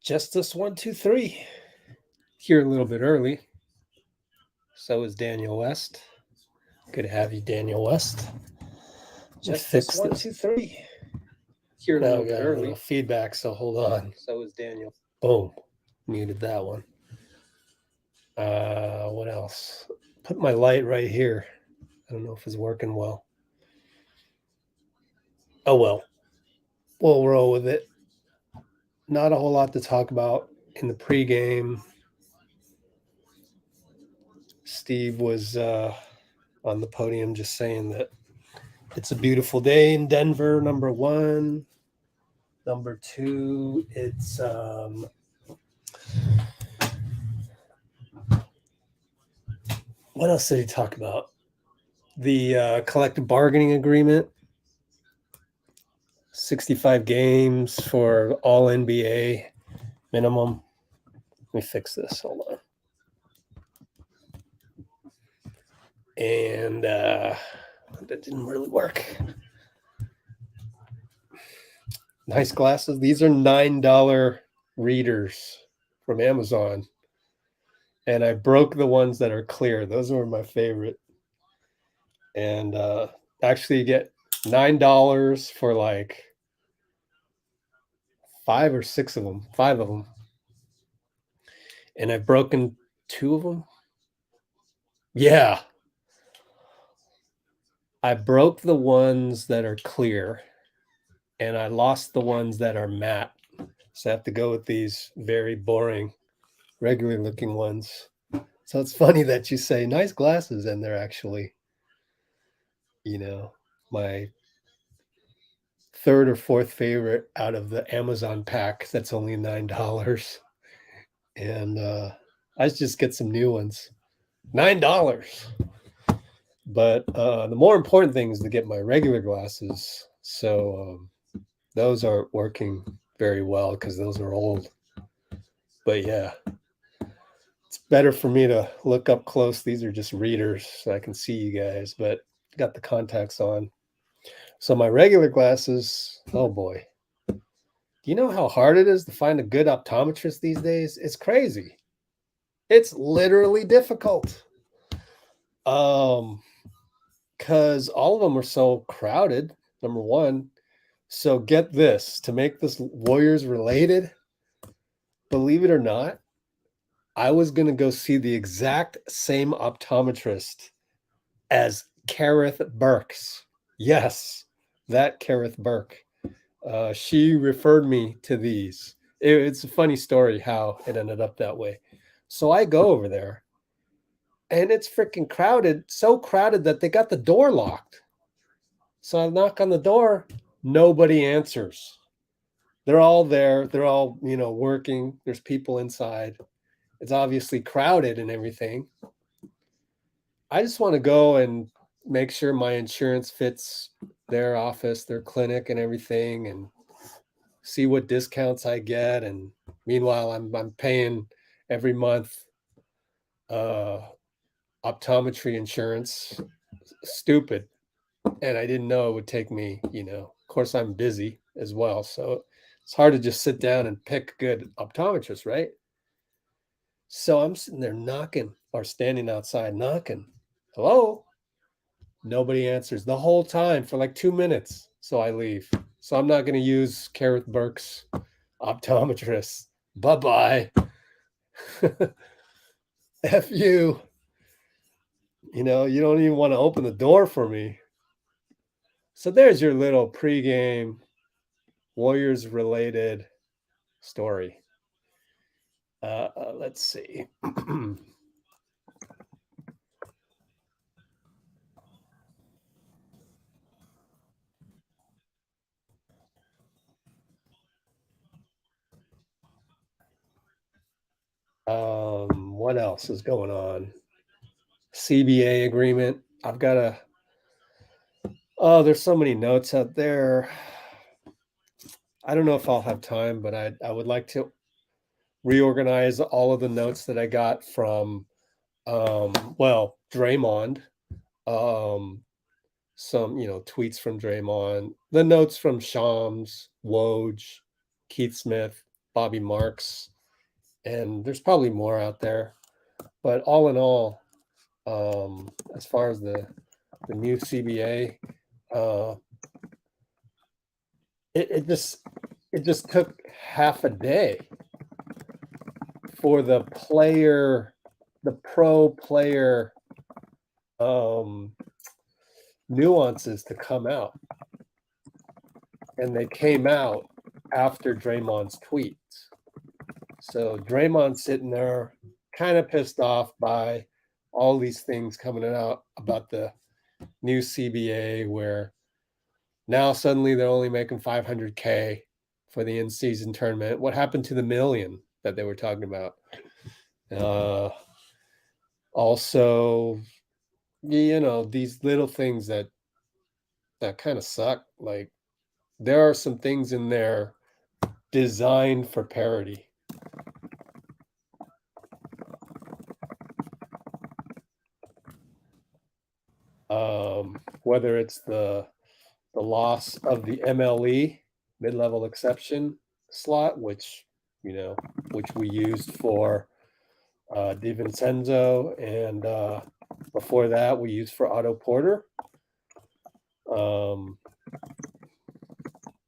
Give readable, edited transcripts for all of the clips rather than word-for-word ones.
Justice 123 here a little bit early. So is Daniel West. Good to have you, Daniel West. Justice 123 here a little bit early. Feedback, so hold on. So is Daniel. Boom, muted that one. What else? Put my light right here. I don't know if it's working well. Oh well, we'll roll with it. Not a whole lot to talk about in the pregame. Steve was on the podium just saying that it's a beautiful day in Denver, number one. Number two, it's what else did he talk about? The collective bargaining agreement. 65 games for all NBA minimum. Let me fix this. Hold on. And that didn't really work. Nice glasses. These are $9 readers from Amazon. And I broke the ones that are clear. Those were my favorite. And actually you get $9 for like 5 or 6 of them. 5 of them. And I've broken 2 of them. Yeah. I broke the ones that are clear. And I lost the ones that are matte. So I have to go with these very boring, regular looking ones. So it's funny that you say nice glasses, and they're actually, my 3rd or 4th favorite out of the Amazon pack. That's only $9. And I just get some new ones. $9. But the more important thing is to get my regular glasses. So those aren't working very well because those are old. But yeah, it's better for me to look up close. These are just readers, so I can see you guys, but got the contacts on. So my regular glasses, oh boy. Do you know how hard it is to find a good optometrist these days? It's crazy. It's literally difficult. Because all of them are so crowded, number one. So get this, to make this Warriors related, believe it or not, I was going to go see the exact same optometrist as Kerith Burke's. Yes, that Kerith Burke. She referred me to these. It's a funny story how it ended up that way. So I go over there, and it's freaking crowded, so crowded that they got the door locked. So I knock on the door. Nobody answers. They're all there. They're all, working. There's people inside. It's obviously crowded and everything. I just want to go and make sure my insurance fits their office, their clinic and everything, and see what discounts I get. And meanwhile, I'm paying every month optometry insurance. Stupid. And I didn't know it would take me, of course I'm busy as well. So it's hard to just sit down and pick a good optometrist, right? So I'm sitting there knocking or standing outside knocking. Hello? Nobody answers the whole time for like 2 minutes. So I leave. So I'm not going to use Kerith Burke's optometrist. Bye-bye. F you. You don't even want to open the door for me. So there's your little pregame Warriors-related story. Let's see. What else is going on? CBA agreement. I've got there's so many notes out there. I don't know if I'll have time, but I would like to reorganize all of the notes that I got from, Draymond, some, tweets from Draymond, the notes from Shams, Woj, Keith Smith, Bobby Marks, and there's probably more out there. But all in all, as far as the new CBA, it just took half a day for the pro player nuances to come out. And they came out after Draymond's tweets. So Draymond's sitting there kind of pissed off by all these things coming out about the new CBA, where now suddenly they're only making $500K for the in-season tournament. What happened to the million that they were talking about? Also, these little things that kind of suck. Like, there are some things in there designed for parity. Whether it's the loss of the MLE, mid-level exception slot, which we used for DiVincenzo, and before that we used for Otto Porter.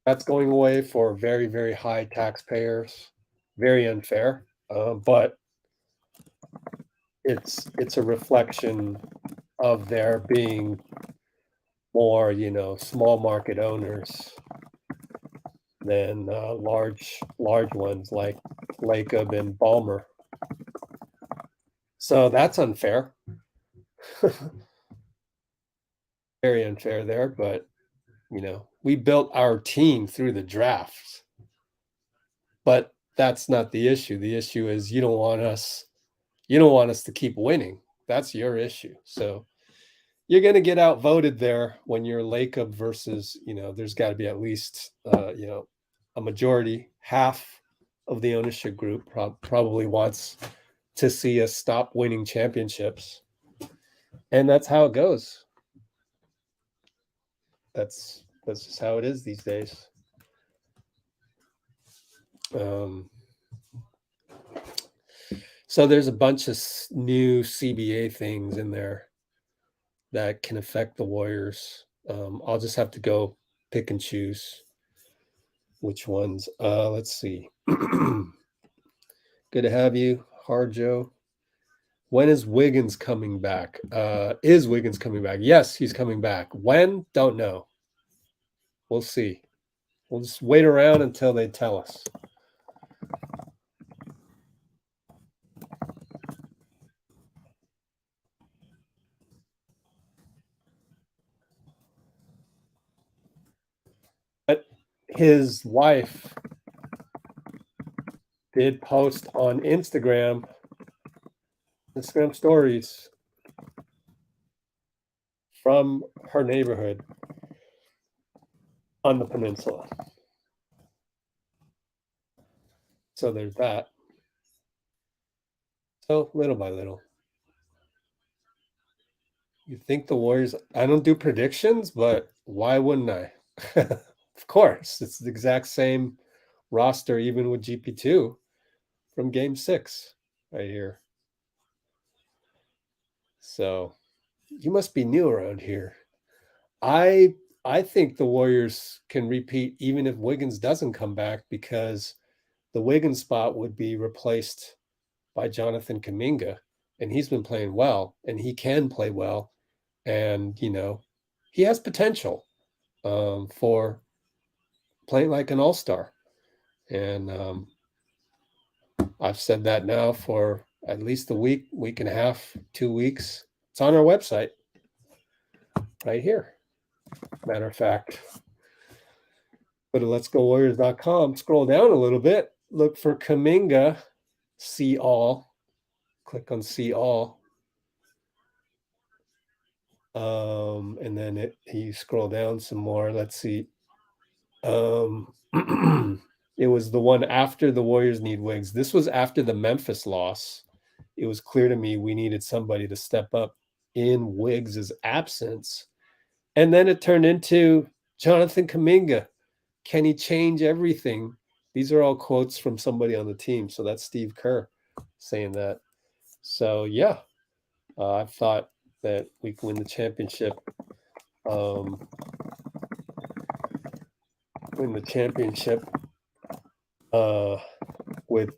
That's going away for very, very high taxpayers. Very unfair, but it's a reflection of there being more, small market owners than large ones like Lacob and Ballmer. So that's unfair. Very unfair there, but we built our team through the draft. But that's not the issue. The issue is you don't want us to keep winning. That's your issue. So you're going to get outvoted there when you're Lacob versus, there's got to be at least, a majority, half of the ownership group probably wants to see us stop winning championships. And that's how it goes. That's just how it is these days. So there's a bunch of new CBA things in there that can affect the Warriors. I'll just have to go pick and choose which ones. Let's see. Good to have you, Harjo. When is Wiggins coming back? Is Wiggins coming back? Yes, he's coming back. When? Don't know. We'll see. We'll just wait around until they tell us. But his wife did post on Instagram stories from her neighborhood on the Peninsula. So there's that. So little by little. You think the Warriors, I don't do predictions, but why wouldn't I? Of course, it's the exact same roster, even with GP2 from Game 6 right here. So you must be new around here. I think the Warriors can repeat even if Wiggins doesn't come back, because the Wiggins spot would be replaced by Jonathan Kuminga, and he's been playing well, and he can play well, and he has potential for playing like an all-star. And I've said that now for at least a week and a half, 2 weeks. It's on our website right here. Matter of fact, go to letsgowarriors.com, scroll down a little bit, look for Kuminga, see all, click on see all. And then you scroll down some more. Let's see. It was the one after the Warriors need Wiggs. This was after the Memphis loss. It was clear to me we needed somebody to step up in Wiggs' absence. And then it turned into Jonathan Kuminga. Can he change everything These are all quotes from somebody on the team. So that's Steve Kerr saying that. So yeah, I thought that we can win the championship. With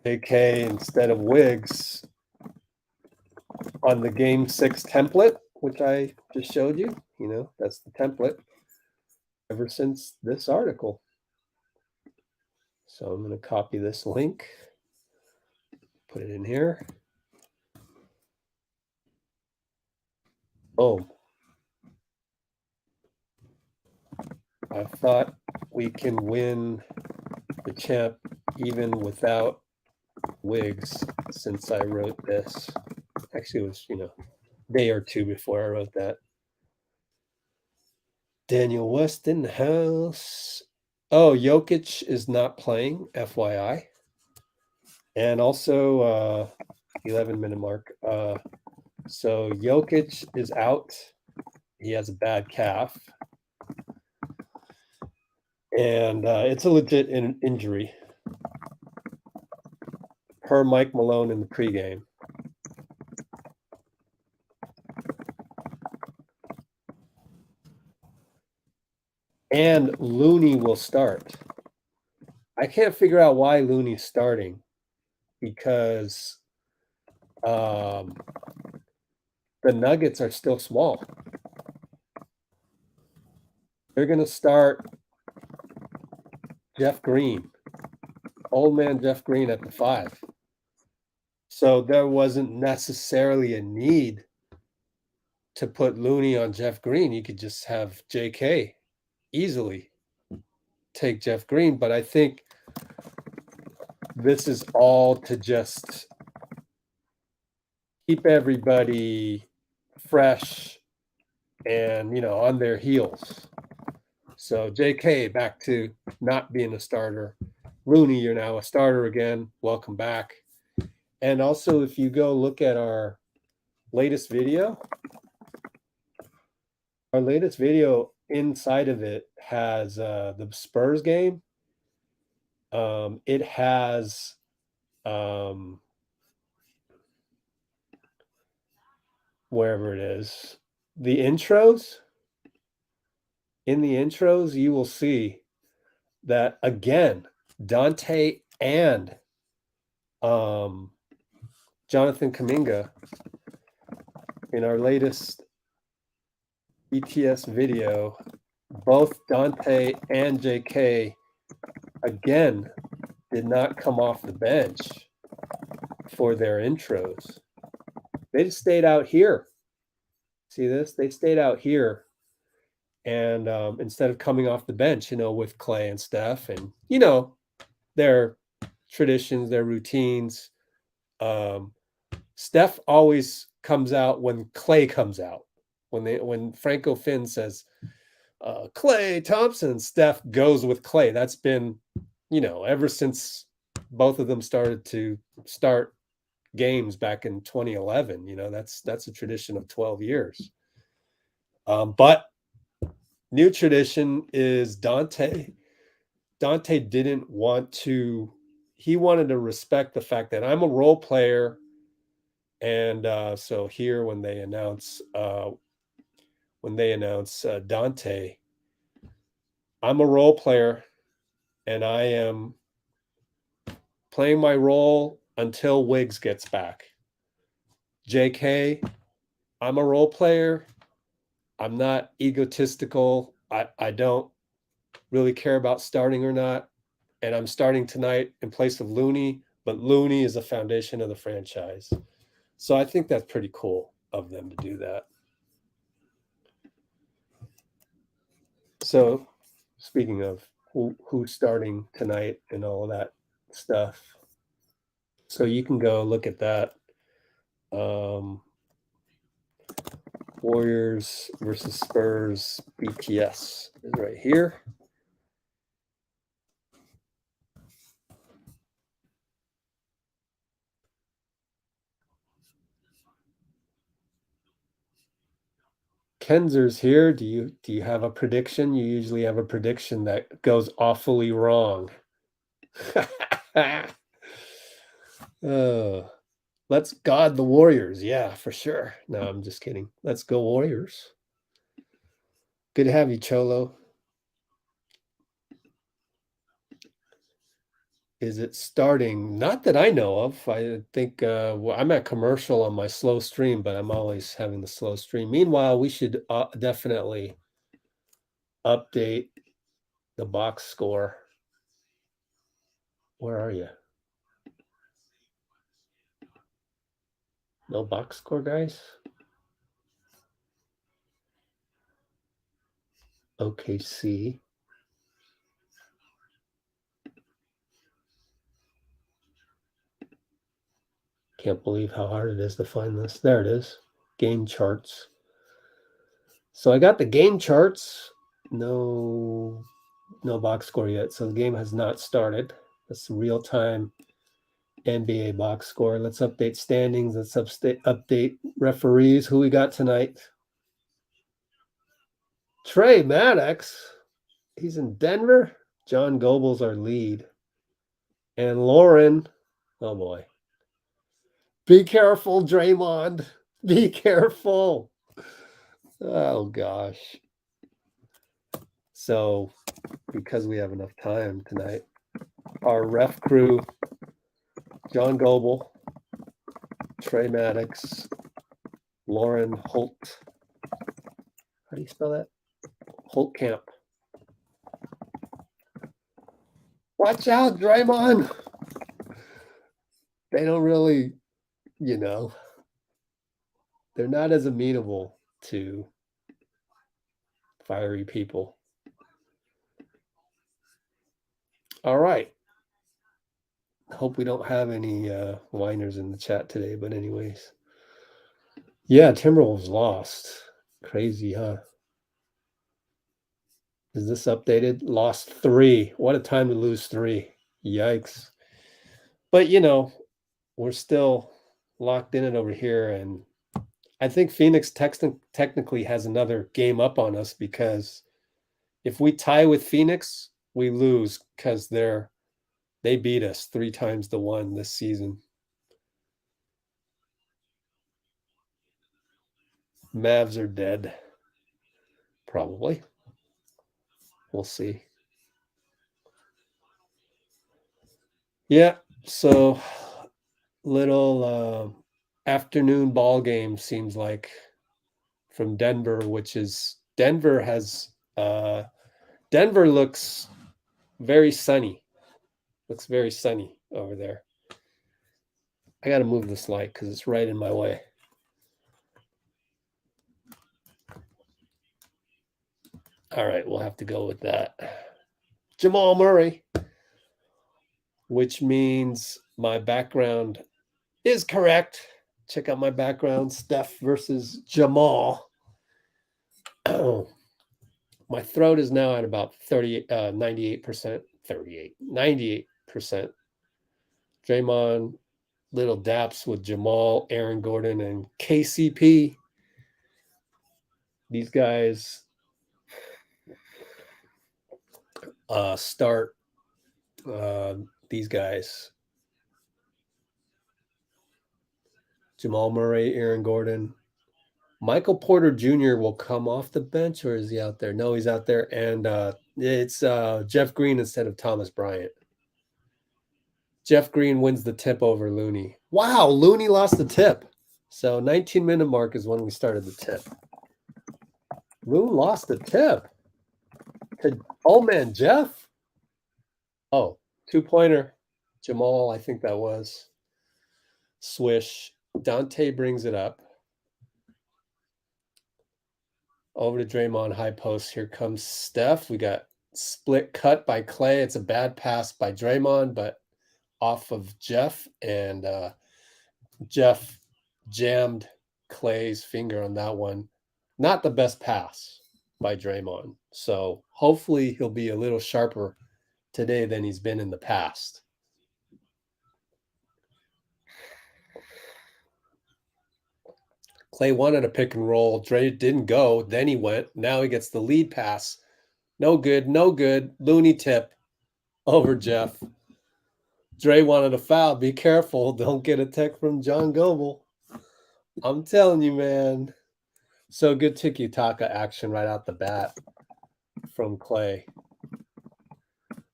JK instead of Wiggs on the Game 6 template, which I just showed you. You know, that's the template ever since this article. So I'm going to copy this link, put it in here. Oh, I thought we can win the champ even without Wiggs since I wrote this. Actually, it was, day or two before I wrote that. Daniel West in the house. Oh, Jokic is not playing, FYI. And also 11-minute mark. So Jokic is out. He has a bad calf. And it's a legit injury. Per Mike Malone in the pregame. And Looney will start. I can't figure out why Looney's starting because the Nuggets are still small. They're going to start Jeff Green, old man Jeff Green at the 5. So there wasn't necessarily a need to put Looney on Jeff Green. You could just have JK easily take Jeff Green. But I think this is all to just keep everybody fresh and, on their heels. So JK back to not being a starter. Looney, you're now a starter again. Welcome back. And also, if you go look at our latest video, inside of it has the Spurs game. It has wherever it is, the intros. In the intros, you will see that again, Donte and Jonathan Kuminga in our latest BTS video, both Donte and JK again did not come off the bench for their intros. They just stayed out here. See this? They stayed out here. And instead of coming off the bench, with Klay and Steph and, their traditions, their routines. Steph always comes out when Klay comes out. When Franco Finn says, Klay Thompson, Steph goes with Klay. That's been, ever since both of them started to start games back in 2011. That's a tradition of 12 years. But new tradition is Donte. Donte didn't want to. He wanted to respect the fact that I'm a role player. And so here, when they announce Donte, I'm a role player, and I am playing my role until Wiggs gets back. JK, I'm a role player. I'm not egotistical. I don't really care about starting or not. And I'm starting tonight in place of Looney, but Looney is the foundation of the franchise. So I think that's pretty cool of them to do that. So speaking of who's starting tonight and all of that stuff, so you can go look at that. Warriors versus Spurs BTS is right here. Kenzer's here. Do you have a prediction? You usually have a prediction that goes awfully wrong. Let's God the Warriors. Yeah, for sure. No, I'm just kidding. Let's go Warriors. Good to have you, Cholo. Is it starting? Not that I know of. I think I'm at commercial on my slow stream, but I'm always having the slow stream. Meanwhile, we should definitely update the box score. Where are you? No box score, guys? OKC. Can't believe how hard it is to find this. There it is. Game charts. So I got the game charts. No box score yet. So the game has not started. That's the real-time NBA box score. Let's update standings. Let's update referees. Who we got tonight? Tre Maddox. He's in Denver. John Goble's our lead. And Lauren. Oh, boy. Be careful, Draymond. Be careful. Oh, gosh. So, because we have enough time tonight, our ref crew, John Goble, Tre Maddox, Lauren Holt. How do you spell that? Holtkamp. Watch out, Draymond. They don't really, they're not as amenable to fiery people. All right. Hope we don't have any whiners in the chat today, but anyways. Yeah, Timberwolves lost. Crazy, huh? Is this updated? Lost 3. What a time to lose 3. Yikes. But, we're still locked in it over here. And I think Phoenix technically has another game up on us, because if we tie with Phoenix, we lose, because they beat us 3 times to 1 this season. Mavs are dead. Probably. We'll see. Yeah, so little afternoon ball game seems like from Denver, which is Denver looks very sunny. Looks very sunny over there. I got to move this light because it's right in my way. All right, we'll have to go with that. Jamal Murray, which means my background is correct. Check out my background, Steph versus Jamal. My throat is now at about 98%. Draymond, little daps with Jamal, Aaron Gordon, and KCP. These guys start these guys. Jamal Murray, Aaron Gordon. Michael Porter Jr. will come off the bench, or is he out there? No, he's out there. And it's Jeff Green instead of Thomas Bryant. Jeff Green wins the tip over Looney. Wow, Looney lost the tip. So 19-minute mark is when we started the tip. Loon lost the tip. Old man Jeff? Oh, 2-pointer. Jamal, I think that was. Swish. Donte brings it up. Over to Draymond, high post. Here comes Steph. We got split cut by Klay. It's a bad pass by Draymond, but off of Jeff. And Jeff jammed Klay's finger on that one. Not the best pass by Draymond. So hopefully he'll be a little sharper today than he's been in the past. Klay wanted a pick and roll. Dre didn't go. Then he went. Now he gets the lead pass. No good. Looney tip over Jeff. Dre wanted a foul. Be careful. Don't get a tech from John Goble. I'm telling you, man. So good tiki-taka action right out the bat from Klay.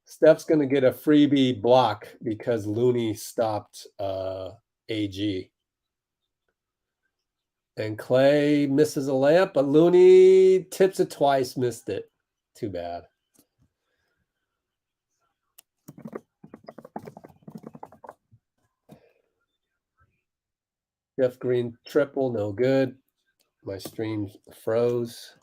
Steph's going to get a freebie block because Looney stopped AG. And Klay misses a layup, but Looney tips it twice, missed it. Too bad. Jeff Green triple, no good. My stream froze.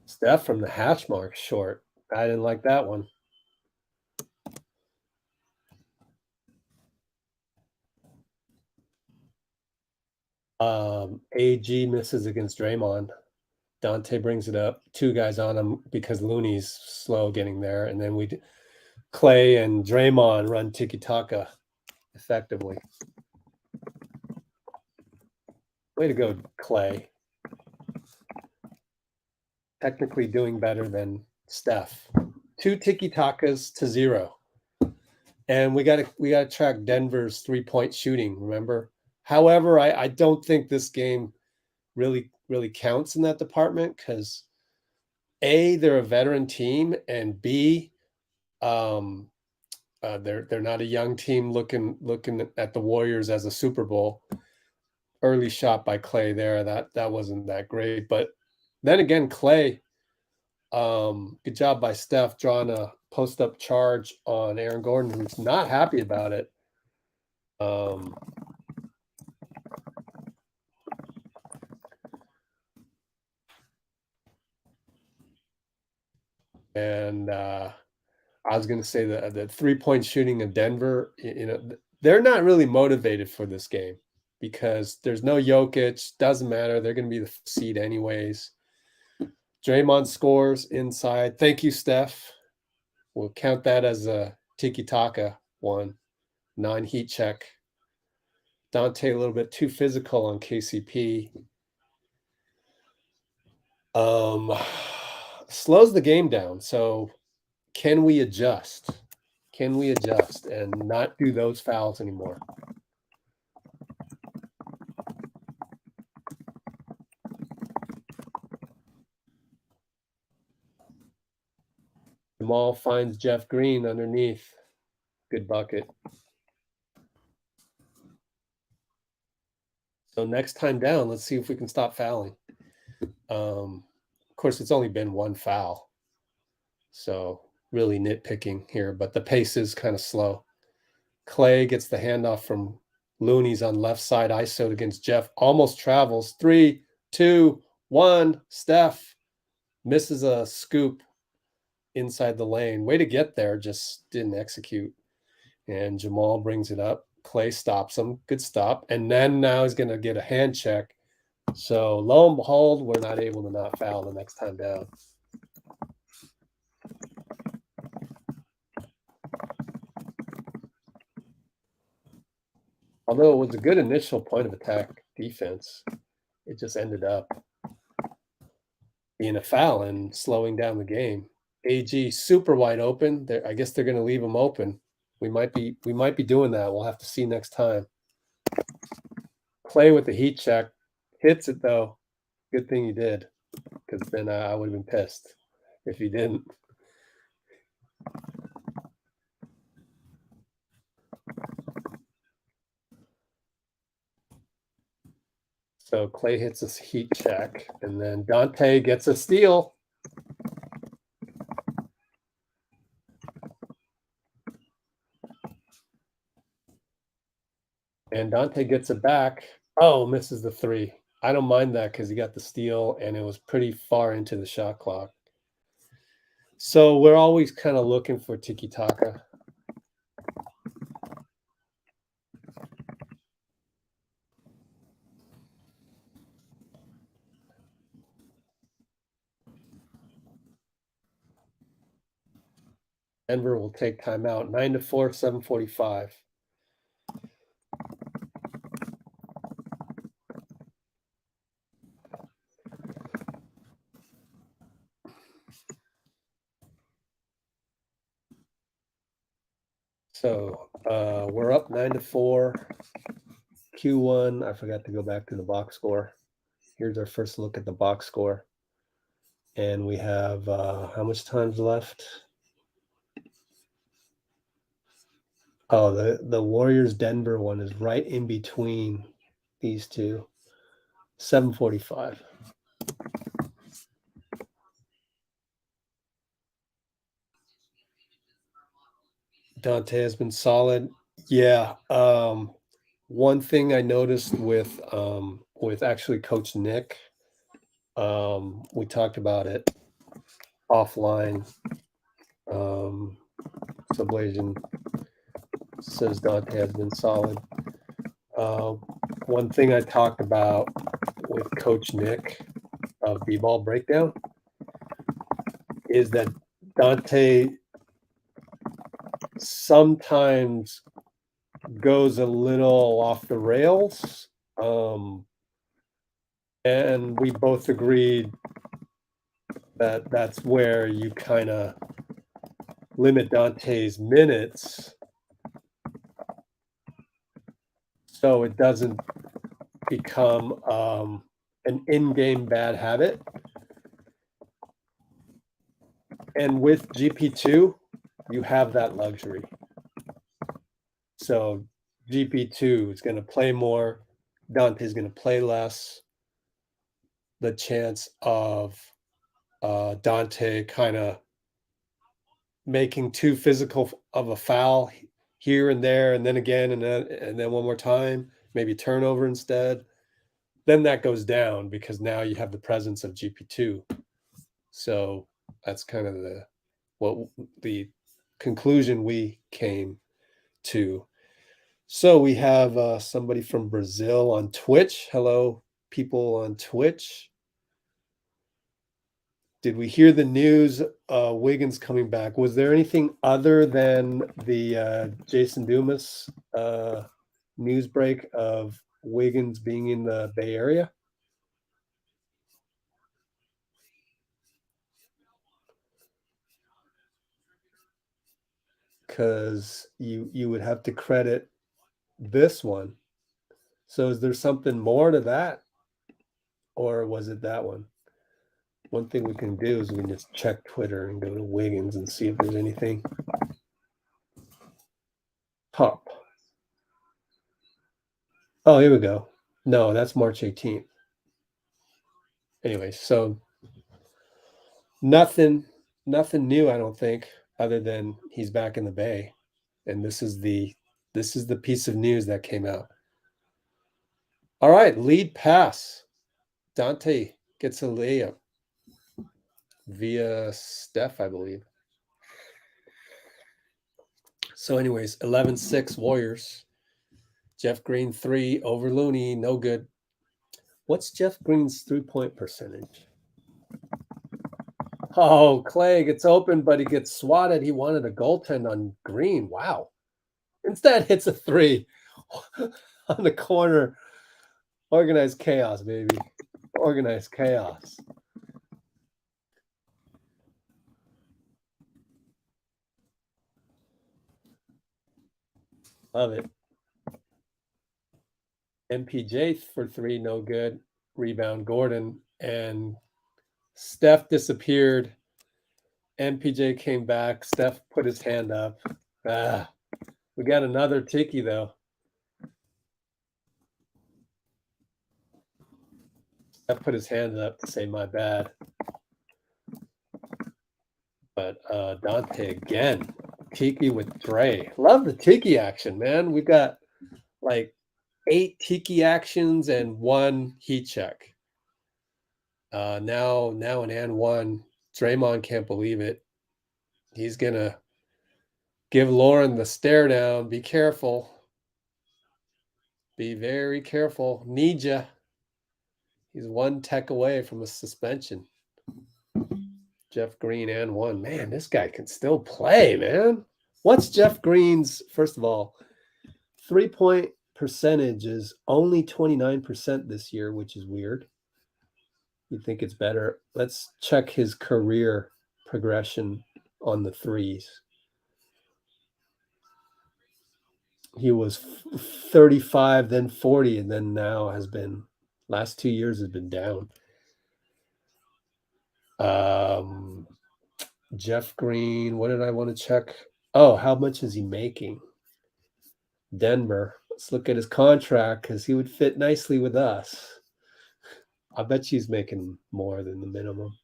Steph from the hash mark short. I didn't like that one. AG misses against Draymond. Donte brings it up. 2 guys on him because Looney's slow getting there. And then Klay and Draymond run tiki-taka effectively. Way to go, Klay. Technically doing better than Steph. 2 tiki-takas to 0. And we gotta track Denver's 3-point shooting, remember? However, I don't think this game really counts in that department because A, they're a veteran team, and B, they're not a young team looking at the Warriors as a Super Bowl. Early shot by Klay there, that wasn't that great. But then again, Klay, good job by Steph drawing a post-up charge on Aaron Gordon, who's not happy about it. And I was going to say the 3-point shooting of Denver, they're not really motivated for this game because there's no Jokic. Doesn't matter. They're going to be the seed anyways. Draymond scores inside. Thank you, Steph. We'll count that as a tiki-taka one. Non-heat check. Donte a little bit too physical on KCP. Slows the game down. So can we adjust? Can we adjust and not do those fouls anymore? Jamal finds Jeff Green underneath. Good bucket. So next time down, let's see if we can stop fouling. Of course, it's only been 1 foul. So really nitpicking here, but the pace is kind of slow. Klay gets the handoff from Looney's on left side, ISO'd against Jeff. Almost travels. 3, 2, 1. Steph misses a scoop inside the lane. Way to get there, just didn't execute. And Jamal brings it up. Klay stops him. Good stop. And then now he's going to get a hand check. So lo and behold, we're not able to not foul the next time down. Although it was a good initial point of attack defense, it just ended up being a foul and slowing down the game. AG super wide open. I guess they're going to leave him open. We might be doing that. We'll have to see next time. Klay with the heat check. Hits it though. Good thing he did, because then I would have been pissed if he didn't. So Klay hits a heat check, and then Donte gets a steal. And Donte gets it back. Oh, misses the 3. I don't mind that because he got the steal, and it was pretty far into the shot clock. So we're always kind of looking for tiki-taka. Denver will take timeout. 9-4, 7:45. So we're up 9-4. Q1. I forgot to go back to the box score. Here's our first look at the box score. And we have how much time's left? Oh, the Warriors Denver one is right in between these two. 7:45. Donte has been solid. Yeah. One thing I noticed with actually Coach Nick, we talked about it offline. Sublation says Donte has been solid. One thing I talked about with Coach Nick of Bballbreakdown is that Donte sometimes goes a little off the rails. And we both agreed that that's where you kind of limit Donte's minutes so it doesn't become an in-game bad habit. And with GP2, you have that luxury. So GP2 is going to play more. Donte is going to play less. The chance of Donte kind of making too physical of a foul here and there, and then again, and then one more time, maybe turnover instead, then that goes down because now you have the presence of GP2. So that's kind of the conclusion we came to. So we have somebody from Brazil on Twitch. Hello, people on Twitch. Did we hear the news? Wiggins coming back. Was there anything other than the Jason Dumas news break of Wiggins being in the Bay Area? Because you would have to credit this one. So is there something more to that, or was it that one? One thing we can do is we can just check Twitter and go to Wiggins and see if there's anything. Pop. Oh, here we go. No, that's March 18th. Anyway, so nothing new, I don't think, other than he's back in the Bay. And this is the piece of news that came out. All right, lead pass. Donte gets a layup via Steph, I believe. So anyways, 11-6 Warriors. Jeff Green 3 over Looney, no good. What's Jeff Green's 3-point percentage? Oh, Klay gets open, but he gets swatted. He wanted a goaltend on Green. Wow. Instead, hits a 3 on the corner. Organized chaos, baby. Organized chaos. Love it. MPJ for 3, no good. Rebound, Gordon. And Steph disappeared. MPJ came back. Steph put his hand up. We got another tiki, though. Steph put his hand up to say, my bad. But Donte again. Tiki with Dray. Love the tiki action, man. We've got like 8 tiki actions and 1 heat check. Now an and 1. Draymond can't believe it. He's gonna give Lauren the stare down. Be careful. Be very careful. Need ya. He's 1 tech away from a suspension. Jeff Green and 1. Man, this guy can still play, man. What's Jeff Green's, first of all, 3-point percentage is only 29% this year, which is weird. You'd think it's better. Let's check his career progression on the threes. He was 35, then 40, and then now has been last 2 years has been down. Jeff Green, what did I want to check? Oh, how much is he making? Denver. Let's look at his contract because he would fit nicely with us. I bet he's making more than the minimum.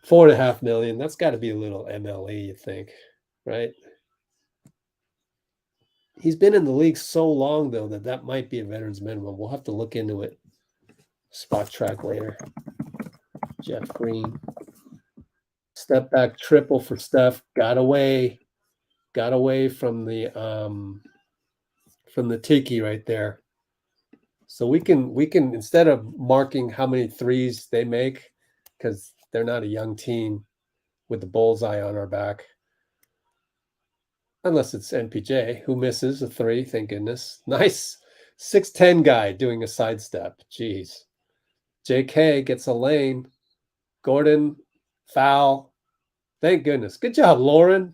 $4.5 million. That's got to be a little MLE, you think, right? He's been in the league so long, though, that might be a veteran's minimum. We'll have to look into it. Spot track later. Jeff Green. Step back triple for Steph. Got away from the tiki right there. So we can instead of marking how many threes they make, because they're not a young team with the bullseye on our back. Unless it's NPJ, who misses a three, thank goodness. Nice 6'10" guy doing a sidestep. Jeez. JK gets a lane. Gordon, foul. Thank goodness. Good job, Lauren.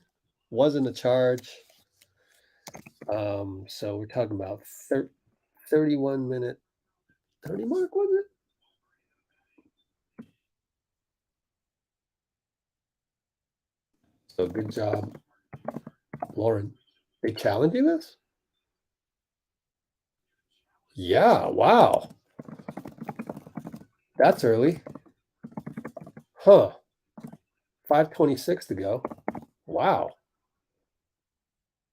Wasn't a charge. So we're talking about 31 minute, 30 mark, was it? So good job, Lauren. They challenging us? Yeah, wow. That's early. Huh. 5:26 to go. Wow.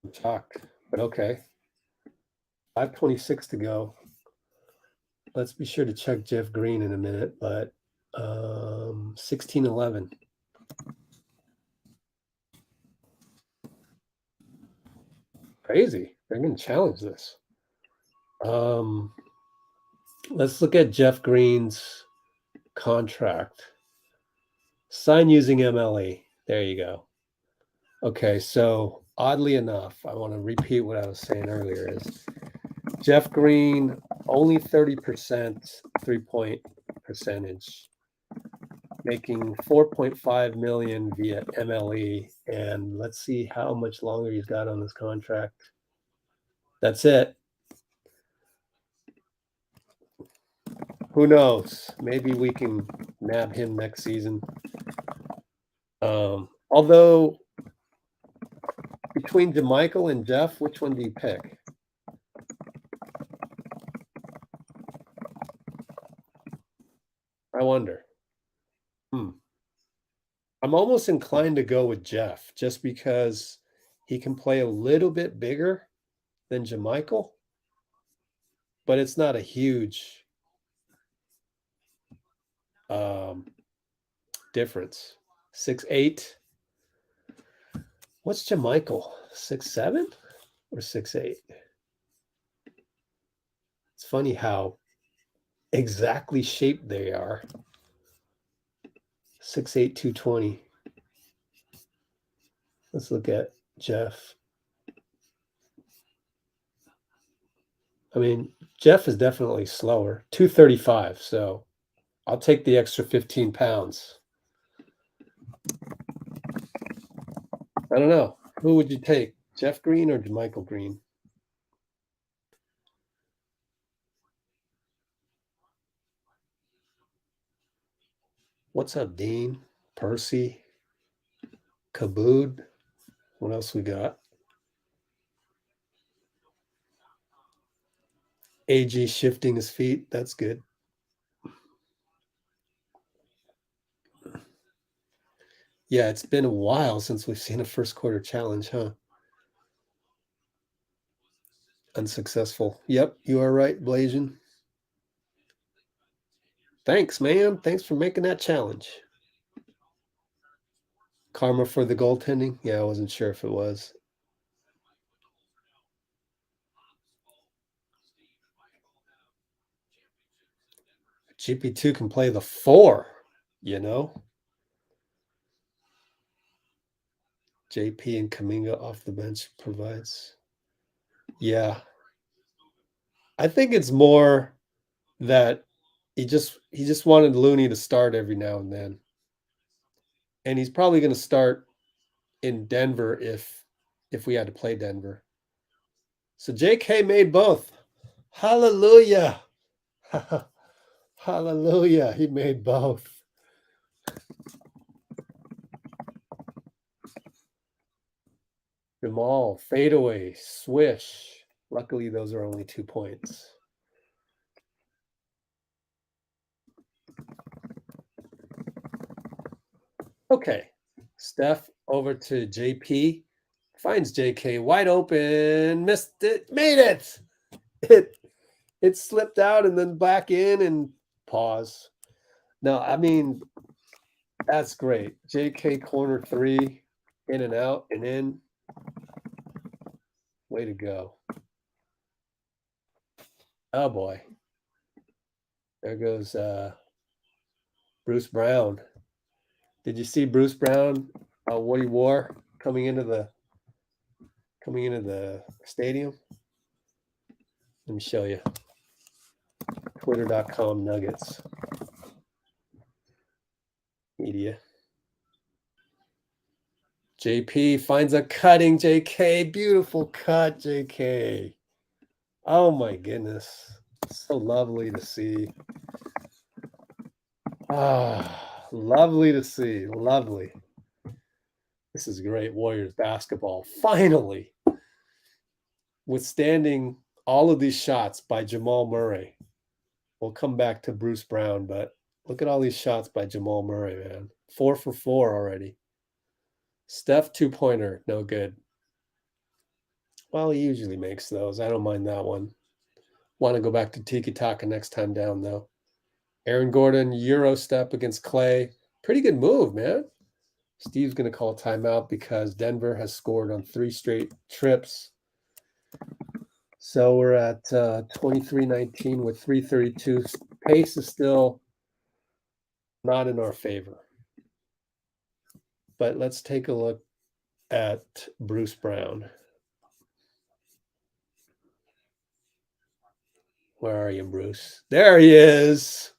I'm shocked, but okay. 5:26 to go. Let's be sure to check Jeff Green in a minute, but 16-11. Crazy. They're going to challenge this. Let's look at Jeff Green's contract. Sign using MLE. There you go. Okay, so oddly enough, I want to repeat what I was saying earlier is Jeff Green, only 30% three-point percentage, making $4.5 million via MLE. And let's see how much longer he's got on this contract. That's it. Who knows? Maybe we can nab him next season. Although between JaMychal and Jeff, which one do you pick? I wonder. I'm almost inclined to go with Jeff just because he can play a little bit bigger than JaMychal, but it's not a huge difference. 6'8". What's JaMychal? 6'7" or 6'8"? It's funny how exactly shaped they are. 6'8", 220. Let's look at Jeff. I mean, Jeff is definitely slower. 235, so I'll take the extra 15 pounds. I don't know. Who would you take? Jeff Green or JaMychal Green? What's up, Dean? Percy? Kabood? What else we got? AG shifting his feet. That's good. Yeah, it's been a while since we've seen a first quarter challenge, huh? Unsuccessful. Yep, you are right, Blasian. Thanks, man. Thanks for making that challenge. Karma for the goaltending? Yeah, I wasn't sure if it was. GP2 can play the 4, you know? JP and Kuminga off the bench provides. Yeah. I think it's more that he just wanted Looney to start every now and then. And he's probably going to start in Denver if we had to play Denver. So JK made both. Hallelujah. Hallelujah. He made both. Jamal, fadeaway, swish. Luckily, those are only 2 points. Okay. Steph over to JP. Finds JK wide open. Missed it. Made it. It slipped out and then back in and pause. No, I mean, that's great. JK corner 3, in and out and in. Way to go. Oh boy. There goes Bruce Brown. Did you see Bruce Brown, what he wore coming into the stadium? Let me show you. Twitter.com Nuggets. Media. JP finds a cutting JK. Beautiful cut, JK. Oh my goodness. So lovely to see. Ah, lovely to see. Lovely. This is great Warriors basketball. Finally, withstanding all of these shots by Jamal Murray. We'll come back to Bruce Brown, but look at all these shots by Jamal Murray, man. 4 for 4 already. Steph 2-pointer, no good. Well, he usually makes those. I don't mind that one. Want to go back to Tiki Taka next time down, though. Aaron Gordon, Euro step against Klay. Pretty good move, man. Steve's going to call a timeout because Denver has scored on 3 straight trips. So we're at 23-19 with 3:32. Pace is still not in our favor. But let's take a look at Bruce Brown. Where are you, Bruce? There he is.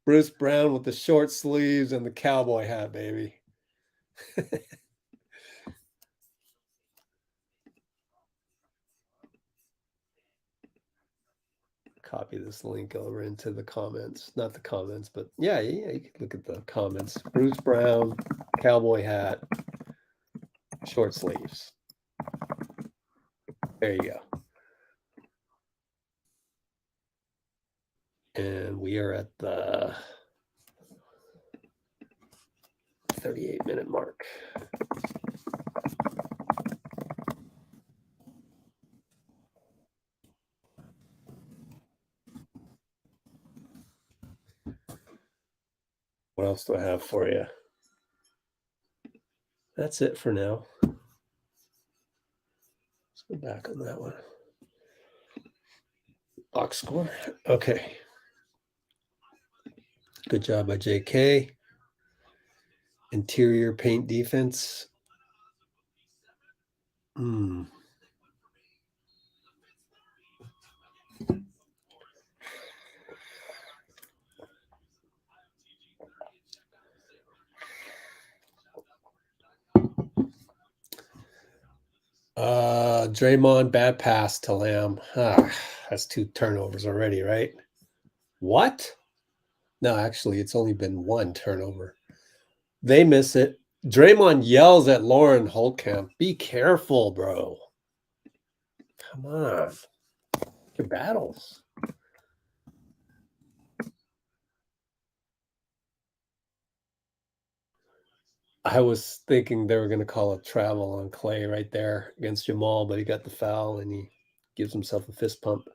Bruce Brown with the short sleeves and the cowboy hat, baby. Copy this link over into the comments. Not the comments, but yeah, you can look at the comments. Bruce Brown, cowboy hat, short sleeves. There you go. And we are at the 38-minute mark. What else do I have for you? That's it for now. Let's go back on that one. Box score. Okay. Good job by JK. Interior paint defense. Draymond, bad pass to Lamb. That's 2 turnovers already, right? What? No, actually, it's only been 1 turnover. They miss it. Draymond yells at Lauren Holtkamp. Be careful, bro. Come on. Your battles. I was thinking they were going to call a travel on Klay right there against Jamal, but he got the foul and he gives himself a fist pump.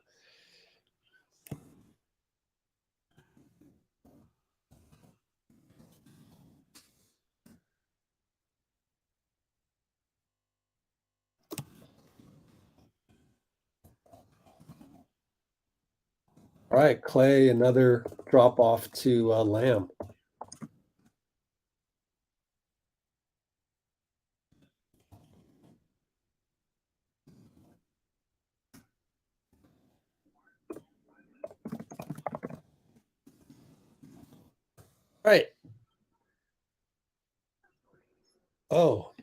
All right, Klay, another drop off to Lamb. All right. Oh,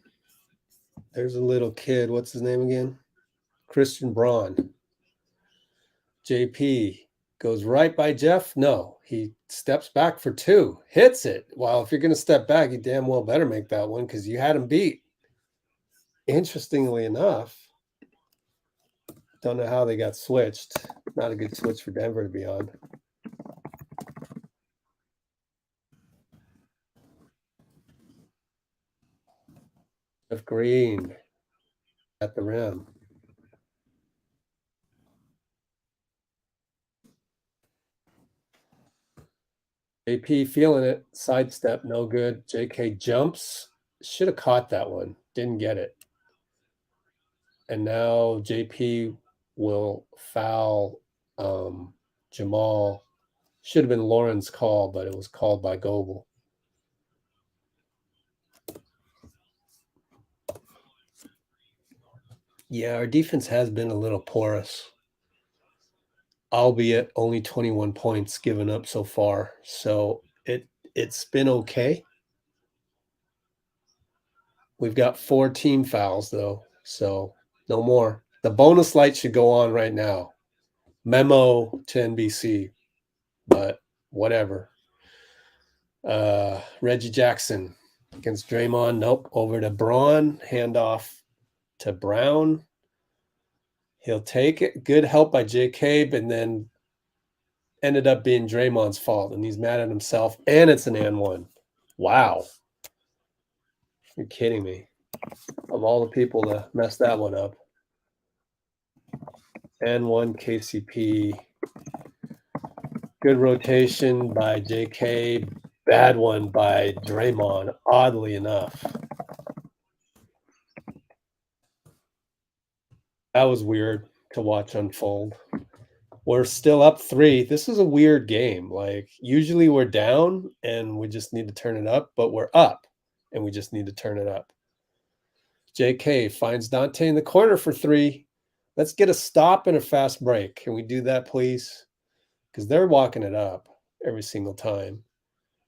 there's a little kid. What's his name again? Christian Braun. JP goes right by Jeff. No, he steps back for 2. Hits it. Well, if you're going to step back, you damn well better make that one because you had him beat. Interestingly enough, don't know how they got switched. Not a good switch for Denver to be on. Jeff Green at the rim. JP feeling it. Sidestep, no good. JK jumps. Should have caught that one. Didn't get it. And now JP will foul JaMychal. Should have been Lauren's call, but it was called by Goble. Yeah, our defense has been a little porous, albeit only 21 points given up so far. So it's been okay. We've got 4 team fouls, though, so no more. The bonus light should go on right now. Memo to NBC, but whatever. Reggie Jackson against Draymond. Nope. Over to Braun. Handoff to Brown. He'll take it. Good help by JK, and then ended up being Draymond's fault, and he's mad at himself, and it's an and one. Wow. You're kidding me. Of all the people to mess that one up. and-KCP. Good rotation by JK. Bad one by Draymond, oddly enough. That was weird to watch unfold. We're still up 3. This is a weird game. Like, usually we're down and we just need to turn it up, but we're up and we just need to turn it up. JK finds Donte in the corner for 3. Let's get a stop and a fast break. Can we do that, please? Because they're walking it up every single time.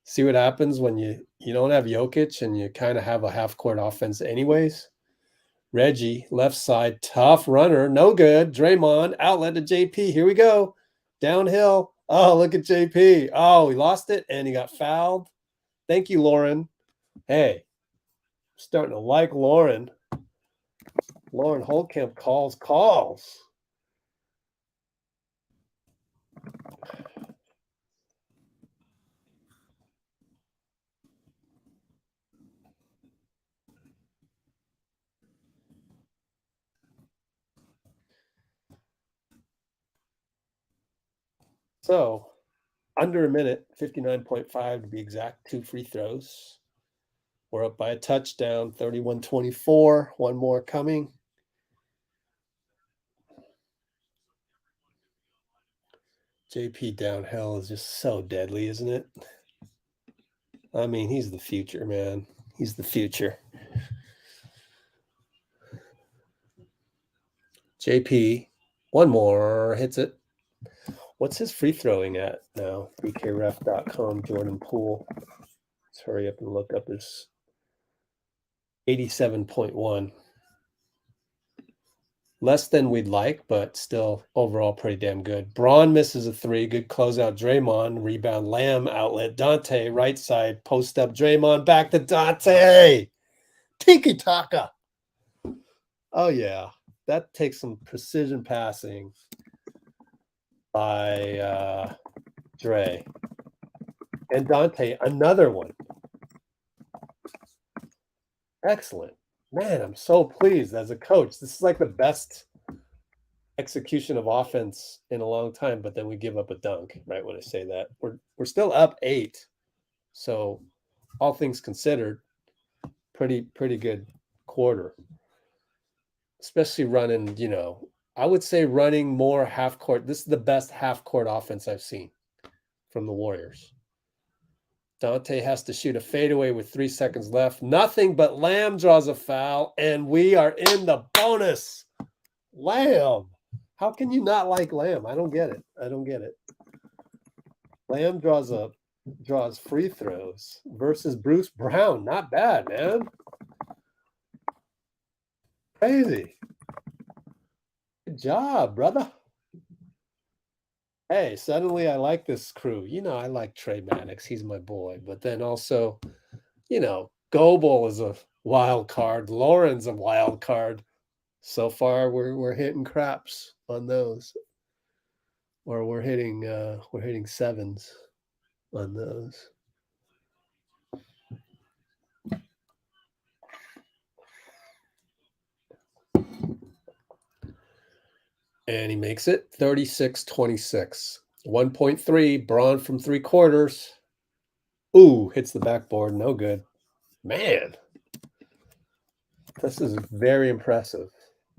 See what happens when you don't have Jokic and you kind of have a half-court offense anyways? Reggie, left side, tough runner, no good. Draymond, outlet to JP. Here we go. Downhill. Oh, look at JP. Oh, he lost it, and he got fouled. Thank you, Lauren. Hey, starting to like Lauren. Lauren Holtkamp calls. So, under a minute, 59.5 to be exact, 2 free throws. We're up by a touchdown, 31-24. One more coming. JP downhill is just so deadly, isn't it? I mean, he's the future, man. He's the future. JP, one more, hits it. What's his free throwing at now? BKRef.com, Jordan Poole. Let's hurry up and look up his 87.1. Less than we'd like, but still overall pretty damn good. Braun misses a 3. Good closeout. Draymond. Rebound. Lamb. Outlet. Donte. Right side. Post up. Draymond. Back to Donte. Tiki Taka. Oh, yeah. That takes some precision passing by Dray. And Donte, another one. Excellent. Man, I'm so pleased as a coach. This is like the best execution of offense in a long time, but then we give up a dunk, right, when I say that. We're still up 8. So all things considered, pretty good quarter. Especially running, I would say running more half court. This is the best half court offense I've seen from the Warriors. Donte has to shoot a fadeaway with 3 seconds left. Nothing but Lamb draws a foul, and we are in the bonus. Lamb. How can you not like Lamb? I don't get it. Lamb draws free throws versus Bruce Brown. Not bad, man. Crazy. Good job, brother. Hey, suddenly I like this crew. You know, I like Tre Maddox. He's my boy. But then also, you know, Goble is a wild card. Lauren's a wild card. So far, we're hitting craps on those, or we're hitting sevens on those. And he makes it 36-26. 1.3, Braun from 3/4. Ooh, hits the backboard. No good. Man, this is very impressive.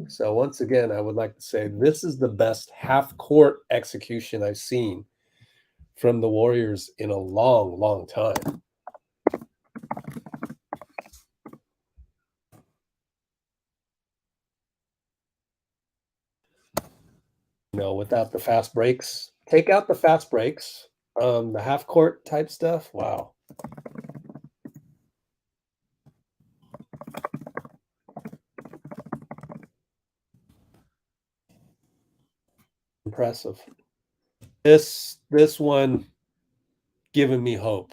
So once again, I would like to say this is the best half-court execution I've seen from the Warriors in a long, long time. You know, without the fast breaks, take out the fast breaks, the half-court type stuff. Wow. Impressive. This one giving me hope.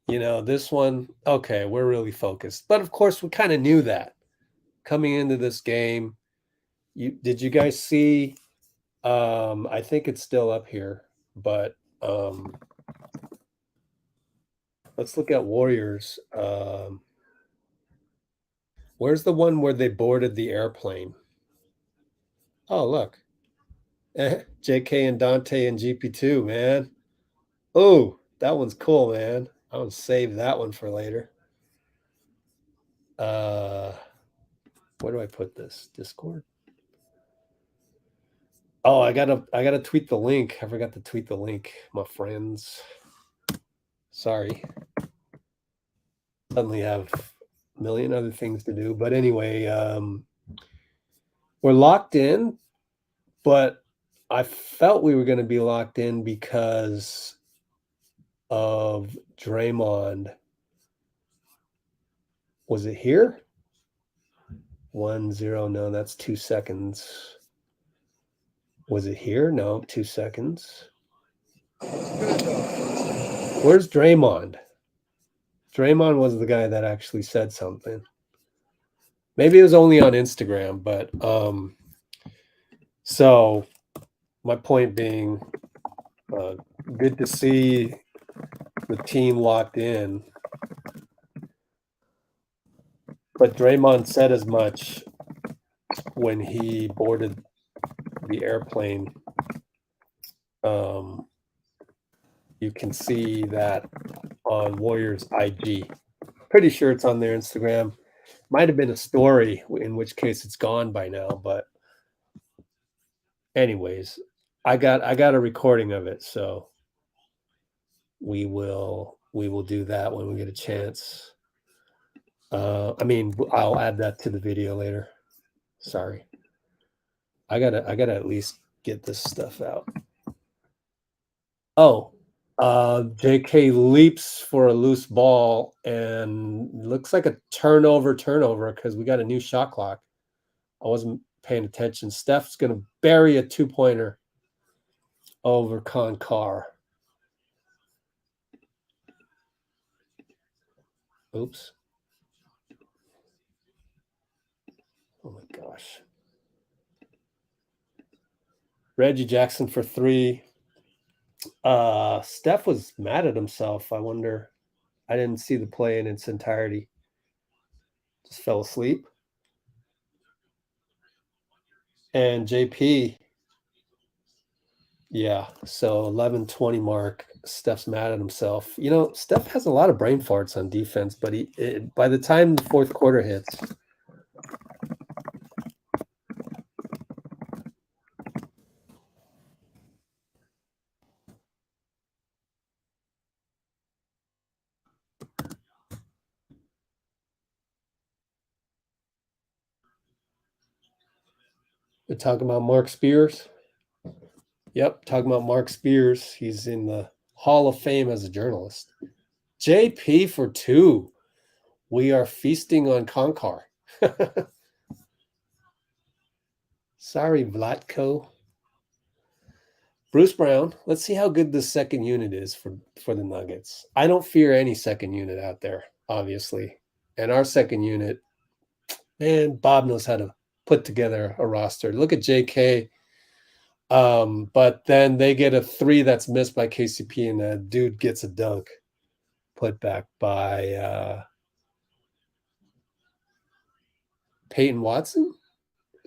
You know, this one, okay, we're really focused. But of course, we kind of knew that coming into this game. Did you guys see? I think it's still up here, but let's look at Warriors. Where's the one where they boarded the airplane? Oh, look. JK and Donte and GP2, man. Oh, that one's cool, man. I'm gonna save that one for later. Where do I put this? Discord? Oh, I gotta tweet the link. I forgot to tweet the link, my friends. Sorry. Suddenly have a million other things to do. But anyway, we're locked in, but I felt we were going to be locked in because of Draymond. Was it here? 1-0. No, that's 2 seconds. Was it here? No, 2 seconds. Where's Draymond? Draymond was the guy that actually said something. Maybe it was only on Instagram, but so my point being, good to see the team locked in. But Draymond said as much when he boarded the airplane. You can see that on Warriors IG. Pretty sure it's on their Instagram. Might have been a story, in which case it's gone by now. But anyways, I got a recording of it, so we will do that when we get a chance. I mean, I'll add that to the video later. Sorry. I gotta at least get this stuff out. Oh, JK leaps for a loose ball and looks like a turnover because we got a new shot clock. I wasn't paying attention. Steph's gonna bury a 2-pointer over Carr. Oops. Oh my gosh. Reggie Jackson for 3. Steph was mad at himself. I wonder. I didn't see the play in its entirety. Just fell asleep. And JP, yeah, so 11-20 mark. Steph's mad at himself. You know, Steph has a lot of brain farts on defense, but by the time the fourth quarter hits, we're talking about Mark Spears. Yep, talking about Mark Spears. He's in the Hall of Fame as a journalist. JP for 2. We are feasting on Concar. Sorry, Vlatko. Bruce Brown. Let's see how good this second unit is for the Nuggets. I don't fear any second unit out there, obviously. And our second unit, man, Bob knows how to put together a roster. Look at JK. But then they get a 3 that's missed by KCP, and a dude gets a dunk put back by Peyton Watson.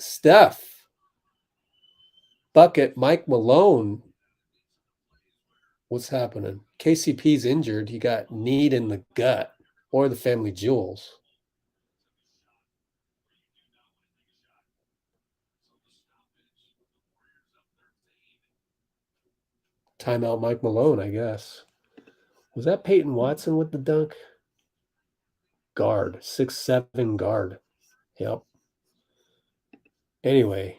Steph. Bucket. Mike Malone. What's happening? KCP's injured. He got kneed in the gut, or the family jewels. Timeout Mike Malone, I guess. Was that Peyton Watson with the dunk? Guard. 6'7" guard. Yep. Anyway,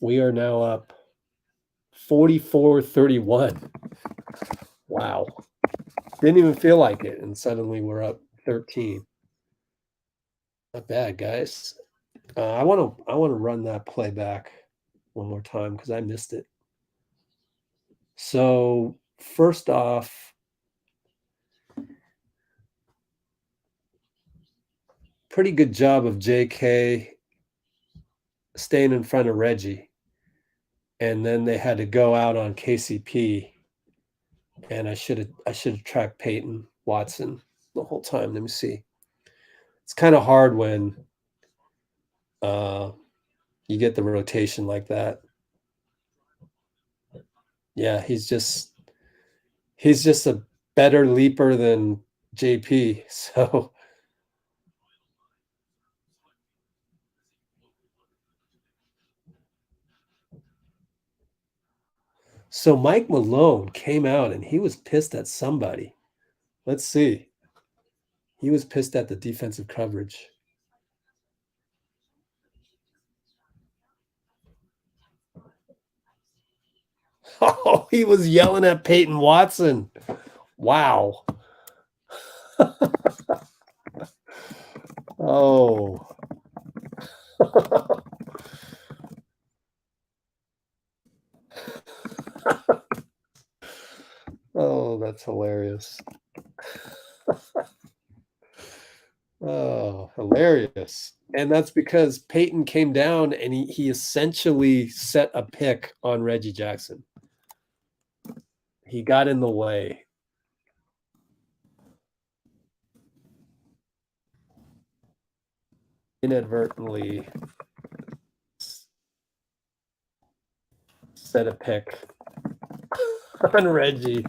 we are now up 44-31. Wow. Didn't even feel like it, and suddenly we're up 13. Not bad, guys. I want to run that play back one more time because I missed it. So first off, pretty good job of JK staying in front of Reggie. And then they had to go out on KCP. And I should have tracked Peyton Watson the whole time. Let me see. It's kind of hard when you get the rotation like that. Yeah, he's just a better leaper than JP. So Mike Malone came out and he was pissed at somebody. Let's see. He was pissed at the defensive coverage. Oh, he was yelling at Peyton Watson. Wow. Oh. Oh, that's hilarious. Oh, hilarious. And that's because Peyton came down and he essentially set a pick on Reggie Jackson. He got in the way. Inadvertently set a pick on Reggie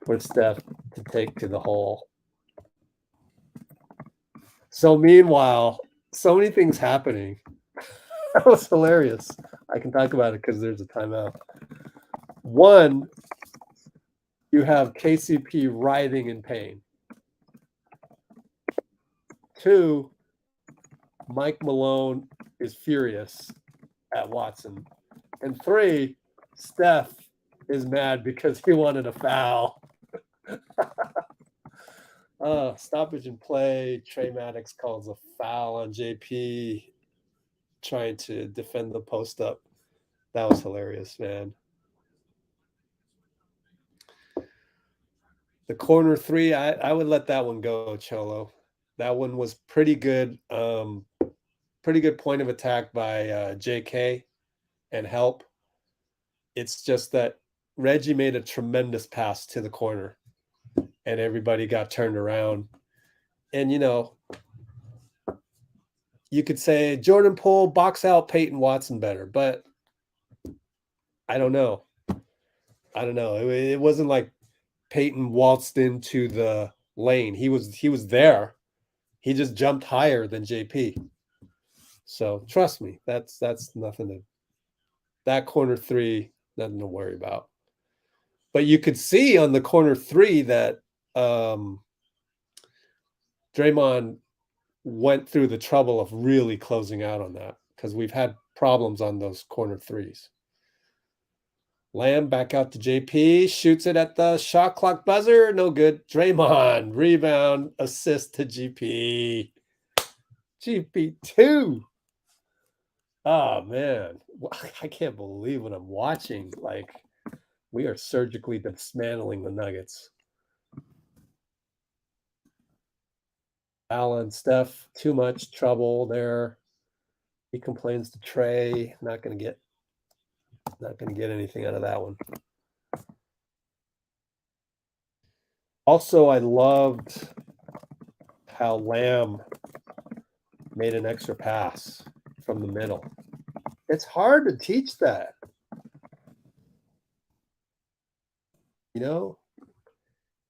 for Steph to take to the hole. So meanwhile, so many things happening. That was hilarious. I can talk about it because there's a timeout. One, you have KCP writhing in pain. Two, Mike Malone is furious at Watson. And three, Steph is mad because he wanted a foul. Stoppage in play. Tre Maddox calls a foul on JP trying to defend the post up. That was hilarious, man. The corner 3, I would let that one go, Cholo. That one was pretty good. Pretty good point of attack by JK and help. It's just that Reggie made a tremendous pass to the corner and everybody got turned around. And, you could say Jordan Poole box out Peyton Watson better, but I don't know. It wasn't like Peyton waltzed into the lane. He was there. He just jumped higher than JP. So trust me, that's nothing to that corner 3, nothing to worry about. But you could see on the corner 3 that Draymond went through the trouble of really closing out on that because we've had problems on those corner 3s. Lamb back out to JP, shoots it at the shot clock buzzer. No good. Draymond, rebound, assist to GP. GP2. Oh, man. I can't believe what I'm watching. Like, we are surgically dismantling the Nuggets. Allen, Steph, too much trouble there. He complains to Tre. Not gonna get anything out of that one. Also, I loved how Lamb made an extra pass from the middle. It's hard to teach that. You know,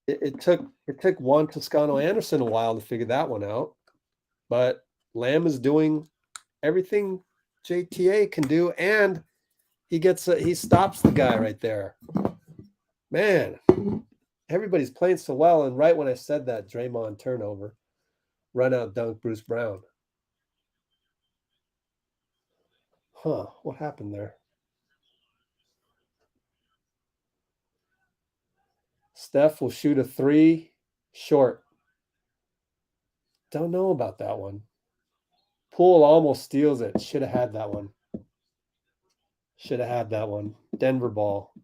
it took Juan Toscano Anderson a while to figure that one out, but Lamb is doing everything JTA can do, and he stops the guy right there. Man, everybody's playing so well, and right when I said that, Draymond turnover, run out dunk Bruce Brown. Huh, what happened there? Steph will shoot a 3 short. Don't know about that one. Poole almost steals it. Should have had that one. Denver ball.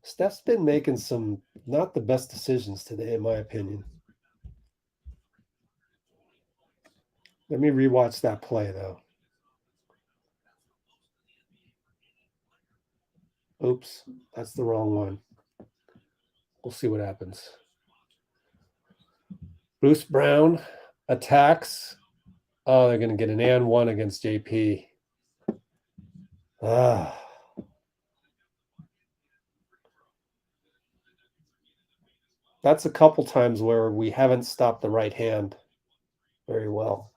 Steph's been making some not the best decisions today, in my opinion. Let me rewatch that play, though. Oops, that's the wrong one. We'll see what happens. Bruce Brown attacks. Oh, they're going to get an and one against JP. That's a couple times where we haven't stopped the right hand very well.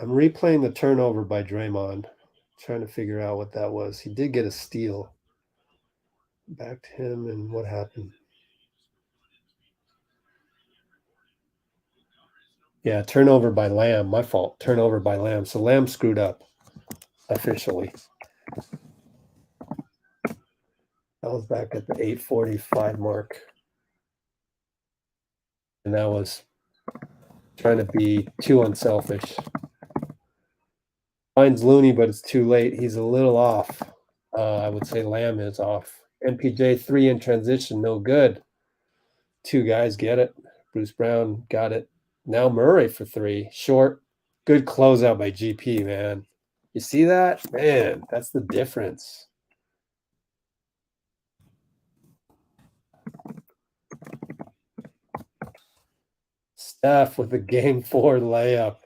I'm replaying the turnover by Draymond, trying to figure out what that was. He did get a steal. Back to him, and what happened? Yeah, turnover by Lamb. My fault. Turnover by Lamb. So Lamb screwed up officially. That was back at the 8:45 mark. And that was trying to be too unselfish. Finds Looney, but it's too late. He's a little off. I would say Lamb is off. MPJ 3 in transition, no good. 2 guys get it. Bruce Brown got it. Now Murray for 3. Short. Good closeout by GP, man. You see that? Man, that's the difference. Steph with the game 4 layup.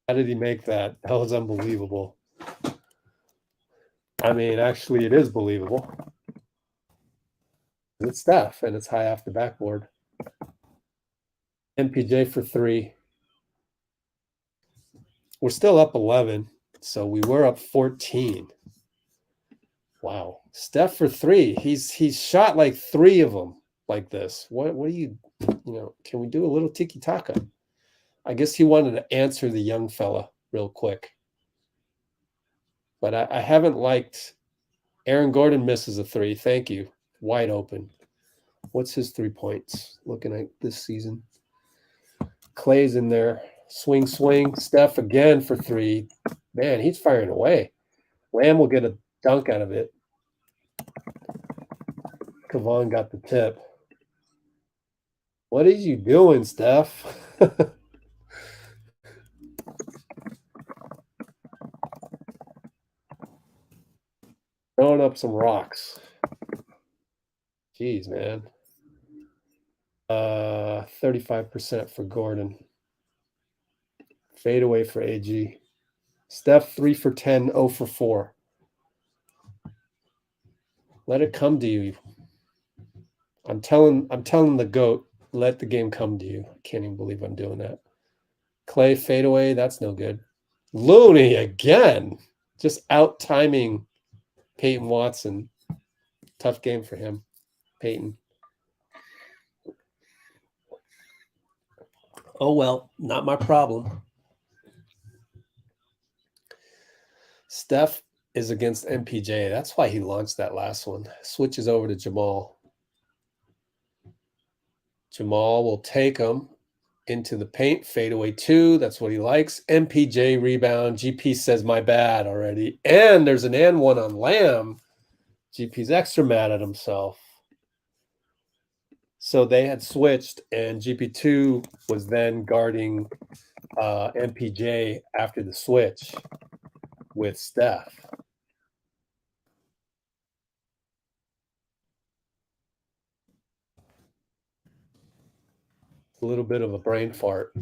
How did he make that? That was unbelievable. I mean, actually, it is believable. It's Steph, and it's high off the backboard. MPJ for 3. We're still up 11, so we were up 14. Wow. Steph for 3. He's shot like 3 of them like this. What do you can we do a little tiki-taka? I guess he wanted to answer the young fella real quick. But I haven't liked Aaron Gordon misses a 3. Thank you. Wide open. What's his 3 points looking at this season? Klay's in there. Swing. Steph again for 3. Man, he's firing away. Lamb will get a dunk out of it. Kavon got the tip. What is you doing, Steph? Throwing up some rocks. Jeez, man. 35% for Gordon. Fade away for AG. Steph 3 for 10, 0 for 4. Let it come to you. I'm telling the GOAT, let the game come to you. I can't even believe I'm doing that. Klay fade away, that's no good. Looney again. Just out-timing Peyton Watson. Tough game for him. Peyton. Oh, well, not my problem. Steph is against MPJ. That's why he launched that last one. Switches over to JaMychal. JaMychal will take him into the paint. Fadeaway 2. That's what he likes. MPJ rebound. GP says, my bad already. And there's an and one on Lamb. GP's extra mad at himself. So they had switched, and GP2 was then guarding MPJ after the switch with Steph. A little bit of a brain fart.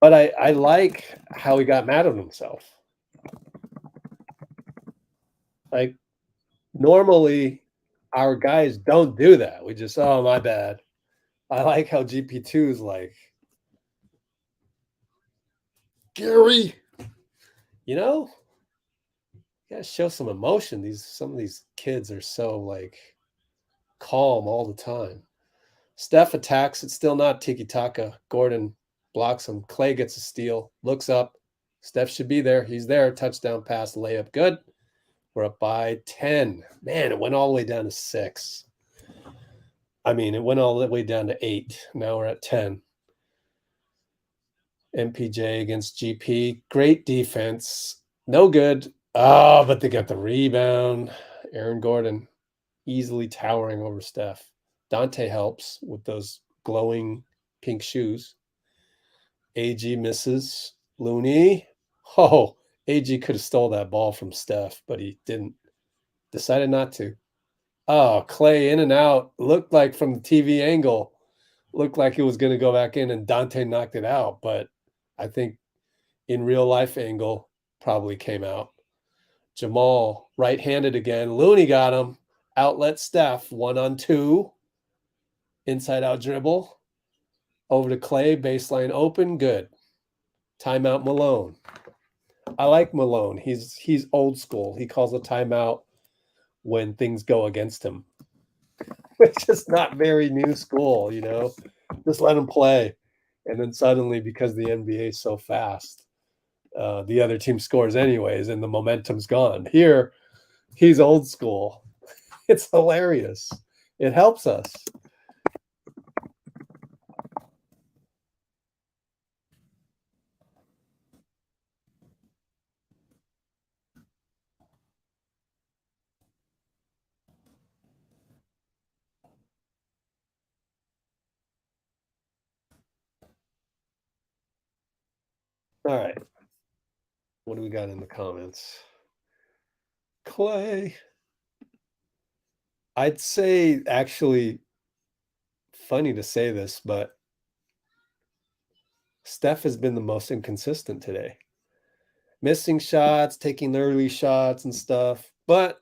But I like how he got mad at himself. Like, normally our guys don't do that. We just, oh, my bad. I like how GP2 is like, Gary, you know, you gotta show some emotion. Some of these kids are so like calm all the time. Steph attacks. It's still not tiki-taka. Gordon blocks him. Klay gets a steal. Looks up. Steph should be there. He's there. Touchdown pass. Layup. Good. We're up by 10. Man, it went all the way down to 6. I mean, it went all the way down to 8. Now we're at 10. MPJ against GP. Great defense. No good. Oh, but they got the rebound. Aaron Gordon easily towering over Steph. Donte helps with those glowing pink shoes. AG misses. Looney. Oh, AG could have stole that ball from Steph, but he didn't. Decided not to. Oh, Klay in and out. Looked like from the TV angle. Looked like it was going to go back in, and Donte knocked it out. But I think in real life angle probably came out. JaMychal right-handed again. Looney got him. Outlet Steph. 1-on-2. Inside out dribble. Over to Klay. Baseline open. Good. Timeout Malone. I like Malone. He's old school. He calls a timeout when things go against him. Which is not very new school, you know. Just let him play. And then suddenly, because the NBA is so fast, the other team scores anyways, and the momentum's gone. Here, he's old school. It's hilarious. It helps us. All right. What do we got in the comments? Klay. I'd say, actually, funny to say this, but Steph has been the most inconsistent today. Missing shots, taking early shots and stuff. But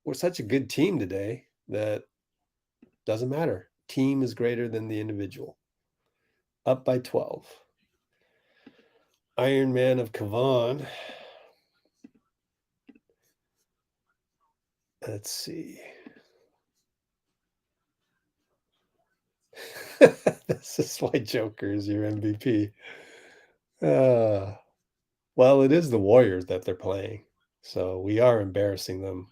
we're such a good team today that doesn't matter. Team is greater than the individual. Up by 12. Iron Man of Kavan. Let's see. This is why Joker is your MVP. Well, it is the Warriors that they're playing, so we are embarrassing them.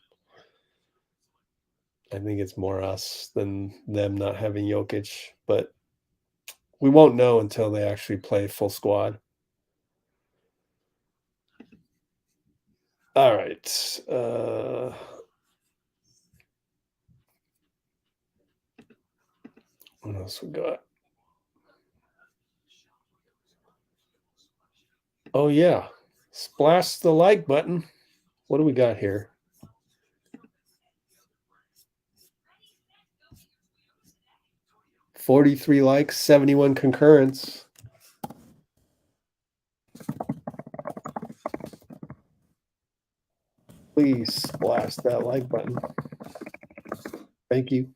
I think it's more us than them not having Jokic, but we won't know until they actually play full squad. All right. What else we got? Oh, yeah. Splash the like button. What do we got here? 43 likes, 71 concurrents. Please splash that like button. Thank you.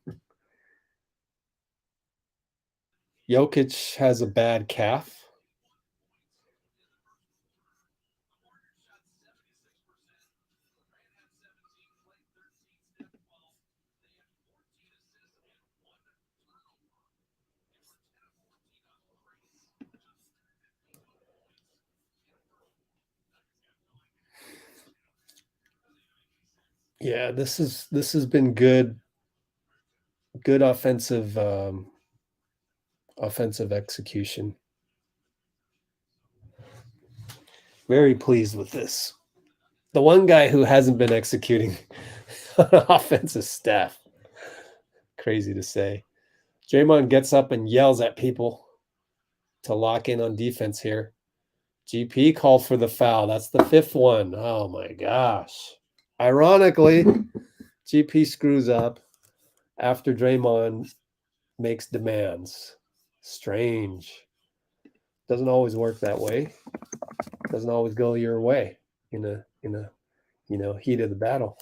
Jokic has a bad calf. Yeah, this has been good offensive execution. Very pleased with this. The one guy who hasn't been executing on offense is Steph. Crazy to say. Draymond gets up and yells at people to lock in on defense here. GP called for the foul. That's the 5th one. Oh my gosh. Ironically, GP screws up after Draymond makes demands. Strange. Doesn't always work that way. Doesn't always go your way in a heat of the battle.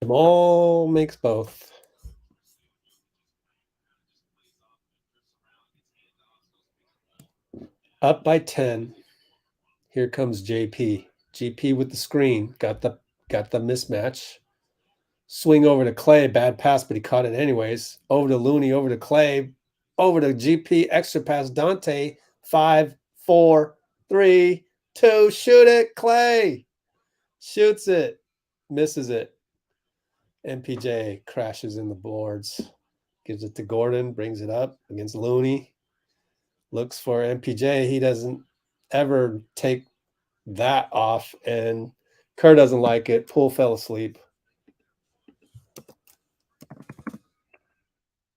Jamal makes both. Up by 10. Here comes JP. GP with the screen. Got the mismatch. Swing over to Klay. Bad pass, but he caught it anyways. Over to Looney. Over to Klay. Over to GP. Extra pass. Donte. 5, 4, 3, 2. Shoot it. Klay. Shoots it. Misses it. MPJ crashes in the boards. Gives it to Gordon. Brings it up against Looney. Looks for MPJ. He doesn't ever take that off, and Kerr doesn't like it. Poole fell asleep.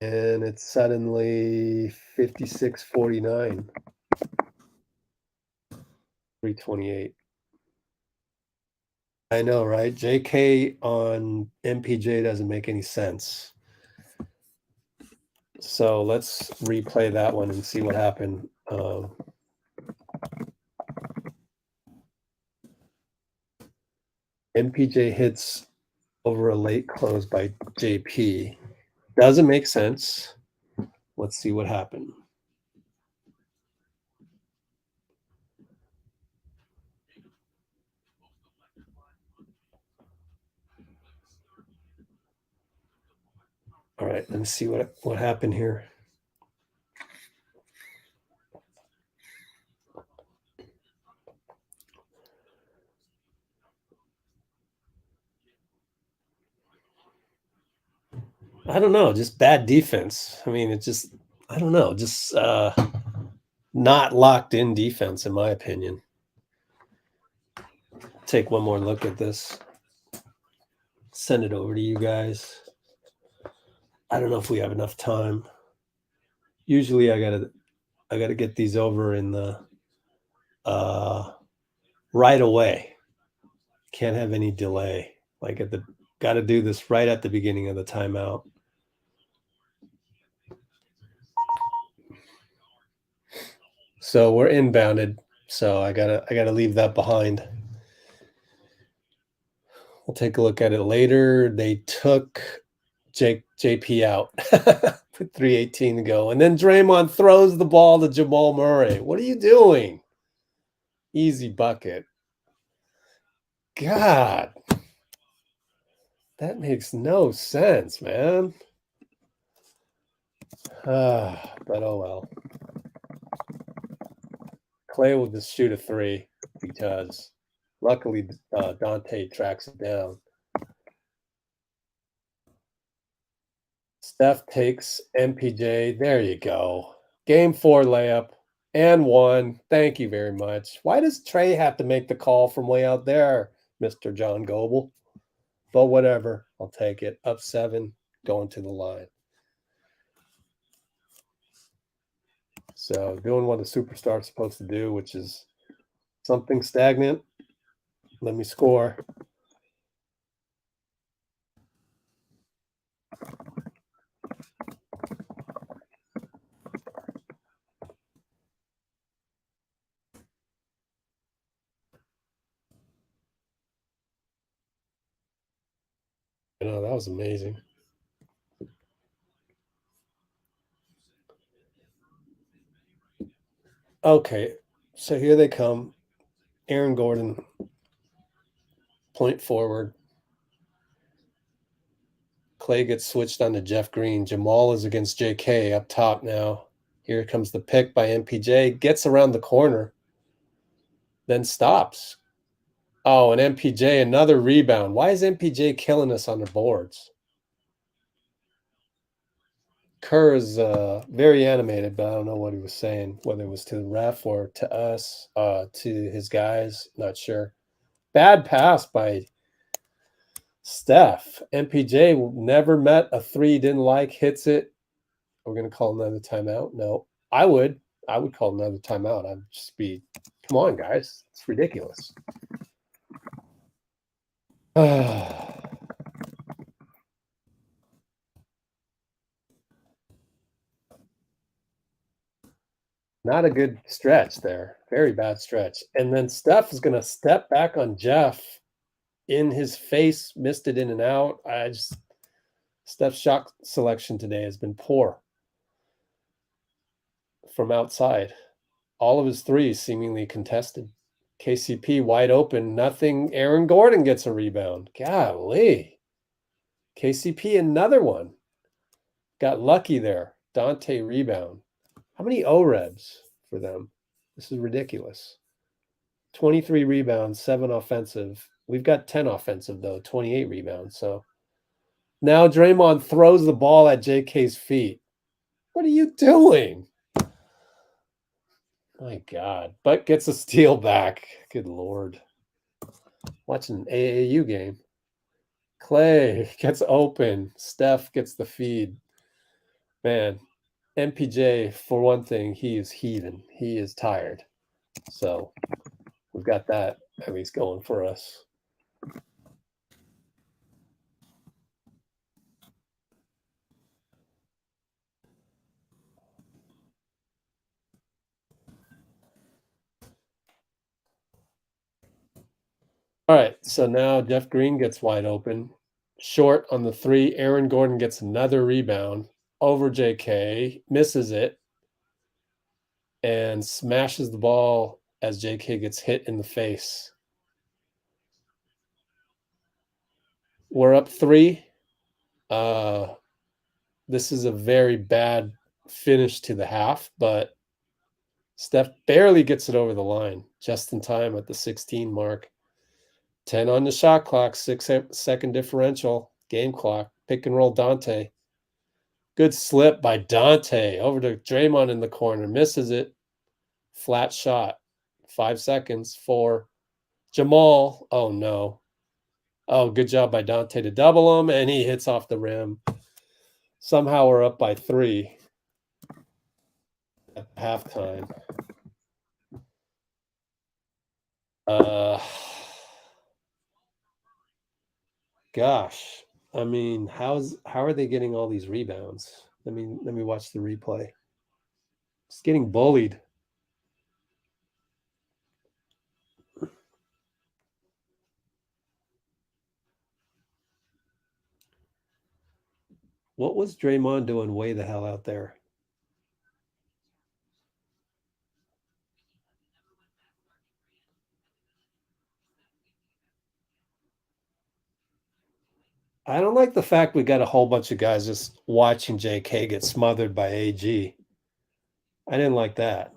And it's suddenly 56-49. 328. I know, right? JK on MPJ doesn't make any sense. So let's replay that one and see what happened. MPJ hits over a late close by JP. Doesn't make sense. Let's see what happened. All right, let's see what happened here. I don't know, just bad defense. I mean, it's just, I don't know, just not locked in defense, in my opinion. Take one more look at this. Send it over to you guys. I don't know if we have enough time. Usually I gotta get these over in the right away. Can't have any delay. Like gotta do this right at the beginning of the timeout. So we're inbounded. So I gotta leave that behind. We'll take a look at it later. They took JP out with 3:18 to go. And then Draymond throws the ball to Jamal Murray. What are you doing? Easy bucket. God. That makes no sense, man. But oh well. Klay will just shoot a 3 because luckily Donte tracks it down. Steph takes MPJ. There you go. Game 4 layup and 1. Thank you very much. Why does Tre have to make the call from way out there, Mr. John Goble? But whatever. I'll take it. Up 7, going to the line. So doing what a superstar is supposed to do, which is something stagnant. Let me score. That was amazing. Okay, so here they come. Aaron Gordon, point forward. Klay gets switched on to Jeff Green. JaMychal is against JK up top now. Here comes the pick by MPJ. Gets around the corner. Then stops. Oh, and MPJ, another rebound. Why is MPJ killing us on the boards? Kerr is very animated, but I don't know what he was saying, whether it was to the ref or to us, to his guys. Not sure. Bad pass by Steph. MPJ never met a three, didn't like, hits it. We're going to call another timeout. No, I would call another timeout. I'd just be, come on, guys. It's ridiculous. Not a good stretch there. Very bad stretch. And then Steph is going to step back on Jeff in his face, missed it in and out. Steph's shot selection today has been poor from outside. All of his threes seemingly contested. KCP wide open, nothing. Aaron Gordon gets a rebound. Golly. KCP another one. Got lucky there. Donte rebound. How many O-Rebs for them? This is ridiculous. 23 rebounds, 7 offensive. We've got 10 offensive, though, 28 rebounds. So now Draymond throws the ball at JK's feet. What are you doing? My God. But gets a steal back. Good Lord. Watching an AAU game. Klay gets open. Steph gets the feed. Man, MPJ, for one thing, he is heathen. He is tired. So we've got that at least going for us. All right, so now Jeff Green gets wide open. Short on the three. Aaron Gordon gets another rebound over JK, misses it, and smashes the ball as JK gets hit in the face. We're up 3. This is a very bad finish to the half, but Steph barely gets it over the line just in time at the 16 mark. 10 on the shot clock, 6-second differential, game clock, pick and roll Donte. Good slip by Donte over to Draymond in the corner, misses it. Flat shot, 5 seconds for JaMychal. Oh, no. Oh, good job by Donte to double him, and he hits off the rim. Somehow we're up by 3 at halftime. Gosh, I mean, how are they getting all these rebounds? Let me watch the replay. It's getting bullied. What was Draymond doing way the hell out there? I don't like the fact we got a whole bunch of guys just watching JK get smothered by AG. I didn't like that.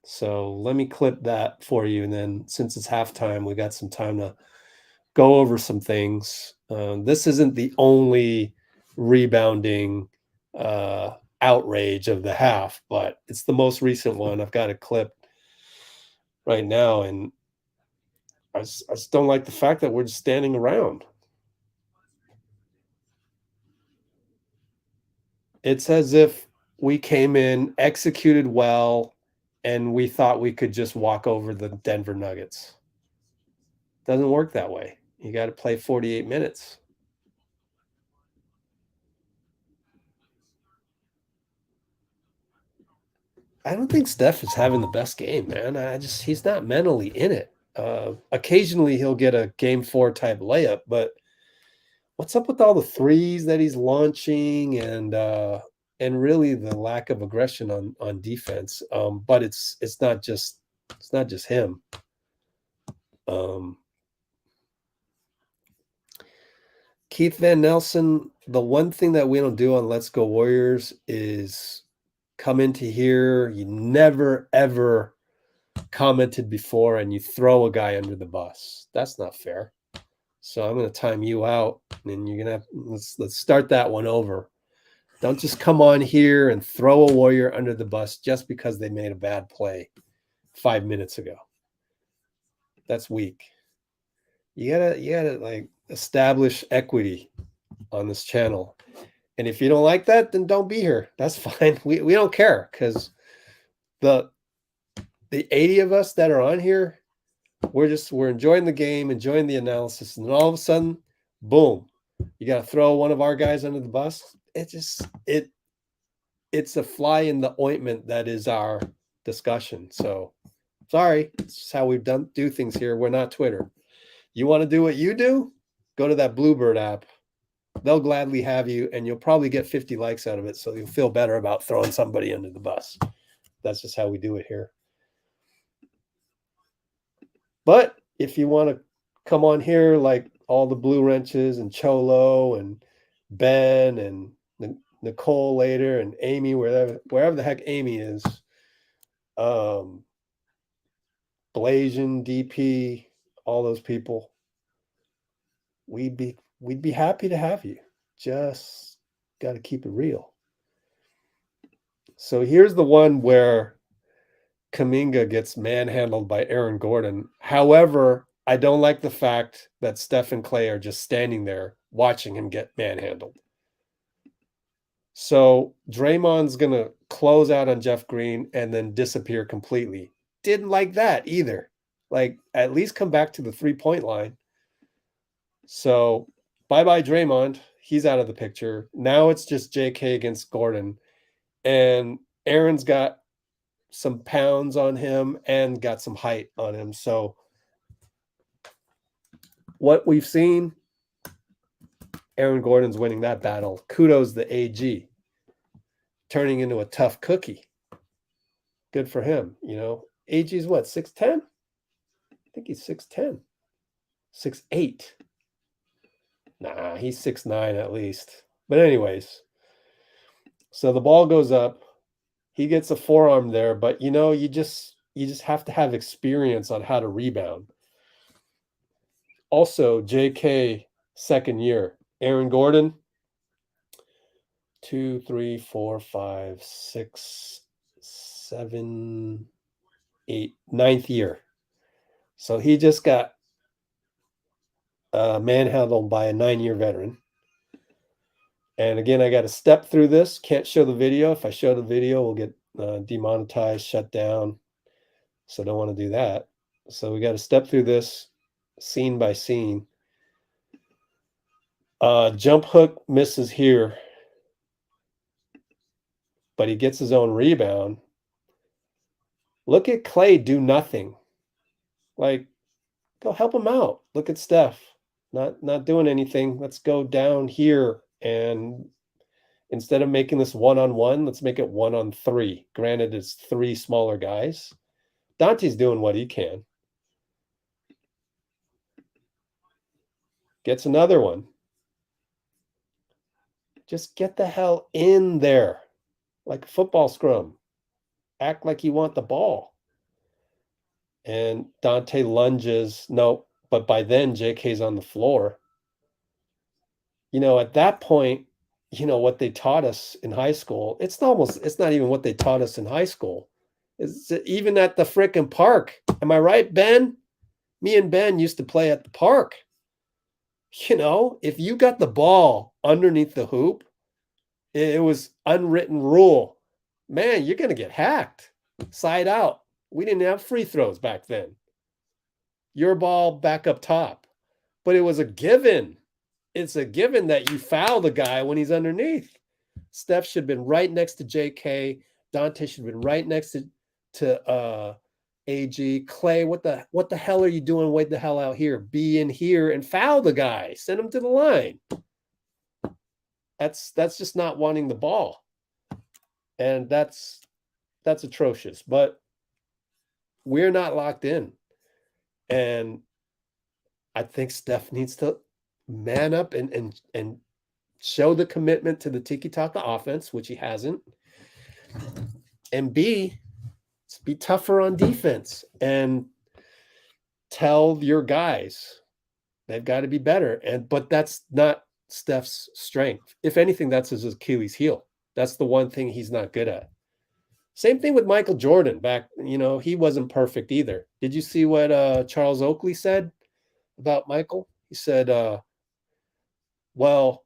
So let me clip that for you. And then since it's halftime, we got some time to go over some things. This isn't the only rebounding outrage of the half, but it's the most recent one. I've got a clip right now, and I just don't like the fact that we're just standing around. It's as if we came in, executed well, and we thought we could just walk over the Denver Nuggets. Doesn't work that way. You got to play 48 minutes. I don't think Steph is having the best game, man. He's not mentally in it. Occasionally he'll get a game 4 type layup, but what's up with all the threes that he's launching and really the lack of aggression on defense. But it's not just him. Keith Van Nelson, the one thing that we don't do on Let's Go Warriors is come into here. You never, ever commented before and you throw a guy under the bus. That's not fair. So I'm going to time you out and you're going to let's start that one over. Don't just come on here and throw a Warrior under the bus just because they made a bad play 5 minutes ago. That's weak. You gotta like establish equity on this channel. And if you don't like that, then don't be here. That's fine. We don't care because the 80 of us that are on here, we're enjoying the game, enjoying the analysis, and then all of a sudden, boom, you got to throw one of our guys under the bus. It's a fly in the ointment that is our discussion. So sorry, it's how we do things here. We're not Twitter. You want to do what you do? Go to that Bluebird app. They'll gladly have you, and you'll probably get 50 likes out of it, so you'll feel better about throwing somebody under the bus. That's just how we do it here. But if you want to come on here like all the Blue Wrenches and Cholo and Ben and Nicole later and Amy, wherever the heck Amy is, Blasian, DP, all those people, we'd be happy to have you. Just got to keep it real. So here's the one where Kuminga gets manhandled by Aaron Gordon. However, I don't like the fact that Steph and Klay are just standing there watching him get manhandled. So Draymond's going to close out on Jeff Green and then disappear completely. Didn't like that either. Like, at least come back to the three-point line. So bye-bye Draymond. He's out of the picture. Now it's just JK against Gordon. And Aaron's got some pounds on him and got some height on him. So what we've seen, Aaron Gordon's winning that battle. Kudos the AG. Turning into a tough cookie. Good for him, you know. AG's what, 6'10"? I think he's 6'10". 6'8". Nah, he's 6'9" at least. But anyways, so the ball goes up. He gets a forearm there, but you know, you just have to have experience on how to rebound. Also, JK second year. Aaron Gordon, 2, 3, 4, 5, 6, 7, 8, 9th year. So he just got manhandled by a 9-year veteran. And again, I got to step through this. Can't show the video. If I show the video, we'll get demonetized, shut down. So don't want to do that. So we got to step through this scene by scene. Jump hook misses here, but he gets his own rebound. Look at Klay do nothing. Like, go help him out. Look at Steph. Not doing anything. Let's go down here, and instead of making this 1-on-1, let's make it 1-on-3. Granted, it's 3 smaller guys. Donte's doing what he can. Gets another one. Just get the hell in there. Like a football scrum. Act like you want the ball. And Donte lunges. No, but by then JK's on the floor. You know, at that point, you know what they taught us in high school. It's not even what they taught us in high school. It's even at the frickin' park. Am I right, Ben? Me and Ben used to play at the park. You know, if you got the ball underneath the hoop, it was unwritten rule. Man, you're going to get hacked. Side out. We didn't have free throws back then. Your ball back up top. But it was a given. It's a given that you foul the guy when he's underneath. Steph should have been right next to JK. Donte should have been right next to AG, Klay, what the hell are you doing? Wait the hell out here. Be in here and foul the guy. Send him to the line. That's just not wanting the ball. And that's atrocious. But we're not locked in. And I think Steph needs to man up and show the commitment to the tiki-taka offense, which he hasn't. And B, be tougher on defense and tell your guys they've got to be better. But that's not Steph's strength. If anything, that's his Achilles heel. That's the one thing he's not good at. Same thing with Michael Jordan back, he wasn't perfect either. Did you see what Charles Oakley said about Michael? He said, well,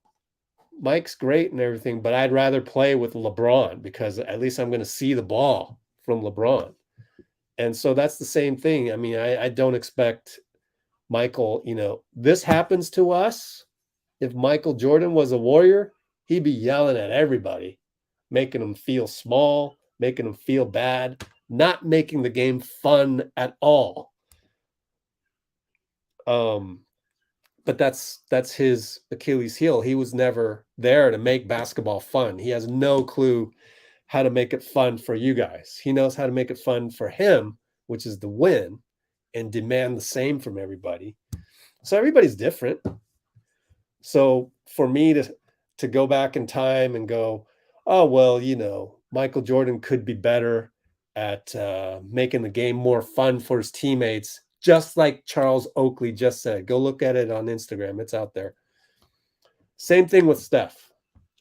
Mike's great and everything, but I'd rather play with LeBron because at least I'm going to see the ball from LeBron. And so that's the same thing. I mean, I don't expect Michael, this happens to us. If Michael Jordan was a Warrior, he'd be yelling at everybody, making them feel small, making them feel bad, not making the game fun at all. But that's his Achilles heel. He was never there to make basketball fun. He has no clue how to make it fun for you guys. He knows how to make it fun for him, which is the win, and demand the same from everybody. So everybody's different. So for me to go back in time and go, oh, well, Michael Jordan could be better at making the game more fun for his teammates, just like Charles Oakley just said. Go look at it on Instagram. It's out there. Same thing with Steph.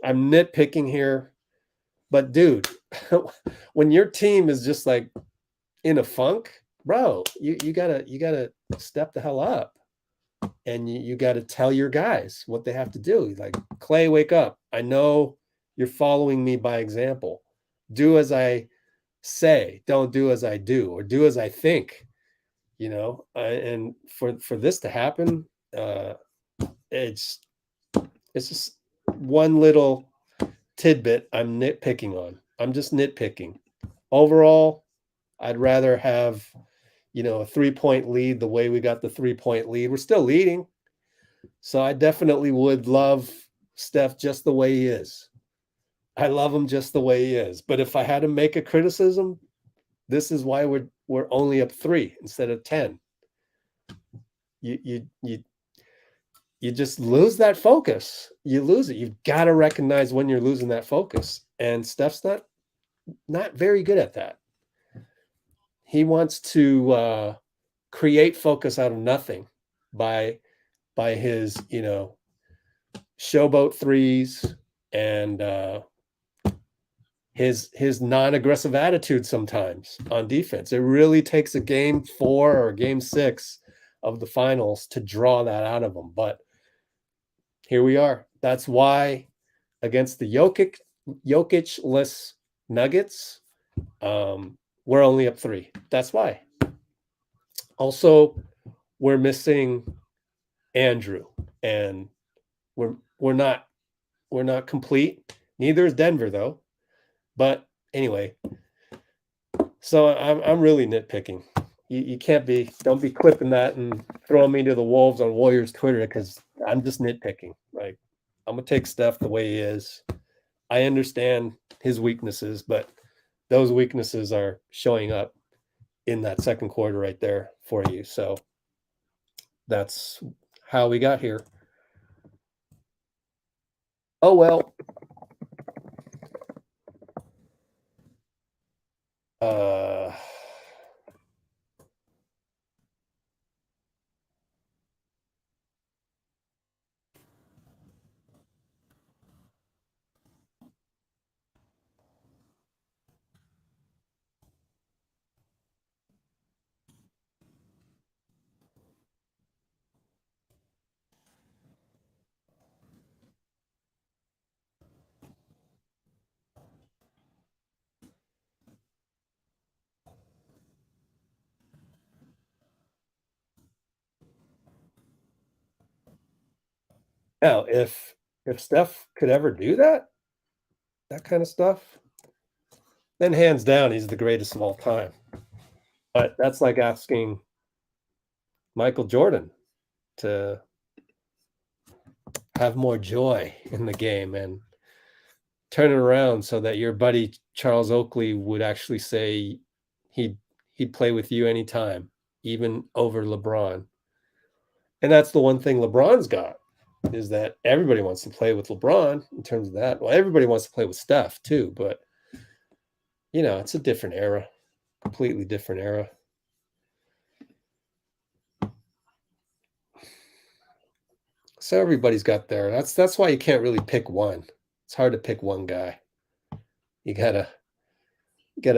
I'm nitpicking here. But, dude, when your team is just like in a funk, bro, you gotta step the hell up. And you got to tell your guys what they have to do. Like, Klay, wake up. I know you're following me by example. Do as I say. Don't do as I do, or do as I think. And for this to happen, it's just one little tidbit I'm nitpicking on. I'm just nitpicking. Overall, I'd rather have a 3-point lead the way we got the 3-point lead. We're still leading. So I definitely would love Steph just the way he is. I love him just the way he is. But if I had to make a criticism, this is why we're only up 3 instead of 10. You just lose that focus. You lose it. You've got to recognize when you're losing that focus. And Steph's not very good at that. He wants to create focus out of nothing by his, showboat threes and his non-aggressive attitude sometimes on defense. It really takes a game 4 or game 6 of the finals to draw that out of him. But here we are. That's why against the Jokic-less Nuggets, we're only up 3. That's why. Also, we're missing Andrew, and we're not complete. Neither is Denver, though. But anyway, so I'm really nitpicking. You can't be. Don't be clipping that and throwing me to the wolves on Warriors Twitter, because I'm just nitpicking. Like, I'm gonna take Steph the way he is. I understand his weaknesses, but those weaknesses are showing up in that second quarter right there for you. So that's how we got here. Oh, well. Now, if Steph could ever do that kind of stuff, then hands down, he's the greatest of all time. But that's like asking Michael Jordan to have more joy in the game and turn it around so that your buddy Charles Oakley would actually say he'd play with you anytime, even over LeBron. And that's the one thing LeBron's got, is that everybody wants to play with LeBron in terms of that. Well, everybody wants to play with Steph too, but it's a different era, completely different era. So everybody's got their, that's why you can't really pick one. It's hard to pick one guy. You gotta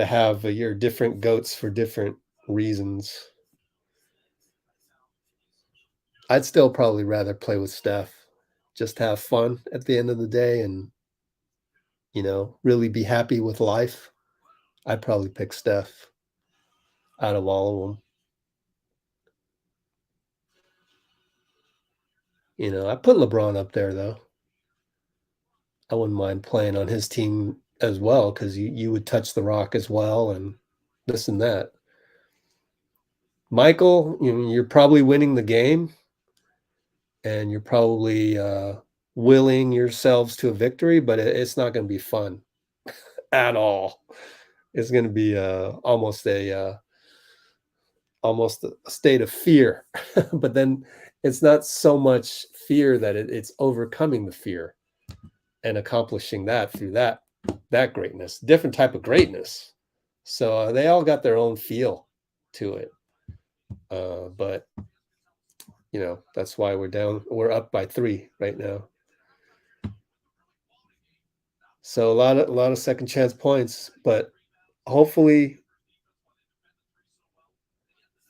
have your different goats for different reasons. I'd still probably rather play with Steph, just have fun at the end of the day and, really be happy with life. I'd probably pick Steph out of all of them. I put LeBron up there, though. I wouldn't mind playing on his team as well, because you would touch the rock as well and this and that. Michael, you're probably winning the game, and you're probably willing yourselves to a victory, but it's not going to be fun at all. It's going to be almost a state of fear. But then it's not so much fear that it's overcoming the fear and accomplishing that through that greatness, different type of greatness. So they all got their own feel to it. But that's why we're up by 3 right now. So a lot of second chance points, but hopefully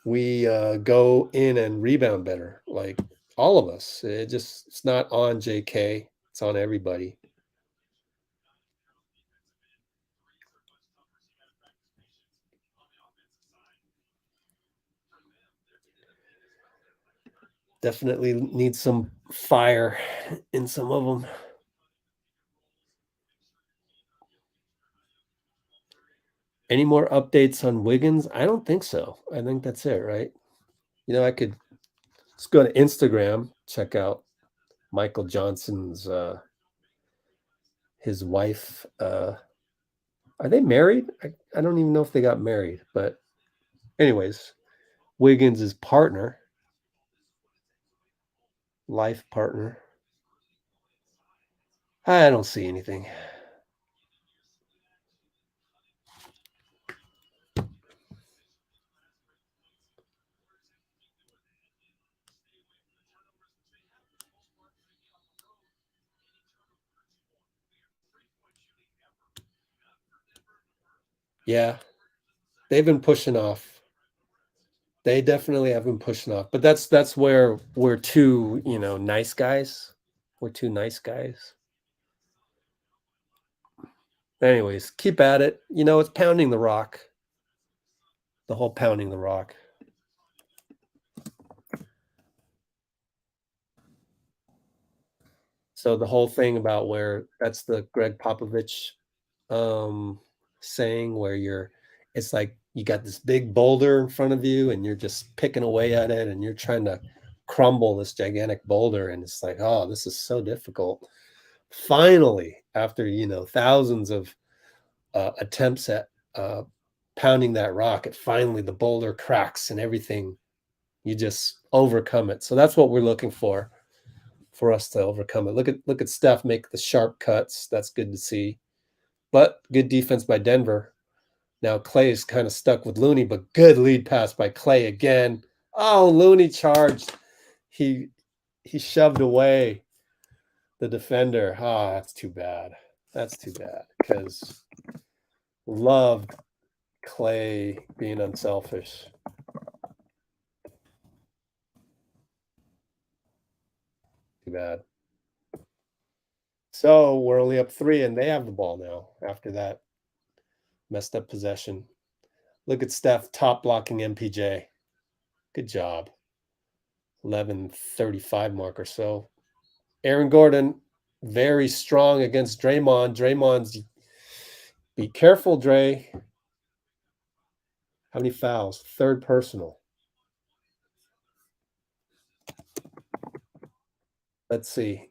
we go in and rebound better, like all of us. It's not on JK, it's on everybody. Definitely need some fire in some of them. Any more updates on Wiggins? I don't think so. I think that's it, right? I could just go to Instagram, check out Michael Johnson's his wife. Are they married? I don't even know if they got married, but anyways, Wiggins' partner, life partner. I don't see anything. Yeah, they've been pushing off. They definitely have been pushing off, but that's where we're two, nice guys. We're two nice guys. Anyways, keep at it. It's pounding the rock. The whole pounding the rock. So the whole thing about where that's the Greg Popovich saying, where it's like you got this big boulder in front of you and you're just picking away at it and you're trying to crumble this gigantic boulder, and it's like, oh, this is so difficult. Finally, after thousands of attempts at pounding that rock, finally the boulder cracks and everything, you just overcome it. So that's what we're looking for us to overcome it. Look at Steph make the sharp cuts. That's good to see. But good defense by Denver. Now Klay is kind of stuck with Looney, but good lead pass by Klay again. Oh, Looney charged. He shoved away the defender. Ah, that's too bad. That's too bad, because loved Klay being unselfish. Too bad. So we're only up 3, and they have the ball now after that messed up possession. Look at Steph top blocking MPJ. Good job. 11:35 mark or so. Aaron Gordon, very strong against Draymond. Draymond's, be careful, Dray. How many fouls? Third personal. Let's see.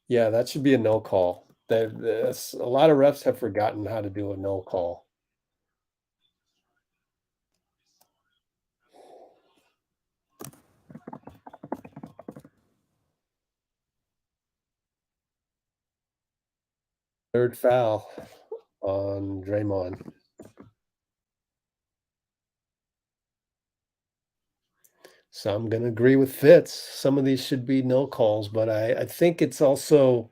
Yeah, that should be a no call. A lot of refs have forgotten how to do a no call. Third foul on Draymond. So I'm going to agree with Fitz. Some of these should be no calls, but I think it's also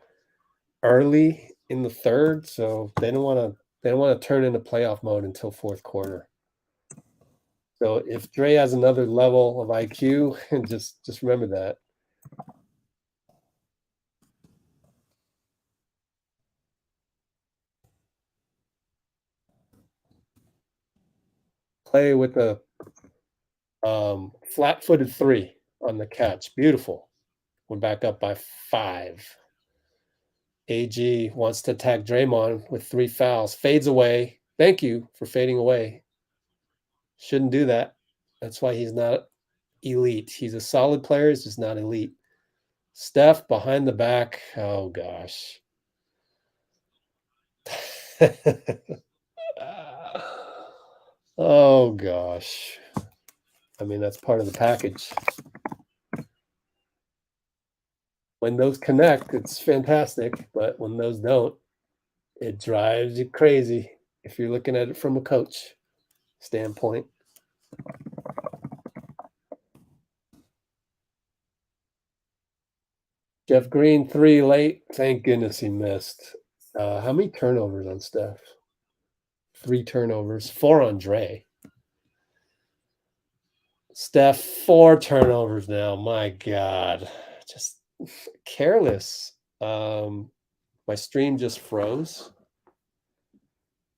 early in the third, so they don't want to turn into playoff mode until fourth quarter. So if Dre has another level of IQ, just remember that. Play with a flat-footed three on the catch. Beautiful. We're back up by 5. AG wants to attack Draymond with 3 fouls. Fades away. Thank you for fading away. Shouldn't do that. That's why he's not elite. He's a solid player. He's just not elite. Steph behind the back. Oh, gosh. Oh, gosh. I mean, that's part of the package. When those connect, it's fantastic. But when those don't, it drives you crazy if you're looking at it from a coach standpoint. Jeff Green, 3 late. Thank goodness he missed. How many turnovers on Steph? 3 turnovers. 4 on Dray. Steph, 4 turnovers now. My God. Just careless. My stream just froze.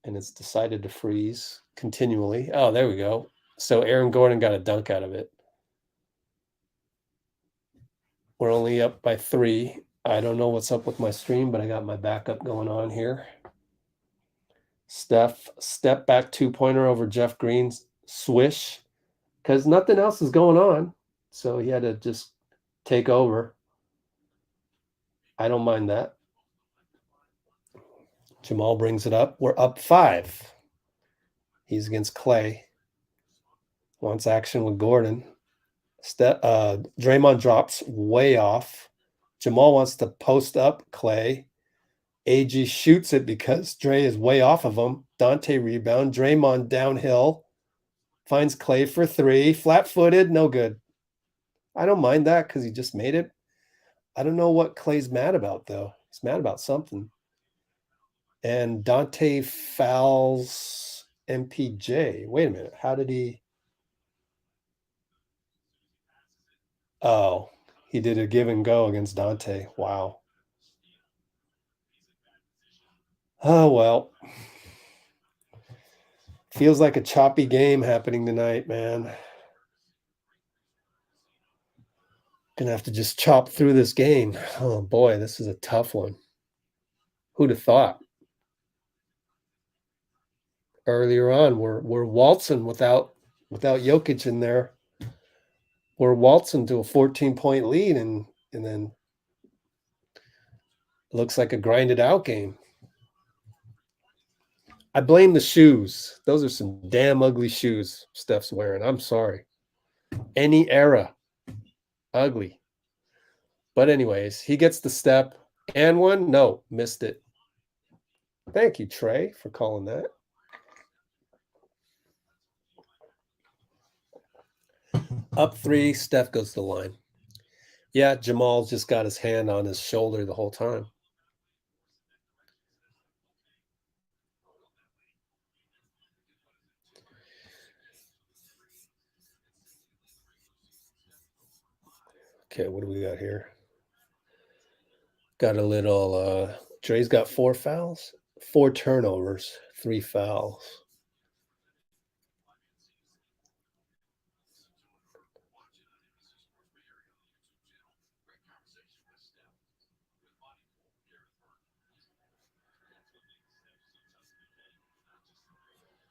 And it's decided to freeze continually. Oh, there we go. So Aaron Gordon got a dunk out of it. We're only up by 3. I don't know what's up with my stream, but I got my backup going on here. Steph, step back 2-pointer over Jeff Green's swish, because nothing else is going on. So he had to just take over. I don't mind that. Jamal brings it up. We're up 5. He's against Klay. Wants action with Gordon. Draymond drops way off. Jamal wants to post up Klay. AG shoots it because Dre is way off of him. Donte rebound. Draymond downhill. Finds Klay for 3. Flat-footed. No good. I don't mind that because he just made it. I don't know what Klay's mad about, though. He's mad about something. And Donte fouls MPJ. Wait a minute. How did he? Oh, he did a give and go against Donte. Wow. Oh, well. Feels like a choppy game happening tonight, man. Gonna have to just chop through this game. Oh, boy, this is a tough one. Who'd have thought? Earlier on, we're waltzing without Jokic in there. We're waltzing to a 14-point lead, and then it looks like a grinded out game. I blame the shoes. Those are some damn ugly shoes Steph's wearing. I'm sorry. Any era. Ugly. But anyways, he gets the step and one. No, missed it. Thank you, Trey, for calling that. Up 3, Steph goes to the line. Yeah, Jamal's just got his hand on his shoulder the whole time. Okay, what do we got here? Got a little Dre's got 4 fouls, 4 turnovers, 3 fouls.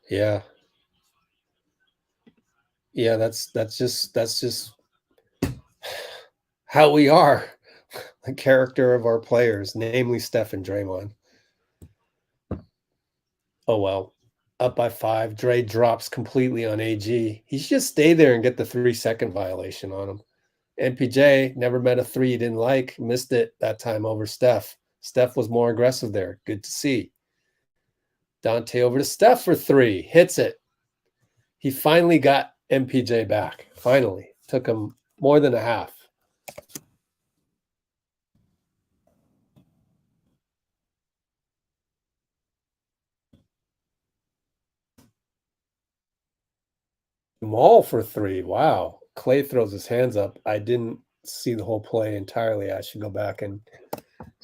Yeah. Yeah, that's just how we are. The character of our players, namely Steph and Draymond. Oh well. Up by 5. Dre drops completely on AG. He should just stay there and get the 3-second violation on him. MPJ never met a 3 he didn't like. Missed it that time over Steph. Steph was more aggressive there. Good to see. Donte over to Steph for 3. Hits it. He finally got MPJ back. Finally. Took him more than a half. Jamal for 3. Wow. Klay throws his hands up. I didn't see the whole play entirely. I should go back and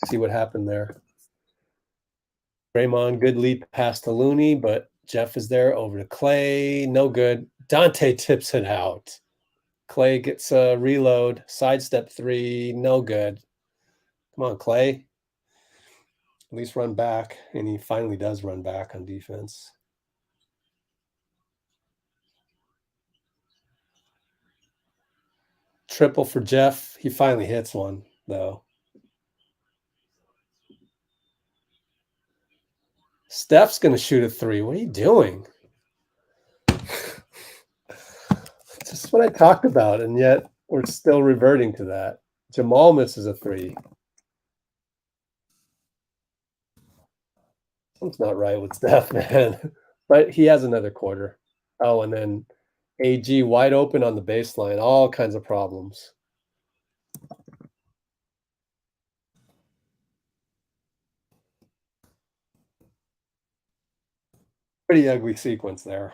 see what happened there. Draymond, good lead pass to Looney, but Jeff is there over to Klay. No good. Donte tips it out. Klay gets a reload. Sidestep 3. No good. Come on, Klay. At least run back. And he finally does run back on defense. Triple for Jeff. He finally hits one, though. Steph's going to shoot a 3. What are you doing? Just what I talked about, and yet we're still reverting to that. Jamal misses a 3. Something's not right with Steph, man. But he has another quarter. Oh, and then AG wide open on the baseline. All kinds of problems. Pretty ugly sequence there.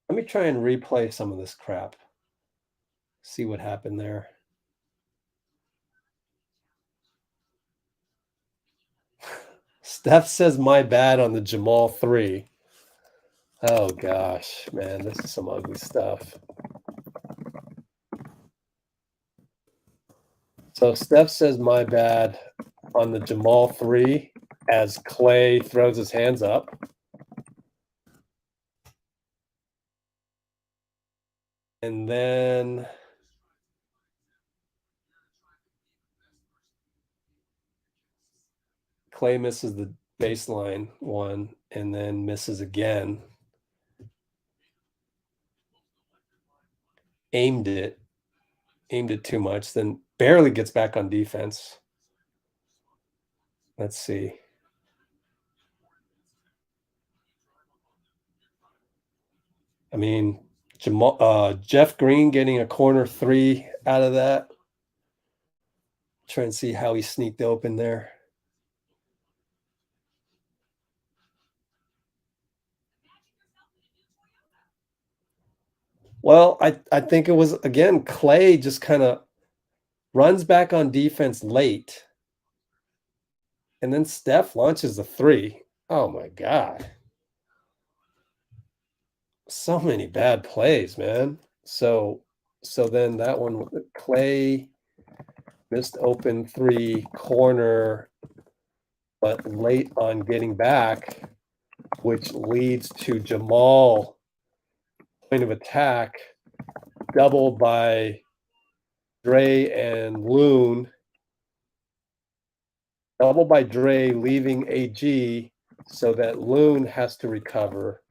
Let me try and replay some of this crap. See what happened there. Steph says my bad on the Jamal 3. Oh gosh, man, this is some ugly stuff. So Steph says my bad on the Jamal 3 as Klay throws his hands up. And then Klay misses the baseline one and then misses again. Aimed it too much, then barely gets back on defense. Let's see. I mean, Jeff Green getting a corner 3 out of that. Try and see how he sneaked open there. Well, I think it was, again, Klay just kind of runs back on defense late. And then Steph launches a 3. Oh, my God. So many bad plays, man. So then that one, Klay missed open 3 corner, but late on getting back, which leads to Jamal point of attack, doubled by Dray and Loon. Double by Dray, leaving AG so that Loon has to recover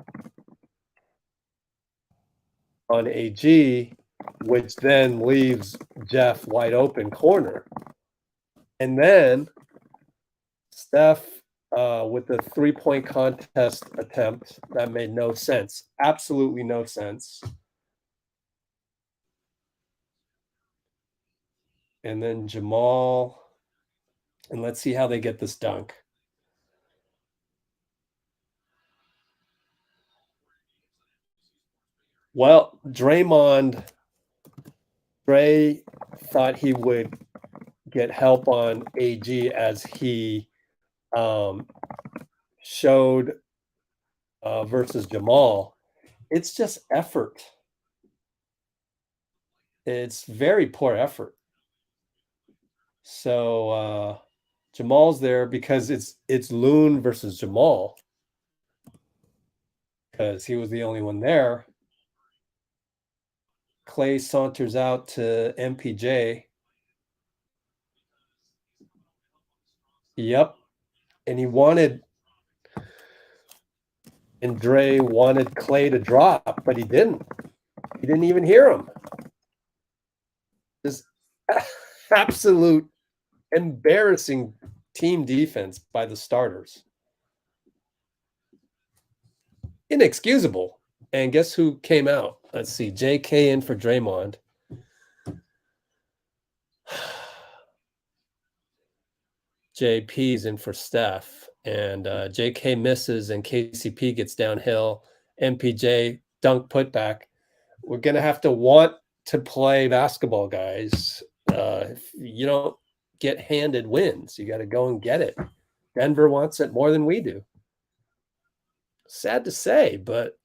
on AG, which then leaves Jeff wide open corner. And then Steph with the 3-point contest attempt that made no sense. Absolutely no sense. And then Jamal. And let's see how they get this dunk. Well, Draymond, Dray thought he would get help on AG as he showed versus Jamal. It's just effort. It's very poor effort. So Jamal's there because it's Loon versus Jamal. because he was the only one there. Klay saunters out to MPJ. Yep. And Dray wanted Klay to drop, but he didn't. He didn't even hear him. Just absolute embarrassing team defense by the starters. Inexcusable. And guess who came out? Let's see. JK in for Draymond. JP's in for Steph. And JK misses and KCP gets downhill. MPJ dunk putback. We're going to have to want to play basketball, guys. If you don't get handed wins, you got to go and get it. Denver wants it more than we do. Sad to say, but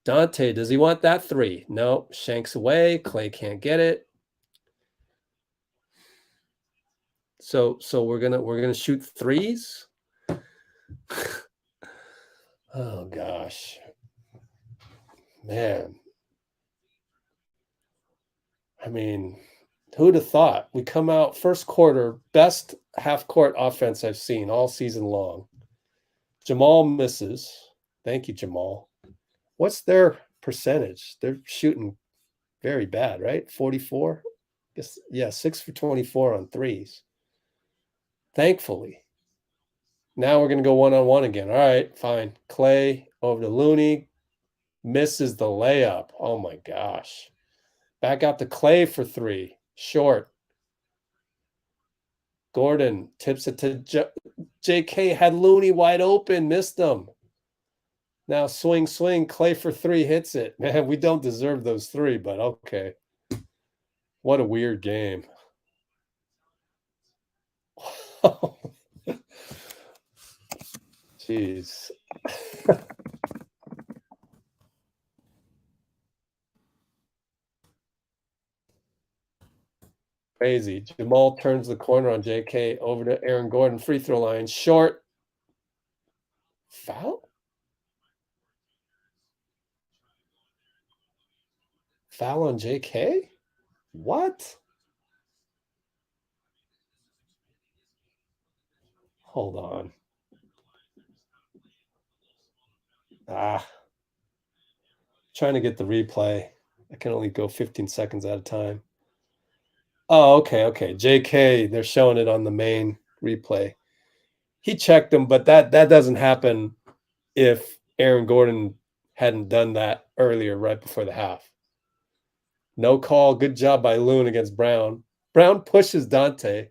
Donte, does he want that three? No, shanks away. Klay can't get it. So we're gonna shoot threes. Oh gosh, man. I mean, who'd have thought? We come out first quarter, best half-court offense I've seen all season long. Jamal misses. Thank you, Jamal. What's their percentage? They're shooting very bad, right? 44? Guess, yeah, 6 for 24 on threes. Thankfully. Now we're going to go one-on-one again. All right, fine. Klay over to Looney. Misses the layup. Oh, my gosh. Back out to Klay for three. Short. Gordon tips it to JK. Had Looney wide open. Missed him. Now swing. Klay for three. Hits it. Man, we don't deserve those three, but okay. What a weird game. Jeez. Crazy. Jamal turns the corner on JK over to Aaron Gordon. Free throw line. Short. Foul? Foul on JK? What? Hold on. Trying to get the replay. I can only go 15 seconds at a time. Oh, okay. JK, they're showing it on the main replay. He checked him, but that doesn't happen if Aaron Gordon hadn't done that earlier, right before the half. No call. Good job by Loon against Brown. Brown pushes Donte.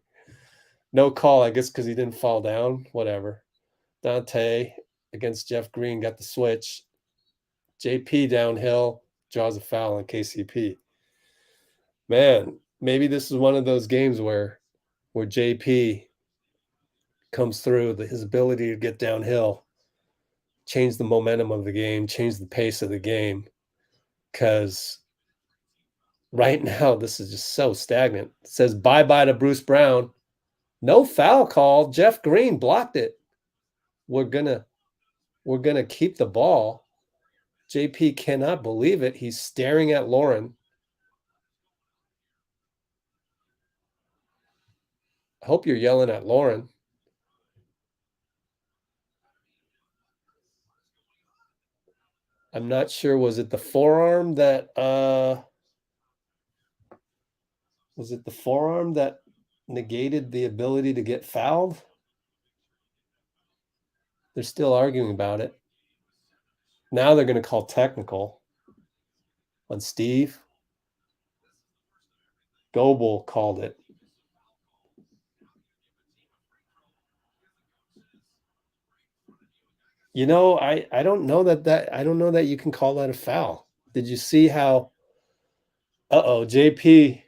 No call, I guess, because he didn't fall down. Whatever. Donte against Jeff Green got the switch. JP downhill draws a foul on KCP. Man, maybe this is one of those games where JP comes through, his ability to get downhill, change the momentum of the game, change the pace of the game. Because right now, this is just so stagnant. It says bye-bye to Bruce Brown. No foul call. Jeff Green blocked it. We're gonna keep the ball. JP cannot believe it. He's staring at Lauren. I hope you're yelling at Lauren. I'm not sure. Was it the forearm that negated the ability to get fouled? They're still arguing about it. Now they're going to call technical on Steve. Goble called it. You know, I don't know that you can call that a foul. Did you see how JP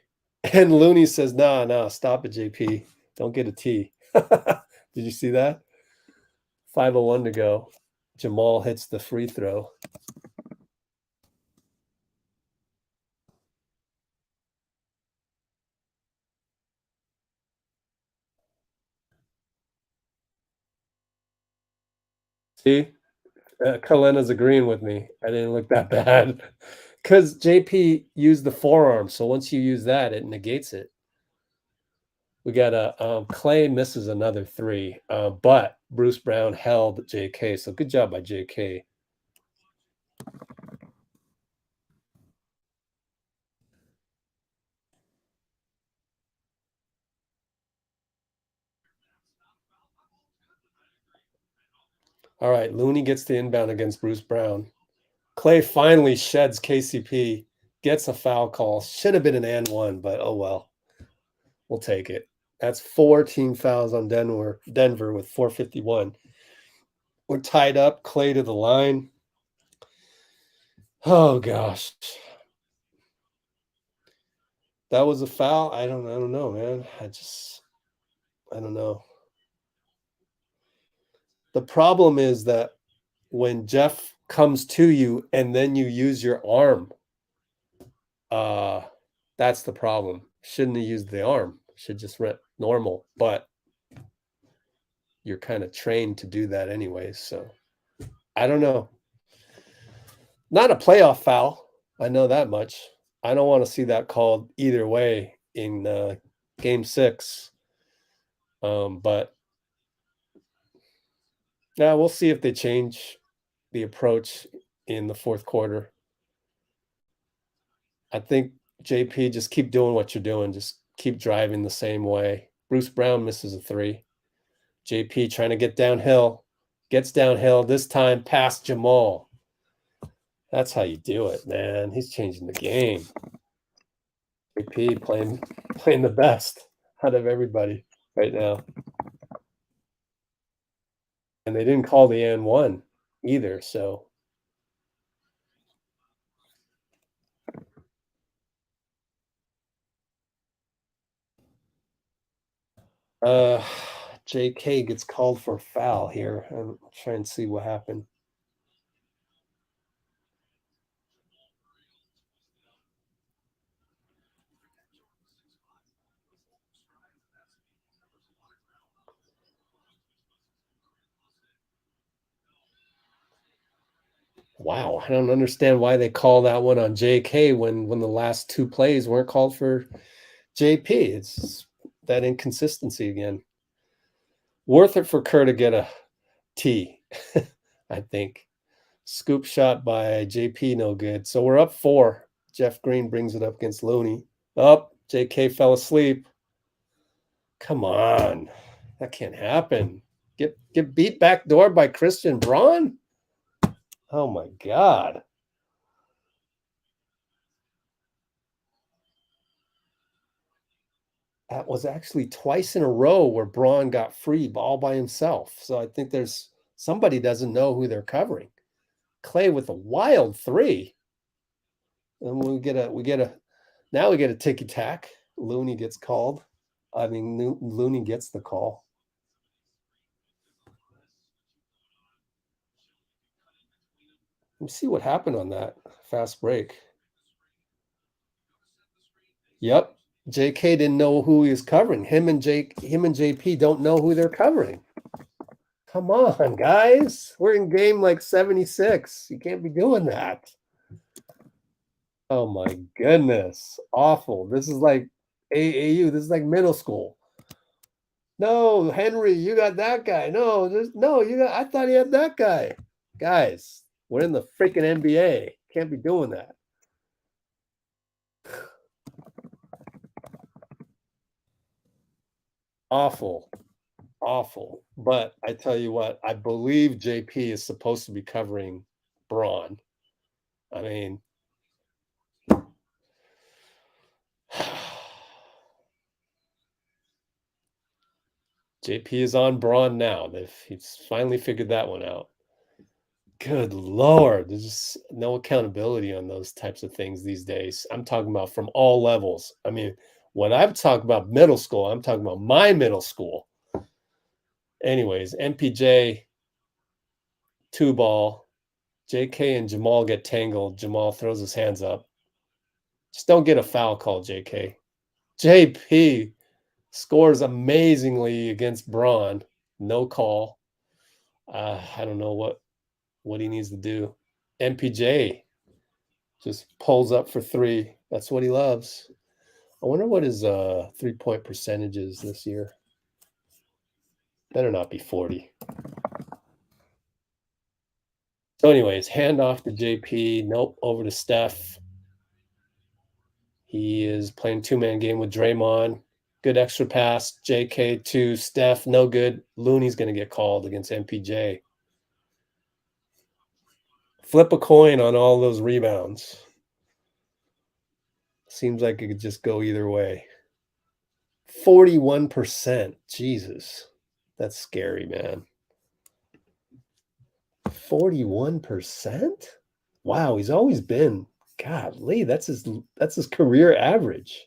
and Looney says, no, stop it, JP. Don't get a T. Did you see that? 5:01 to go. Jamal hits the free throw. See? Kalena's agreeing with me. I didn't look that bad. Because JP used the forearm. So once you use that, it negates it. We got a Klay misses another 3, but Bruce Brown held JK. So good job by JK. All right, Looney gets the inbound against Bruce Brown. Klay finally sheds KCP, gets a foul call. Should have been an and one, but oh well. We'll take it. That's 4 team fouls on Denver with 4:51. We're tied up. Klay to the line. Oh gosh. That was a foul. I don't know, man. I don't know. The problem is that when Jeff comes to you and then you use your arm, that's the problem. Shouldn't have used the arm. Should just rent normal, but you're kind of trained to do that anyways. So I don't know. Not a playoff foul. I know that much. I don't want to see that called either way in game 6. But yeah, we'll see if they change the approach in the 4th quarter. I think JP, just keep doing what you're doing. Just keep driving the same way. Bruce Brown misses a 3. JP trying to get downhill. Gets downhill, this time past JaMychal. That's how you do it, man. He's changing the game. JP playing the best out of everybody right now. And they didn't call the and one either, so. JK gets called for a foul here. I'm trying to see what happened. Wow, I don't understand why they call that one on JK when the last 2 plays weren't called for JP. It's that inconsistency again. Worth it for Kerr to get a T, I think. Scoop shot by JP, no good. So we're up 4. Jeff Green brings it up against Looney. Up, JK fell asleep. Come on, that can't happen. Get beat back door by Christian Braun? Oh my God. That was actually twice in a row where Braun got free all by himself. So I think there's somebody doesn't know who they're covering. Klay with a wild 3. And we get a ticky tack. Looney gets called. I mean, Looney gets the call. Let me see what happened on that fast break. Yep. JK didn't know who he was covering. Him and JP don't know who they're covering. Come on, guys. We're in game like 76. You can't be doing that. Oh my goodness. Awful. This is like AAU. This is like middle school. No, Henry, you got that guy. No, I thought he had that guy. Guys, we're in the freaking NBA. Can't be doing that. Awful. But I tell you what, I believe JP is supposed to be covering Braun. I mean, JP is on Braun now. He's finally figured that one out. Good Lord. There's just no accountability on those types of things these days. I'm talking about from all levels. I mean, when I'm talking about middle school, I'm talking about my middle school. Anyways, MPJ, 2 ball. JK and JaMychal get tangled. JaMychal throws his hands up. Just don't get a foul call, JK. JP scores amazingly against Braun. No call. I don't know what what he needs to do. MPJ just pulls up for three. That's what he loves. I wonder what his 3-point percentage is this year. Better not be 40. So anyways, hand off to JP. Nope, over to Steph. He is playing two-man game with Draymond. Good extra pass. JK to Steph. No good. Looney's going to get called against MPJ. Flip a coin on all those rebounds. Seems like it could just go either way. 41%. Jesus. That's scary, man. 41%? Wow, he's always been. Godly, that's his career average.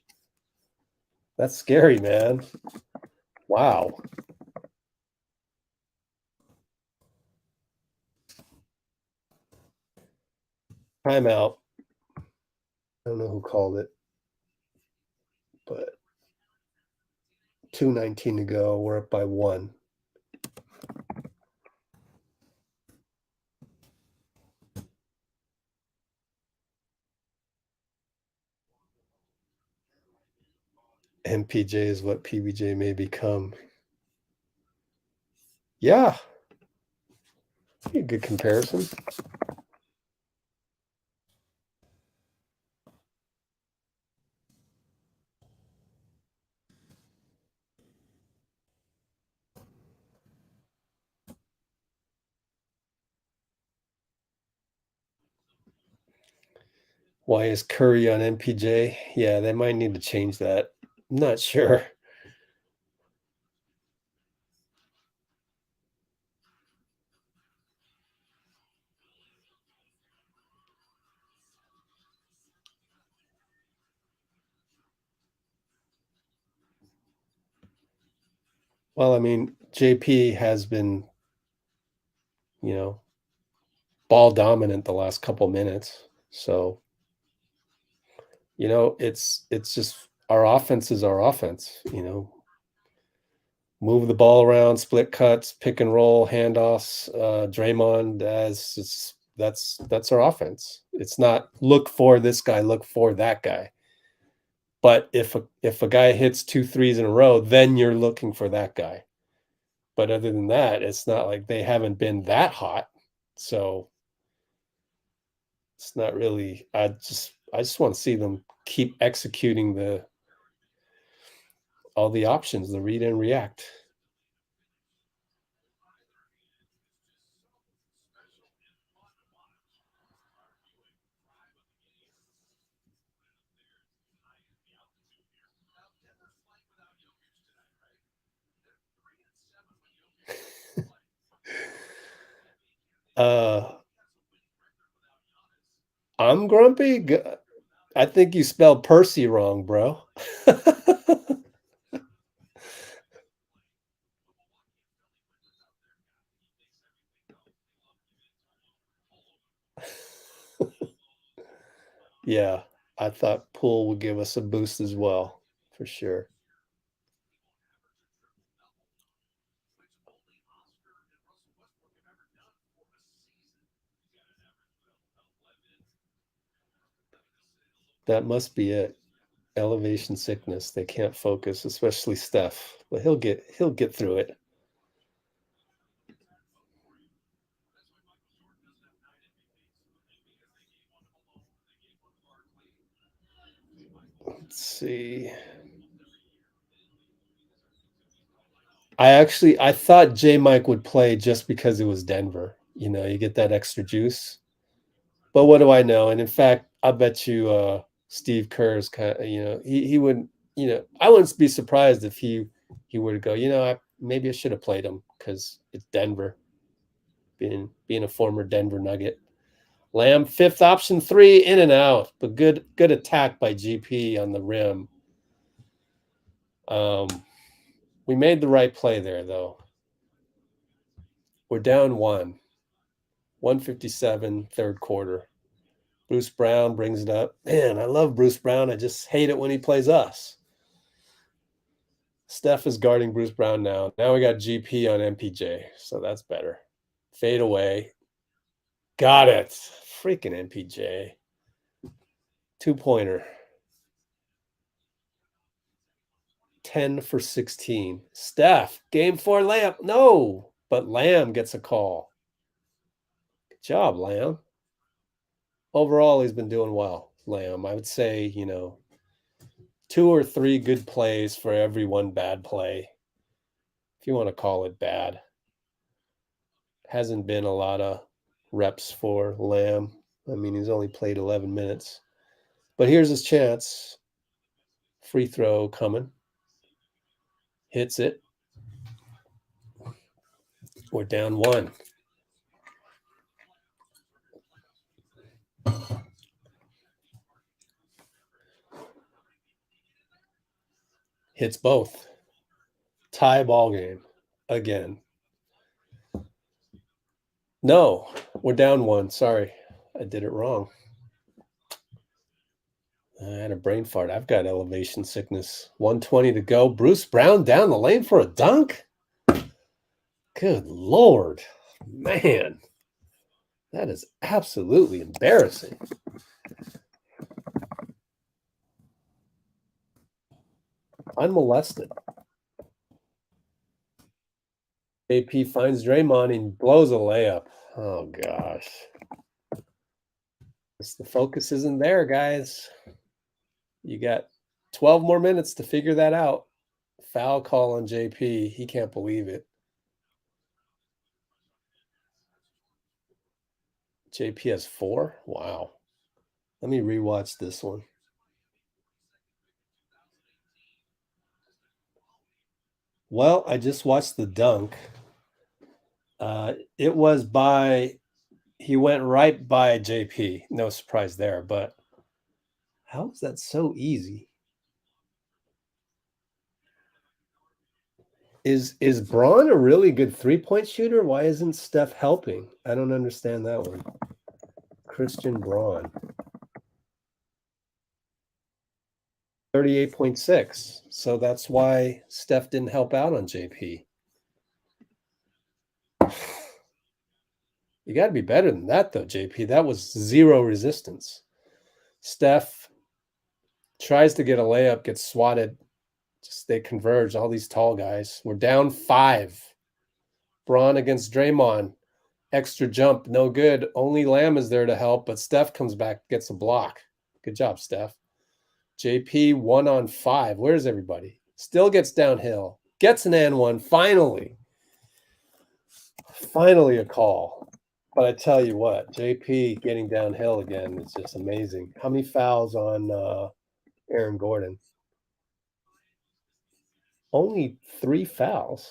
That's scary, man. Wow. Timeout. I don't know who called it, but 2:19 to go. We're up by 1. MPJ is what PBJ may become. Yeah. A good comparison. Why is Curry on MPJ? Yeah, they might need to change that. I'm not sure. Well, I mean, JP has been, ball dominant the last couple minutes. So, it's just our offense is our offense, Move the ball around, split cuts, pick and roll, handoffs, Draymond that's our offense. It's not look for this guy, look for that guy. But if a guy hits 2 threes in a row, then you're looking for that guy. But other than that, it's not like they haven't been that hot. So it's not really. I just want to see them keep executing all the options, the read and react. I'm grumpy. I think you spelled Percy wrong, bro. Yeah, I thought Poole would give us a boost as well, for sure. That must be it. Elevation sickness. They can't focus, especially Steph. But he'll get through it. Let's see. I thought JaMychal would play just because it was Denver. You get that extra juice. But what do I know? And in fact, I bet you Steve Kerr's kind of, he wouldn't, I wouldn't be surprised if he were to go, maybe I should have played him because it's Denver. Being a former Denver Nugget. Lamb, 5th option, 3 in and out, but good attack by GP on the rim. We made the right play there, though. We're down 157, third quarter. Bruce Brown brings it up. Man, I love Bruce Brown. I just hate it when he plays us. Steph is guarding Bruce Brown now. Now we got GP on MPJ, so that's better. Fade away. Got it. Freaking MPJ. 2-pointer. 10 for 16. Steph, game 4 layup. No, but Lamb gets a call. Good job, Lamb. Overall, he's been doing well, Lamb. I would say, 2 or 3 good plays for every one bad play, if you want to call it bad. Hasn't been a lot of reps for Lamb. I mean, he's only played 11 minutes. But here's his chance. Free throw coming. Hits it. We're down 1. Hits both. Tie ball game again. No, we're down 1. Sorry, I did it wrong. I had a brain fart. I've got elevation sickness. 1:20 to go. Bruce Brown down the lane for a dunk. Good Lord, man. That is absolutely embarrassing. Unmolested. AP finds Draymond and blows a layup. Oh, gosh. The focus isn't there, guys. You got 12 more minutes to figure that out. Foul call on JP. He can't believe it. JP has 4? Wow. Let me rewatch this one. Well, I just watched the dunk. It was he went right by JP. No surprise there, but how is that so easy? Is Braun a really good three-point shooter? Why isn't Steph helping? I don't understand that one. Christian Braun. 38.6. So that's why Steph didn't help out on JP. You got to be better than that, though, JP. That was 0 resistance. Steph tries to get a layup, gets swatted. Just they converge, all these tall guys. We're down 5. Braun against Draymond. Extra jump, no good. Only Lamb is there to help, but Steph comes back, gets a block. Good job, Steph. JP 1-on-5. Where's everybody? Still gets downhill. Gets an and-one. Finally. Finally a call. But I tell you what, JP getting downhill again is just amazing. How many fouls on Aaron Gordon? Only 3 fouls.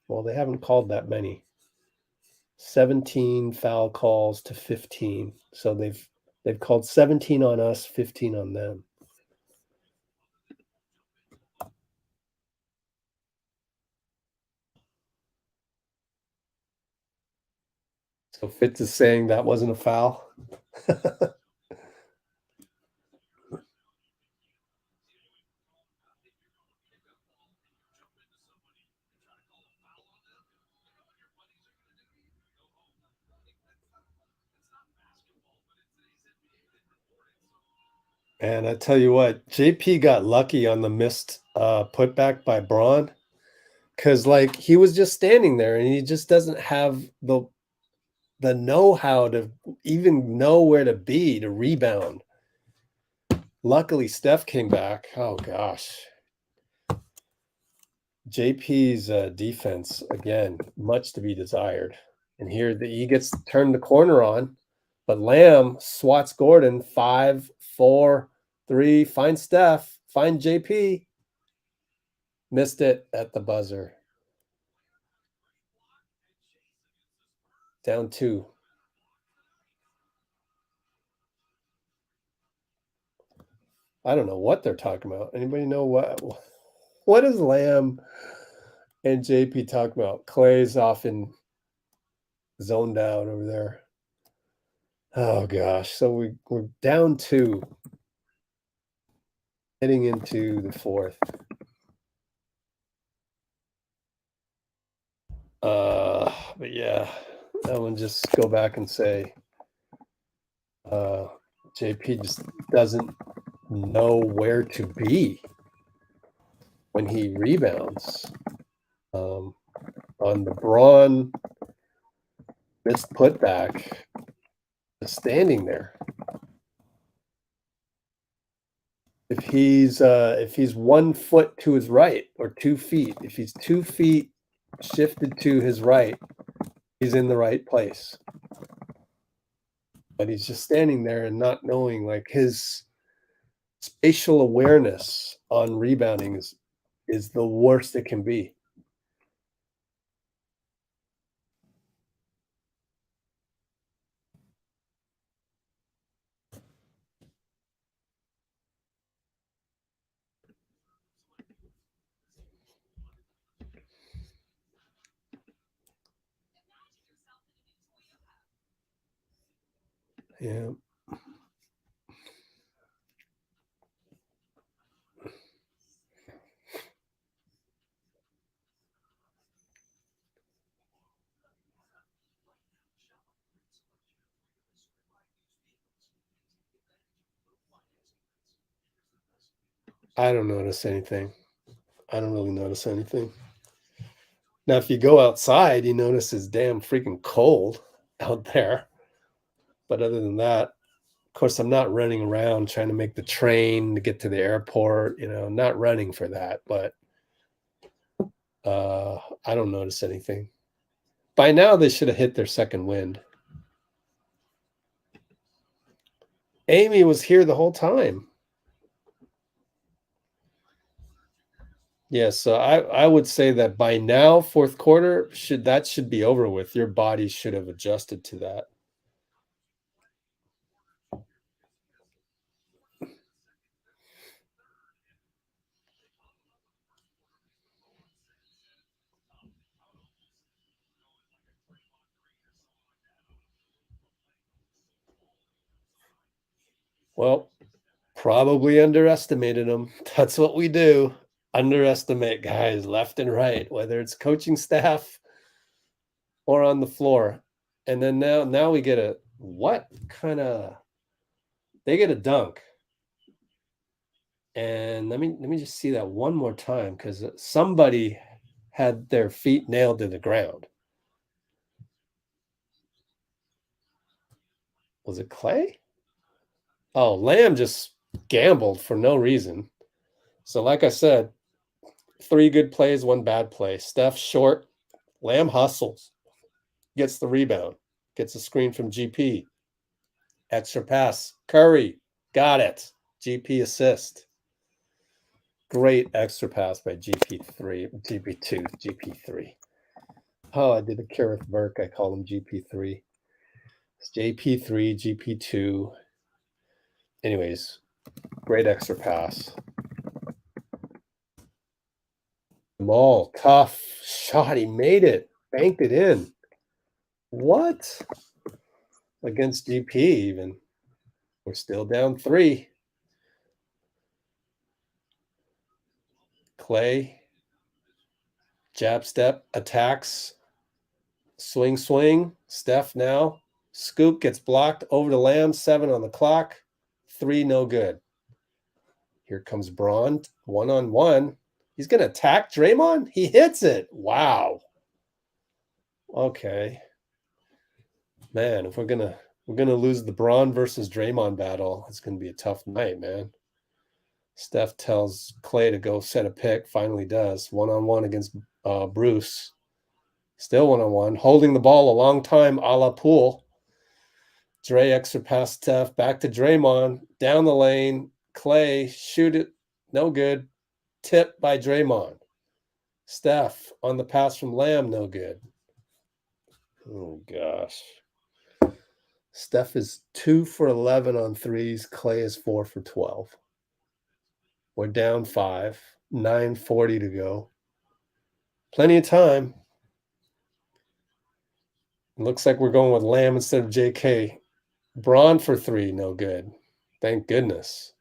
Well, they haven't called that many. 17 foul calls to 15. So they've called 17 on us, 15 on them. So Fitz is saying that wasn't a foul. And I tell you what, JP got lucky on the missed putback by Braun, because he was just standing there and he just doesn't have the know-how to even know where to be to rebound. Luckily, Steph came back. Oh gosh, JP's defense again, much to be desired. And here he gets turned the corner on, but Lamb swats Gordon. 5, 4, 3. Find Steph. Find JP. Missed it at the buzzer. Down 2. I don't know what they're talking about. Anybody know what is Lamb and JP talking about? Klay's often zoned out over there. Oh gosh. So we're down 2. Heading into the 4th. But yeah, that one just go back and say JP just doesn't know where to be when he rebounds. On the Braun missed putback, just standing there. If he's 1 foot to his right or 2 feet, if he's 2 feet shifted to his right, he's in the right place. But he's just standing there and not knowing, like, his spatial awareness on rebounding is the worst it can be. Yeah. I don't notice anything. I don't really notice anything. Now, if you go outside, you notice it's damn freaking cold out there. But other than that, of course, I'm not running around trying to make the train to get to the airport, not running for that. But I don't notice anything. By now, they should have hit their second wind. Amy was here the whole time. Yeah, so I would say that by now, fourth quarter, should be over with. Your body should have adjusted to that. Well, probably underestimated them. That's what we do. Underestimate guys left and right, whether it's coaching staff or on the floor. And then now we get they get a dunk. And let me just see that one more time, because somebody had their feet nailed to the ground. Was it Klay? Oh, Lamb just gambled for no reason. So like I said, 3 good plays, 1 bad play. Steph short, Lamb hustles, gets the rebound, gets a screen from GP. Extra pass, Curry, got it. GP assist. Great extra pass by GP2, GP3. Oh, I did a Kerith Burke. I call him GP3. It's JP3, GP2. Anyways, great extra pass. Jamal, tough shot. He made it. Banked it in. What? Against GP even. We're still down 3. Klay. Jab step. Attacks. Swing. Steph now. Scoop gets blocked. Over to Lamb. 7 on the clock. 3 no good. Here comes Braun. 1-on-1. He's going to attack Draymond? He hits it. Wow. Okay. Man, if we're gonna lose the Braun versus Draymond battle, it's gonna be a tough night, man. Steph tells Klay to go set a pick. Finally does. 1-on-1 against Bruce. Still 1-on-1. Holding the ball a long time, a la Poole. Dray extra pass Steph. Back to Draymond. Down the lane. Klay, shoot it. No good. Tip by Draymond. Steph on the pass from Lamb. No good. Oh, gosh. Steph is 2 for 11 on threes. Klay is 4 for 12. We're down 5. 9:40 to go. Plenty of time. Looks like we're going with Lamb instead of JK. Braun for 3, no good. Thank goodness.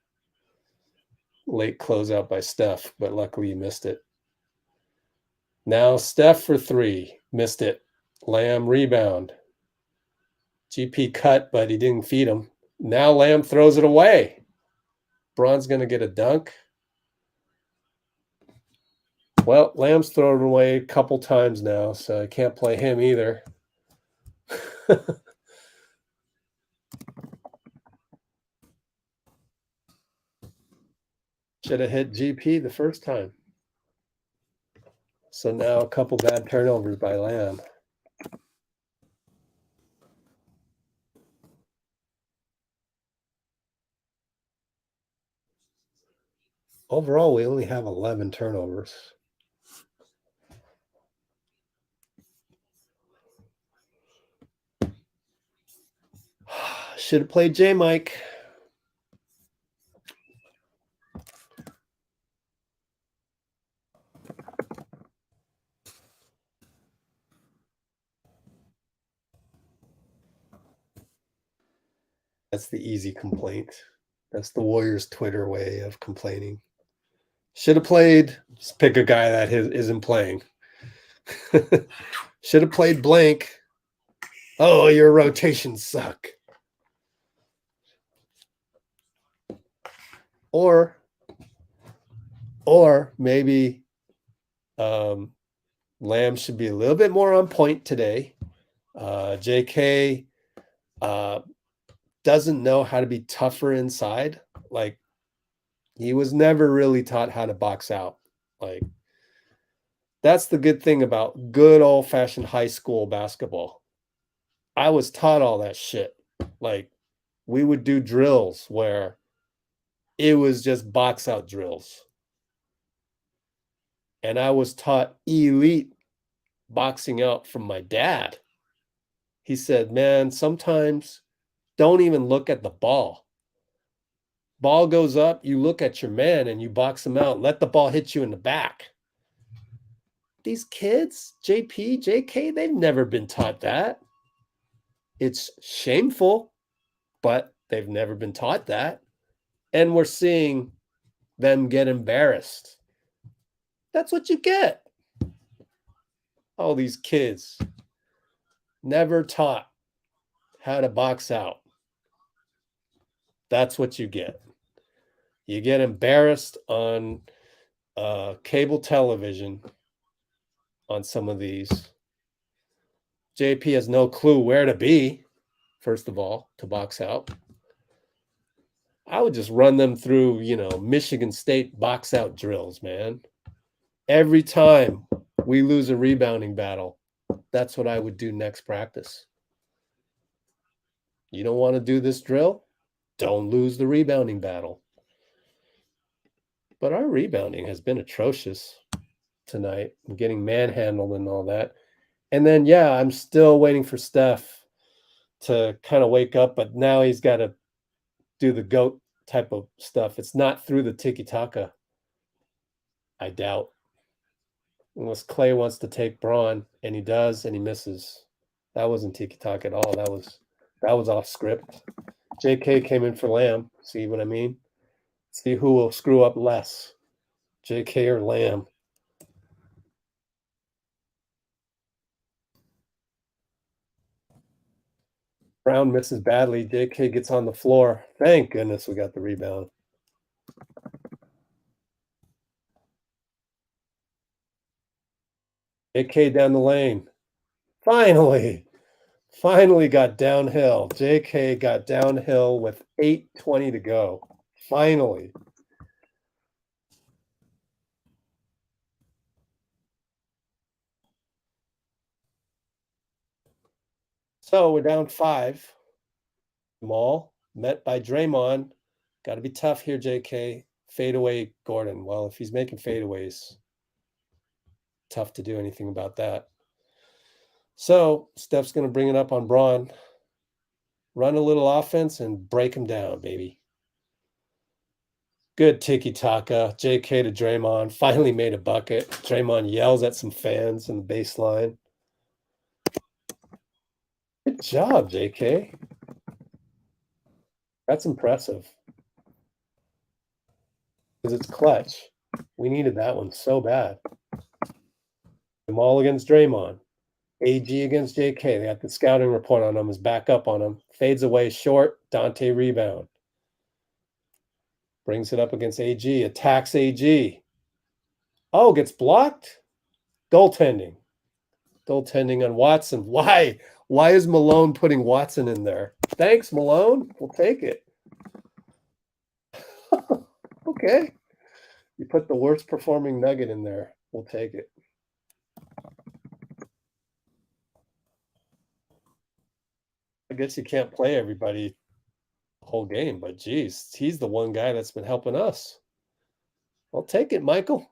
Late closeout by Steph, but luckily he missed it. Now Steph for 3. Missed it. Lamb rebound. GP cut, but he didn't feed him. Now Lamb throws it away. Braun's going to get a dunk. Well, Lamb's thrown it away a couple times now, so I can't play him either. Should have hit GP the first time. So now a couple bad turnovers by Lamb. Overall, we only have 11 turnovers. Should have played J-Mike. That's the easy complaint. That's the Warriors Twitter way of complaining. Should have played. Just pick a guy that isn't playing. Should have played blank. Oh, your rotations suck. Or maybe Lamb should be a little bit more on point today. JK doesn't know how to be tougher inside. Like, he was never really taught how to box out. Like, that's the good thing about good old-fashioned high school basketball. I was taught all that shit. Like, we would do drills where it was just box out drills. And I was taught elite boxing out from my dad. He said, man, sometimes don't even look at the ball. Ball goes up, you look at your man and you box him out. Let the ball hit you in the back. These kids, JP, JK, they've never been taught that. It's shameful, but they've never been taught that. And we're seeing them get embarrassed. That's what you get. All these kids never taught how to box out. That's what you get. You get embarrassed on cable television on some of these. JP has no clue where to be, first of all, to box out. I would just run them through, Michigan State box out drills, man. Every time we lose a rebounding battle, that's what I would do next practice. You don't want to do this drill? Don't lose the rebounding battle. But our rebounding has been atrocious tonight. I'm getting manhandled and all that. And then, I'm still waiting for Steph to kind of wake up, but now he's got to do the GOAT type of stuff. It's not through the tiki-taka. I doubt. Unless Klay wants to take Braun, and he does, and he misses. That wasn't tiki-taka at all. That was off script. JK came in for Lamb. See what I mean? See who will screw up less, JK or Lamb. Brown misses badly. JK gets on the floor. Thank goodness we got the rebound. JK down the lane. Finally got downhill. JK got downhill with 8:20 to go. Finally. So we're down 5. Jamal met by Draymond. Got to be tough here, JK. Fadeaway Gordon. Well, if he's making fadeaways, tough to do anything about that. So Steph's going to bring it up on Braun. Run a little offense and break him down, baby. Good tiki-taka. JK to Draymond. Finally made a bucket. Draymond yells at some fans in the baseline. Good job, JK. That's impressive. Because it's clutch. We needed that one so bad. Jamal against Draymond. AG against JK. They got the scouting report on him. Is back up on him. Fades away short. Donte rebound. Brings it up against AG. Attacks AG. Oh, gets blocked. Goaltending. Goaltending on Watson. Why? Why is Malone putting Watson in there? Thanks, Malone. We'll take it. Okay. You put the worst performing Nugget in there. We'll take it. I guess you can't play everybody the whole game, but geez, he's the one guy that's been helping us. I'll take it, Michael.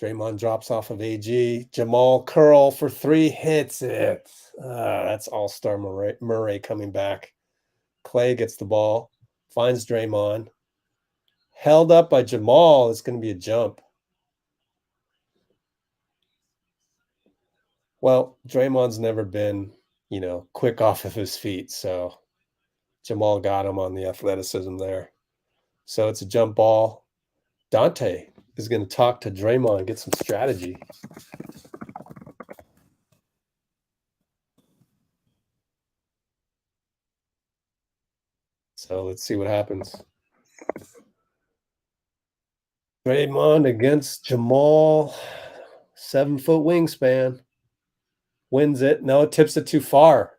Draymond drops off of AG. Jamal curl for 3, hits it. That's all-star Murray coming back. Klay gets the ball, finds Draymond. Held up by Jamal. It's going to be a jump. Well, Draymond's never been, quick off of his feet. So Jamal got him on the athleticism there. So it's a jump ball. Donte is going to talk to Draymond and get some strategy. So let's see what happens. Draymond against Jamal. 7-foot wingspan. Wins it. No, it tips it too far.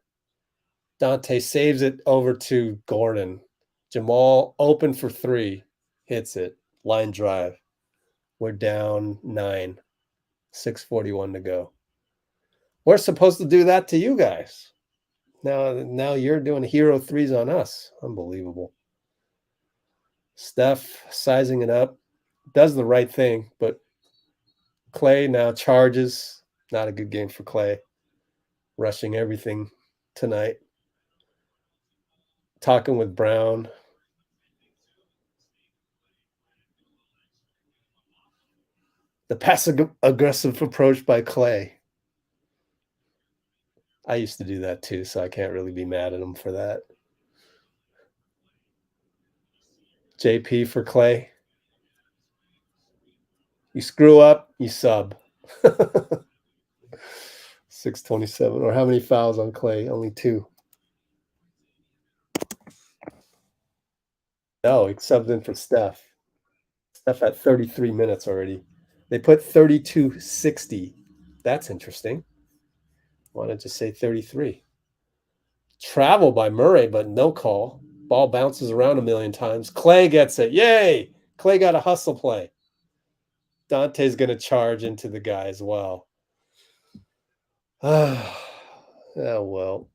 Donte saves it over to Gordon. Jamal open for 3. Hits it. Line drive. We're down 9. 6:41 to go. We're supposed to do that to you guys. Now you're doing hero 3s on us. Unbelievable. Steph sizing it up. Does the right thing, but Klay now charges. Not a good game for Klay. Rushing everything tonight. Talking with Brown. The passive-aggressive approach by Klay. I used to do that too, so I can't really be mad at him for that. JP for Klay. You screw up, you sub. 6:27. Or how many fouls on Klay? Only 2. No, he subbed in for Steph. Steph at 33 minutes already. They put 32-60. That's interesting. Why not just say 33? Travel by Murray, but no call. Ball bounces around a million times. Klay gets it. Yay! Klay got a hustle play. Dante's going to charge into the guy as well. Oh, well.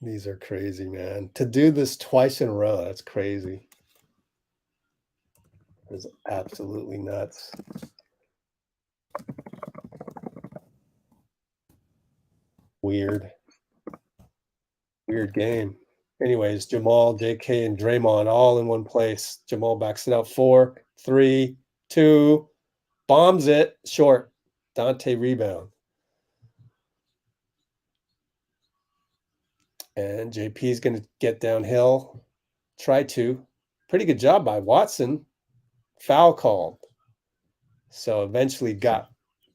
These are crazy, man. To do this twice in a row, that's crazy. It's absolutely nuts. Weird game. Anyways, Jamal, JK, and Draymond all in one place. Jamal backs it out 4, 3, 2, bombs it short. Donte rebound. And JP is going to get downhill. Try to. Pretty good job by Watson. Foul called. So eventually got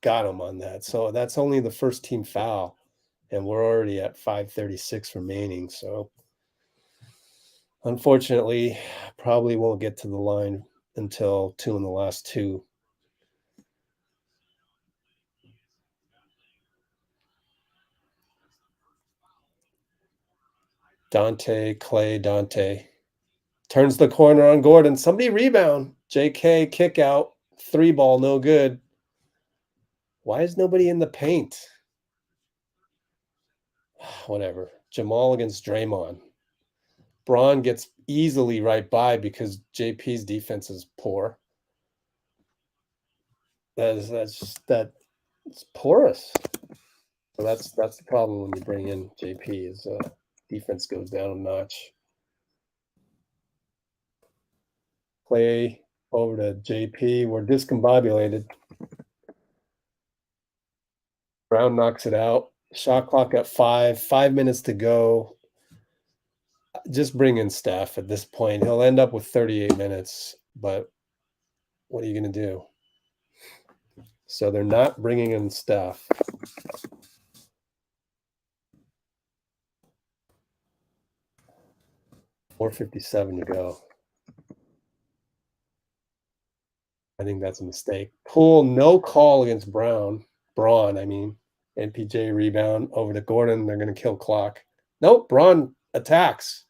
him on that. So that's only the first team foul. And we're already at 5:36 remaining. So unfortunately, probably won't get to the line until 2 in the last 2. Donte, Klay, Donte. Turns the corner on Gordon. Somebody rebound. JK kick out. 3 ball, no good. Why is nobody in the paint? Whatever. Jamal against Draymond. Braun gets easily right by because JP's defense is poor. It's porous. So that's the problem when you bring in JP is defense goes down a notch. Klay over to JP. We're discombobulated. Brown knocks it out. Shot clock at 5 minutes to go. Just bring in Steph at this point. He'll end up with 38 minutes, but what are you going to do? So they're not bringing in Steph. .457 to go. I think that's a mistake. Poole, no call against Braun, I mean. NPJ rebound over to Gordon. They're going to kill clock. Nope, Braun attacks.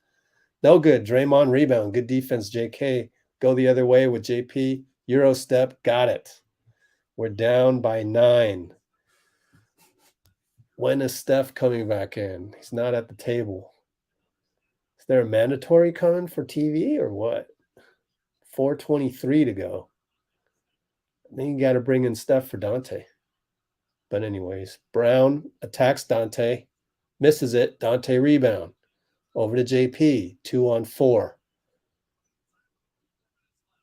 No good. Draymond rebound. Good defense, JK. Go the other way with JP. Euro step. Got it. We're down by 9. When is Steph coming back in? He's not at the table. Is there a mandatory coming for TV or what? 4:23 to go. Then you got to bring in Steph for Donte. But anyways, Brown attacks Donte, misses it. Donte rebound. Over to JP, 2-on-4.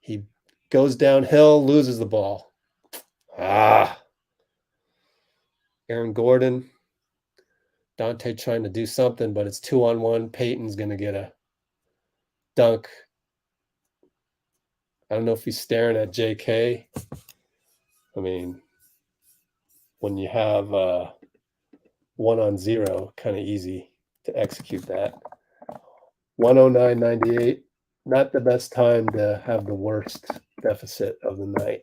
He goes downhill, loses the ball. Aaron Gordon. Donte trying to do something, but it's 2-on-1. Peyton's going to get a dunk. I don't know if he's staring at JK. I mean, when you have 1-on-0, kind of easy to execute that. 109.98. Not the best time to have the worst deficit of the night.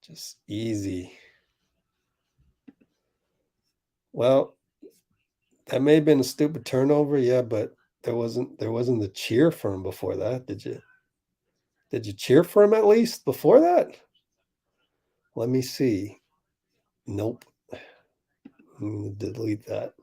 Just easy. Well, that may have been a stupid turnover, yeah, but there wasn't the cheer for him before that, did you? Did you cheer for him at least before that? Let me see. Nope. I'm going to delete that.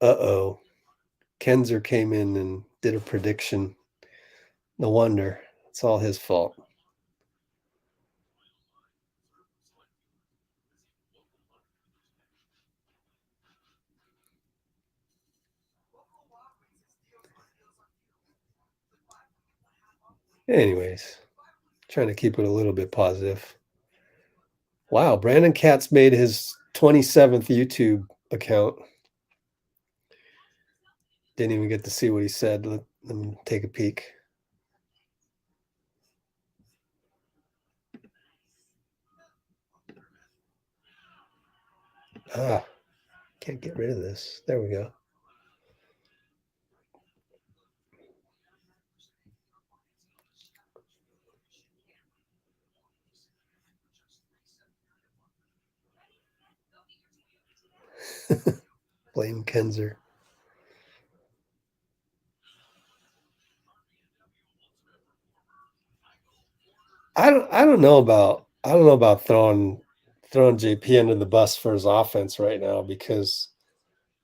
Uh-oh. Kenzer came in and did a prediction. No wonder. It's all his fault. Anyways, trying to keep it a little bit positive. Wow, Brandon Katz made his 27th YouTube account. Didn't even get to see what he said. Let me take a peek. Can't get rid of this. There we go. Blame Kenzer. I don't know about throwing JP under the bus for his offense right now, because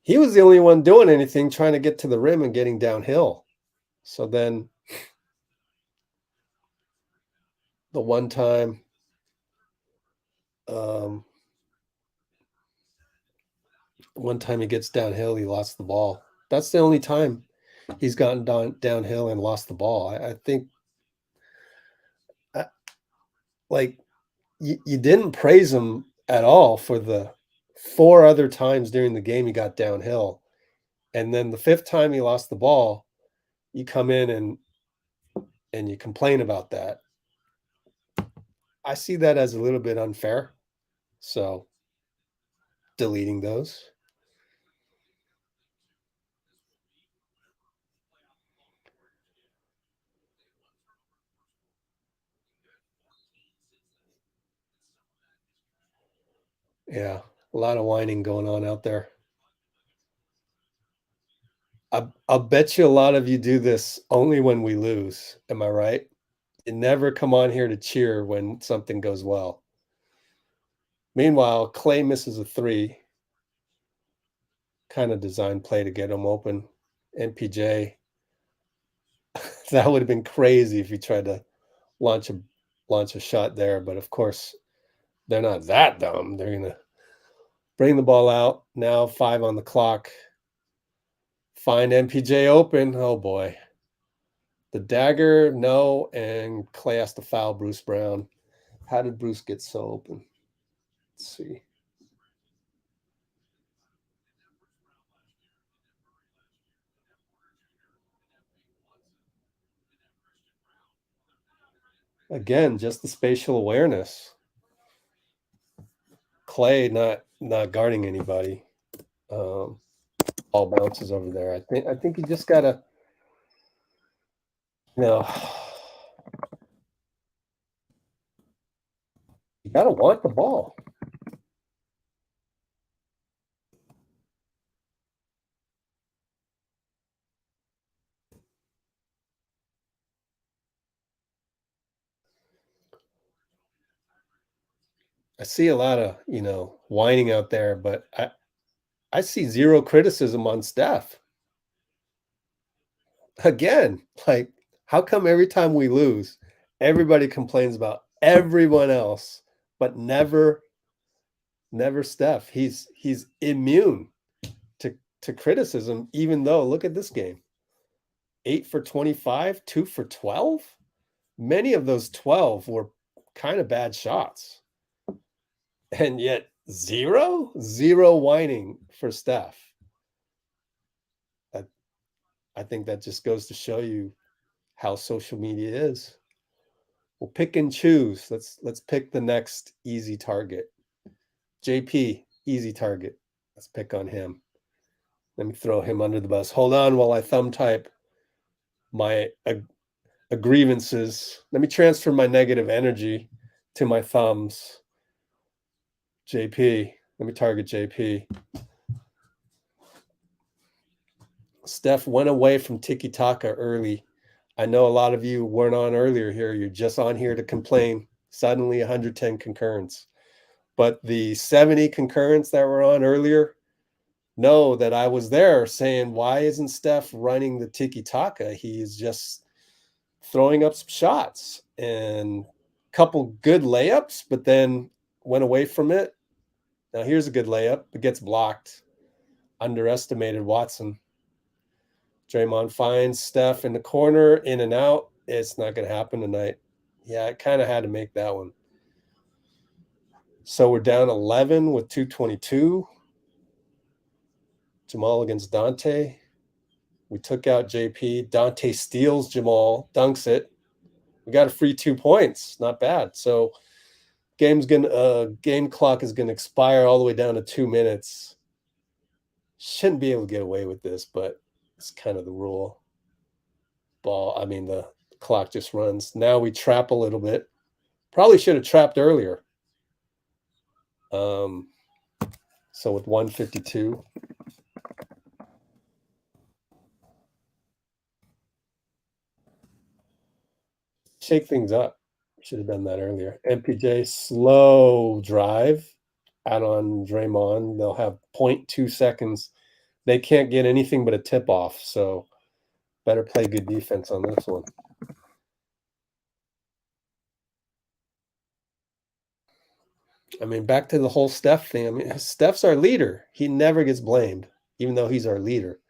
he was the only one doing anything trying to get to the rim and getting downhill. So then the one time he gets downhill, he lost the ball. That's the only time he's gotten downhill and lost the ball. I think like you didn't praise him at all for the 4 other times during the game he got downhill. And then the 5th time he lost the ball, you come in and you complain about that. I see that as a little bit unfair. So deleting those. Yeah, a lot of whining going on out there. I'll bet you a lot of you do this only when we lose. Am I right? You never come on here to cheer when something goes well. Meanwhile, Klay misses a three. Kind of design play to get him open. MPJ. That would have been crazy if he tried to launch a shot there, but of course they're not that dumb. They're gonna bring the ball out. Now 5 on the clock. Find MPJ open. Oh boy. The dagger, no, and Klay has to foul Bruce Brown. How did Bruce get so open? Let's see. Again, just the spatial awareness. Klay not guarding anybody. Ball bounces over there. I think you just gotta, you gotta want the ball. I see a lot of, whining out there, but I see zero criticism on Steph. Again, like, how come every time we lose, everybody complains about everyone else, but never Steph? He's immune to criticism, even though, look at this game. 8 for 25, 2 for 12. Many of those 12 were kind of bad shots. And yet zero whining for Steph. I think that just goes to show you how social media is. We'll pick and choose. Let's pick the next easy target. JP, easy target. Let's pick on him. Let me throw him under the bus. Hold on while I thumb type my grievances. Let me transfer my negative energy to my thumbs. JP. Let me target JP. Steph went away from tiki-taka early. I know a lot of you weren't on earlier here. You're just on here to complain. Suddenly 110 concurrence. But the 70 concurrence that were on earlier know that I was there saying, why isn't Steph running the tiki-taka? He's just throwing up some shots and a couple good layups, but then went away from it. Now here's a good layup. It gets blocked. Underestimated Watson. Draymond finds Steph in the corner, in and out. It's not going to happen tonight. Yeah, I kind of had to make that one. So we're down 11 with 2:22. JaMychal against Donte. We took out JP. Donte steals JaMychal, dunks it. We got a free 2 points. Not bad. So game clock is going to expire all the way down to 2 minutes. Shouldn't be able to get away with this, but it's kind of the rule. The clock just runs. Now we trap a little bit. Probably should have trapped earlier. So with 1:52. Shake things up. Should have done that earlier. MPJ, slow drive out on Draymond. They'll have 0.2 seconds. They can't get anything but a tip-off, so better play good defense on this one. Back to the whole Steph thing. Steph's our leader. He never gets blamed, even though he's our leader.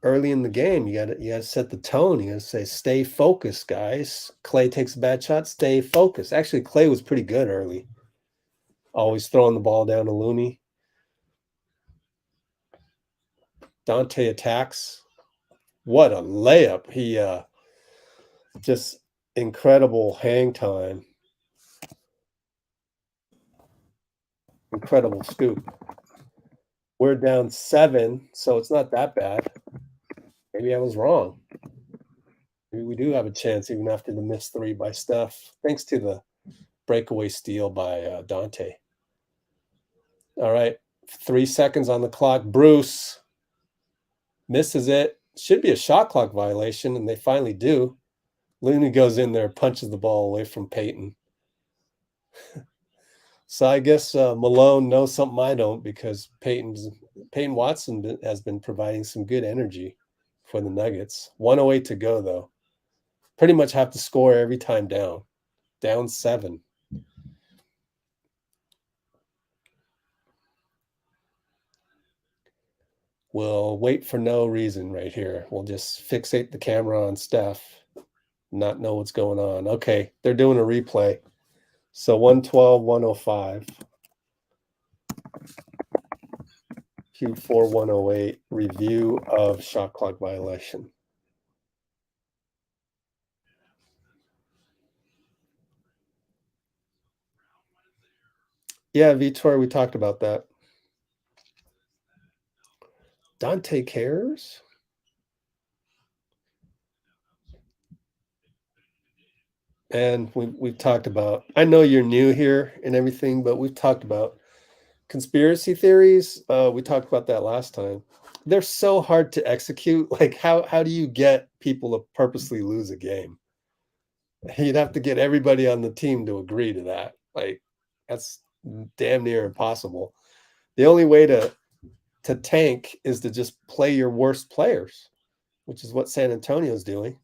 Early in the game, you gotta set the tone. You gotta say, stay focused, guys. Klay takes a bad shot, stay focused. Actually, Klay was pretty good early. Always throwing the ball down to Looney. Donte attacks. What a layup. He just incredible hang time. Incredible scoop. We're down 7, so it's not that bad. Maybe I was wrong. Maybe we do have a chance even after the missed 3 by Steph, thanks to the breakaway steal by Donte. All right, 3 seconds on the clock. Bruce misses it. Should be a shot clock violation, and they finally do. Looney goes in there, punches the ball away from Peyton. So I guess Malone knows something I don't, because Peyton Watson has been providing some good energy for the Nuggets. 1:08 to go, though. Pretty much have to score every time down. Down 7. We'll wait for no reason right here. We'll just fixate the camera on Steph, not know what's going on. Okay, they're doing a replay. So 112, 105. Q4 108, review of shot clock violation. Yeah, Vitor, we talked about that. Donte cares? And we've talked about, I know you're new here and everything, but we've talked about conspiracy theories. We talked about that last time. They're so hard to execute. Like, how do you get people to purposely lose a game? You'd have to get everybody on the team to agree to that. Like, that's damn near impossible. The only way to tank is to just play your worst players, which is what San Antonio's doing.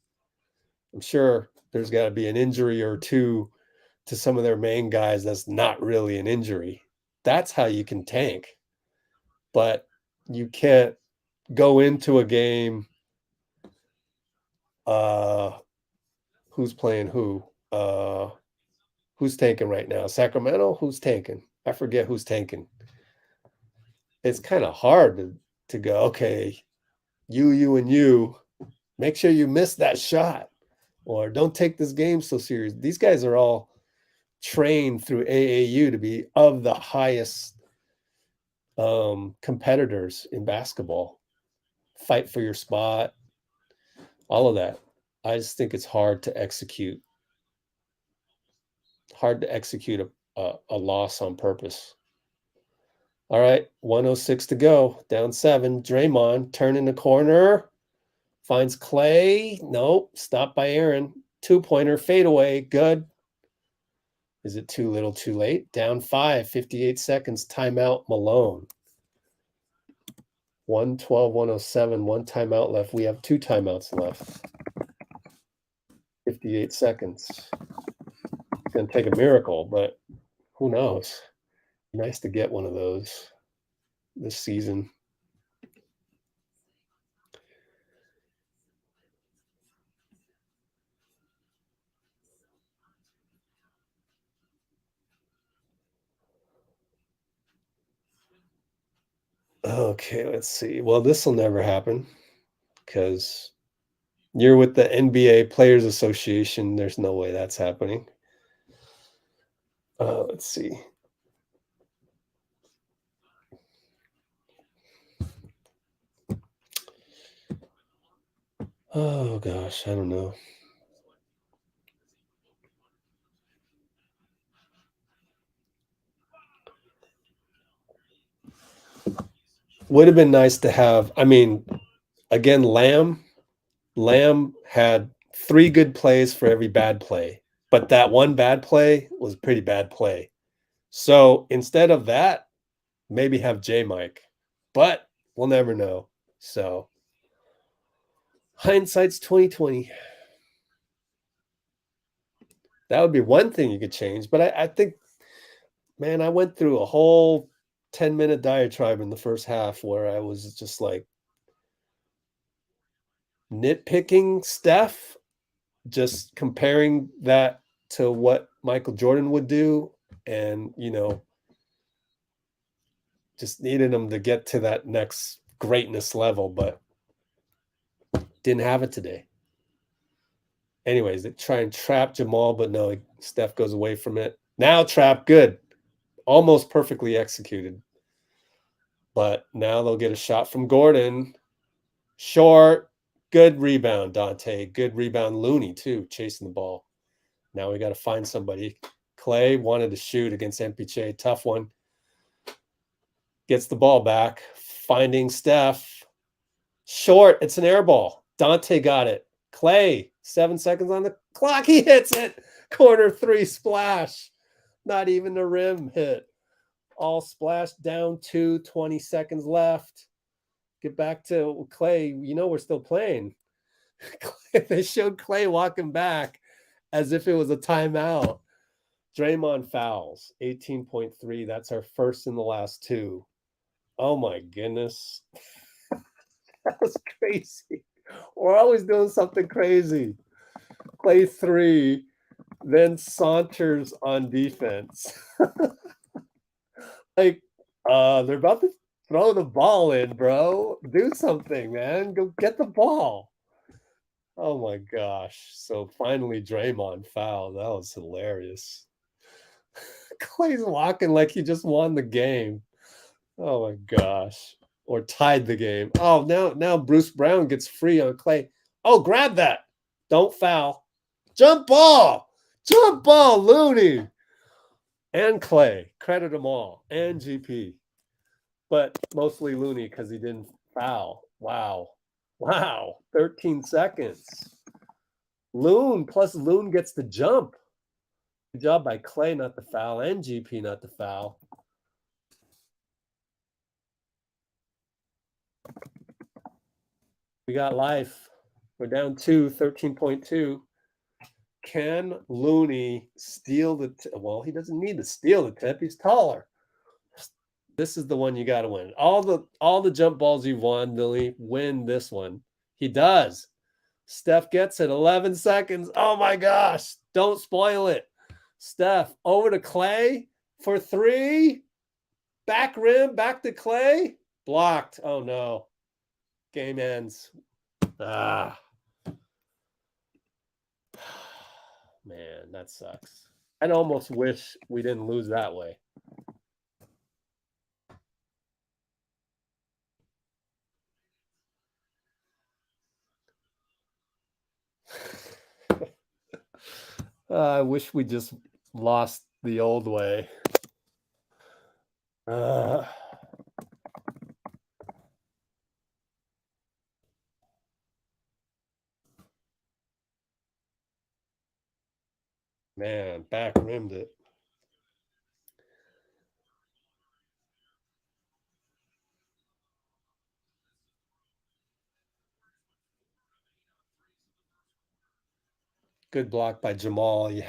I'm sure there's got to be an injury or two to some of their main guys that's not really an injury. That's how you can tank. But you can't go into a game. Who's playing who? Who's tanking right now? Sacramento? Who's tanking? I forget who's tanking. It's kind of hard to go, okay, you, and you, make sure you miss that shot, or don't take this game so serious. These guys are all trained through AAU to be of the highest competitors in basketball. Fight for your spot, all of that. I just think it's hard to execute. Hard to execute a loss on purpose. All right, 1:06 to go. Down 7. Draymond turning the corner. Finds Klay. Nope. Stopped by Aaron. 2-pointer. Fadeaway. Good. Is it too little, too late? Down 5. 58 seconds. Timeout, Malone. 112, 107. 1 timeout left. We have 2 timeouts left. 58 seconds. It's going to take a miracle, but who knows? Nice to get one of those this season. Okay, let's see. Well, this will never happen because you're with the NBA Players Association. There's no way that's happening. Let's see. Oh, gosh, I don't know. Would have been nice to have, I mean, again, Lamb had 3 good plays for every bad play, but that one bad play was a pretty bad play. So instead of that, maybe have JaMychal, but we'll never know. So hindsight's 2020. That would be one thing you could change, but I think, man, I went through a whole 10-minute diatribe in the first half where I was just like nitpicking Steph, just comparing that to what Michael Jordan would do, and just needed him to get to that next greatness level, but didn't have it today. Anyways, they try and trap JaMychal, but no, Steph goes away from it. Now trap, good. Almost perfectly executed. But now they'll get a shot from Gordon. Short. Good rebound, Donte. Good rebound, Looney, too, chasing the ball. Now we got to find somebody. Klay wanted to shoot against MPJ. Tough one. Gets the ball back. Finding Steph. Short. It's an air ball. Donte got it. Klay, 7 seconds on the clock. He hits it. Corner 3 splash. Not even the rim hit. All splash down 2, 20 seconds left. Get back to Klay. You know we're still playing. They showed Klay walking back as if it was a timeout. Draymond fouls, 18.3. That's our first in the last 2. Oh my goodness. That was crazy. We're always doing something crazy. Klay 3, then saunters on defense. Like, they're about to throw the ball in, bro. Do something, man. Go get the ball. Oh my gosh. So finally Draymond fouled. That was hilarious. Klay's walking like he just won the game. Oh my gosh. Or tied the game. Oh, now Bruce Brown gets free on Klay. Oh, grab that. Don't foul. Jump ball. Jump ball, Looney. And Klay. Credit them all. And GP. But mostly Looney because he didn't foul. Wow. 13 seconds. Loon plus Loon gets the jump. Good job by Klay not to foul and GP not to foul. We got life. We're down 2, 13.2. Can Looney steal the tip? Well, he doesn't need to steal the tip. He's taller. This is the one you got to win. All the jump balls you've won, Billy, win this one. He does. Steph gets it. 11 seconds. Oh my gosh. Don't spoil it. Steph over to Klay for 3. Back rim, back to Klay. Blocked. Oh no. Game ends. Man, that sucks. I'd almost wish we didn't lose that way. I wish we just lost the old way. Man, back rimmed it. Good block by JaMychal. You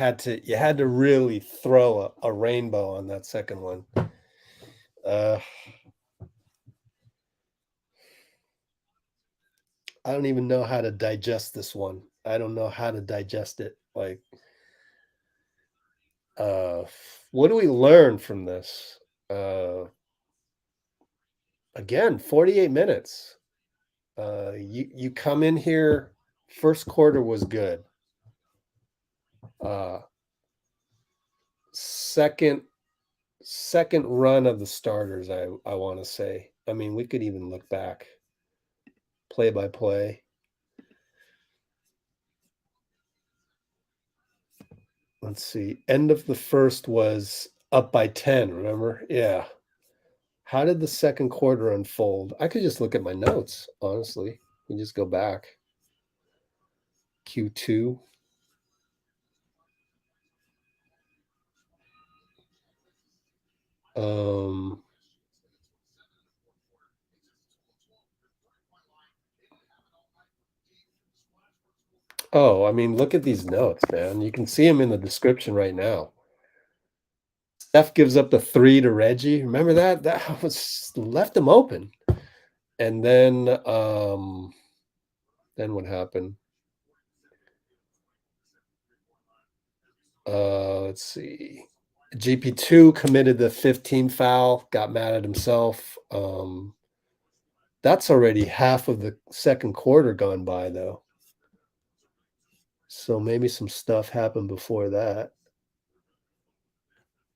had to really throw a rainbow on that second one. I don't even know how to digest this one. I don't know how to digest it. Like, what do we learn from this? Again, 48 minutes. You come in here, first quarter was good. Second run of the starters, I want to say. I mean, we could even look back. Play by play. Let's see. End of the first was up by 10, remember? Yeah. How did the second quarter unfold? I could just look at my notes, honestly. We just go back. Q2. Oh, I mean, look at these notes, man. You can see them in the description right now. Steph gives up the 3 to Reggie. Remember that? That was left him open. And then what happened? Let's see. GP2 committed the 15 foul, got mad at himself. That's already half of the second quarter gone by, though. So maybe some stuff happened before that.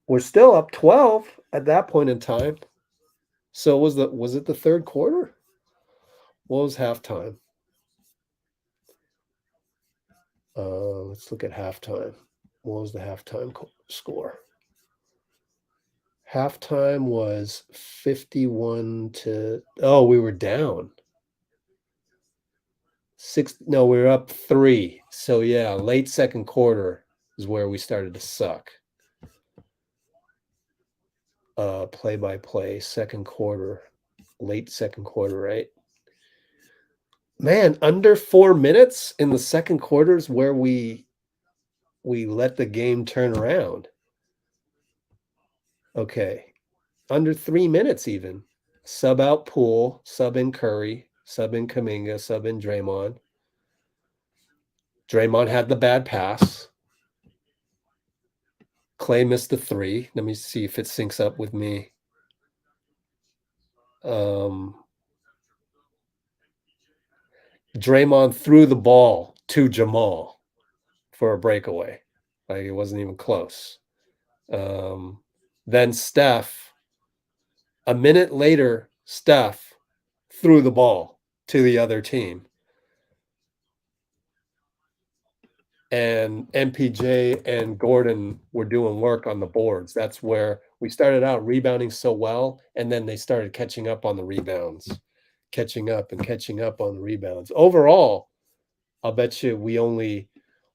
We're still up 12 at that point in time. So was it the third quarter? What was halftime? Let's look at halftime. What was the halftime score? Halftime was 51 to... Oh, we were down. No, we were up 3. So yeah, late second quarter is where we started to suck. Play-by-play, second quarter, late second quarter, right? Man, under 4 minutes in the second quarter is where we let the game turn around. Okay. Under 3 minutes even. Sub out Poole, sub in Curry, sub in Kuminga, sub in Draymond. Draymond had the bad pass. Klay missed the 3. Let me see if it syncs up with me. Draymond threw the ball to JaMychal for a breakaway. Like it wasn't even close. Then Steph, a minute later, Steph threw the ball to the other team. And MPJ and Gordon were doing work on the boards. That's where we started out rebounding so well, and then they started catching up on the rebounds, catching up on the rebounds. Overall, I'll bet you we only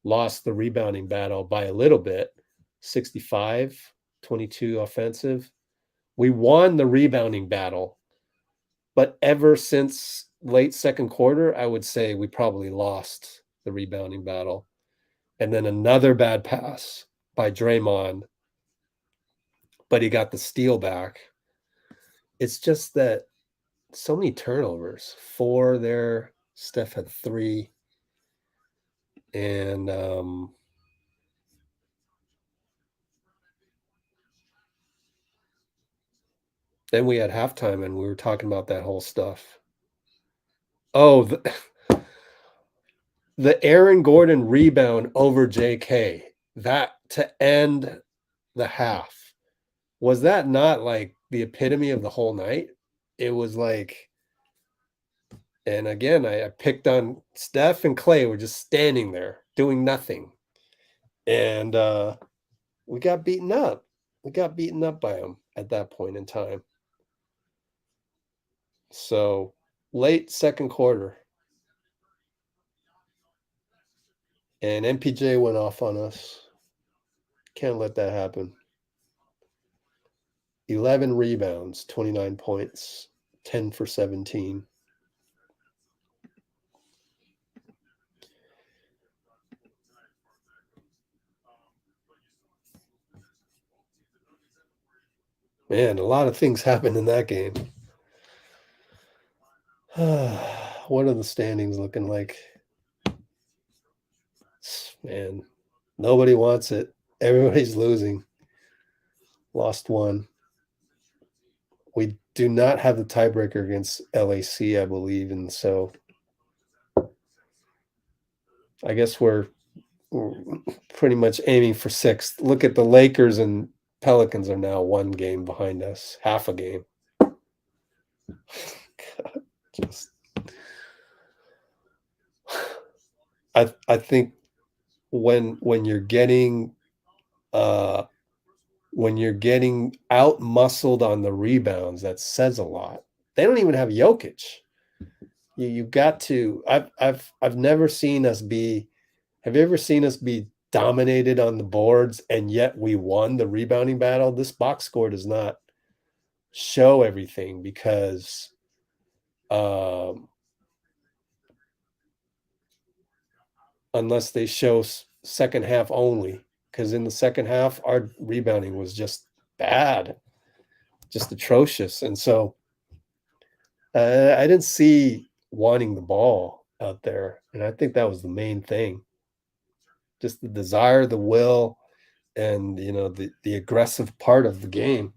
lost the rebounding battle by a little bit, 65-22 offensive. We won the rebounding battle, but ever since late second quarter, I would say we probably lost the rebounding battle. And then another bad pass by Draymond, but he got the steal back. It's just that so many turnovers. 4 there. Steph had 3. And then we had halftime and we were talking about that whole stuff. Oh, the Aaron Gordon rebound over JK, that to end the half. Was that not like the epitome of the whole night? It was like, and again, I picked on Steph and Klay were just standing there doing nothing. And we got beaten up. We got beaten up by them at that point in time. So late second quarter. And MPJ went off on us. Can't let that happen. 11 rebounds, 29 points, 10 for 17. Man, a lot of things happened in that game. What are the standings looking like? Man, nobody wants it. Everybody's losing. Lost 1. We do not have the tiebreaker against LAC, I believe, and so I guess we're pretty much aiming for 6th. Look at the Lakers and Pelicans are now 1 game behind us, half a game. God, just I think when you're getting out muscled on the rebounds, that says a lot. They don't even have Jokic. You've got to. I've never seen us be. Have you ever seen us be dominated on the boards and yet we won the rebounding battle? This box score does not show everything because unless they show second half only, because in the second half our rebounding was just bad, just atrocious. And so I didn't see wanting the ball out there, and I think that was the main thing, just the desire, the will, and the aggressive part of the game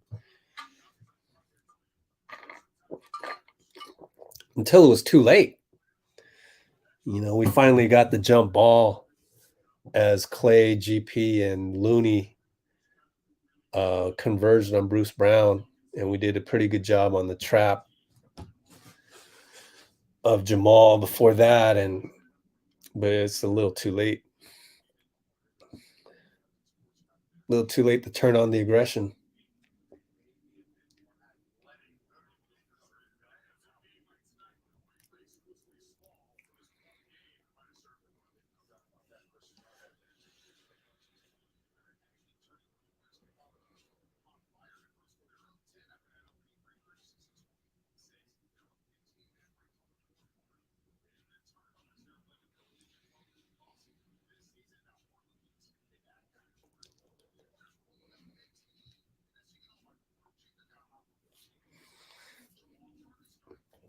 until it was too late. We finally got the jump ball as Klay, GP, and Looney converged on Bruce Brown, and we did a pretty good job on the trap of JaMychal before that, but it's a little too late. A little too late to turn on the aggression.